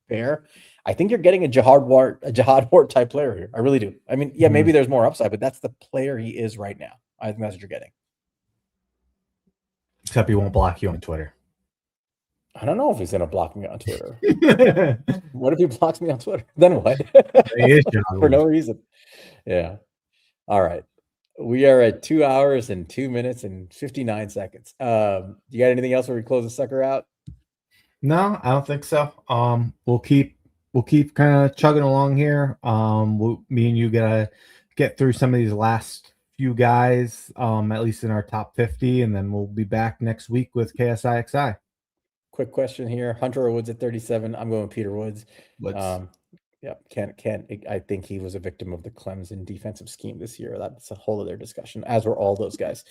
fair. I think you're getting a Jihad Ward type player here. I really do. I mean, yeah, maybe there's more upside, but that's the player he is right now. I think that's what you're getting. Except he won't block you on Twitter. I don't know if he's going to block me on Twitter. What if he blocks me on Twitter? Then what? For no reason. Yeah. All right. We are at 2 hours and 2 minutes and 59 seconds. You got anything else where we close the sucker out? No, I don't think so. We'll keep kind of chugging along here. Me and you gotta get through some of these last few guys, at least in our top 50, and then we'll be back next week with KSIXI. Quick question here: Hunter or Woods at 37? I'm going Peter Woods. Yeah, can't. I think he was a victim of the Clemson defensive scheme this year. That's a whole other discussion, as were all those guys.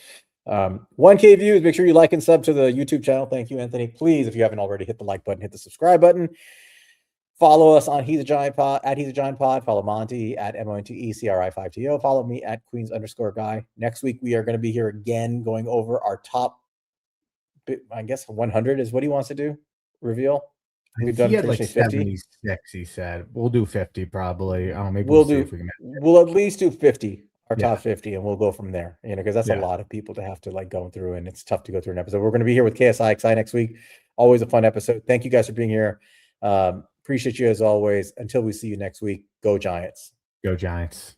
1K views. Make sure you like and sub to the YouTube channel. Thank you, Anthony. Please, if you haven't already, hit the like button, hit the subscribe button. Follow us on He's a Giant Pod at He's a Giant Pod. Follow Monty at MONTECRI5TO. Follow me at Queens_guy. Next week we are going to be here again, going over our top. I guess 100 is what he wants to do. Reveal. We've done like 76. He said we'll do 50 probably. Maybe we'll do. We'll at least do 50. Our top 50, and we'll go from there. Because that's a lot of people to have to like go through, and it's tough to go through an episode. We're going to be here with KSIXI next week. Always a fun episode. Thank you guys for being here. Appreciate you as always. Until we see you next week, go Giants. Go Giants.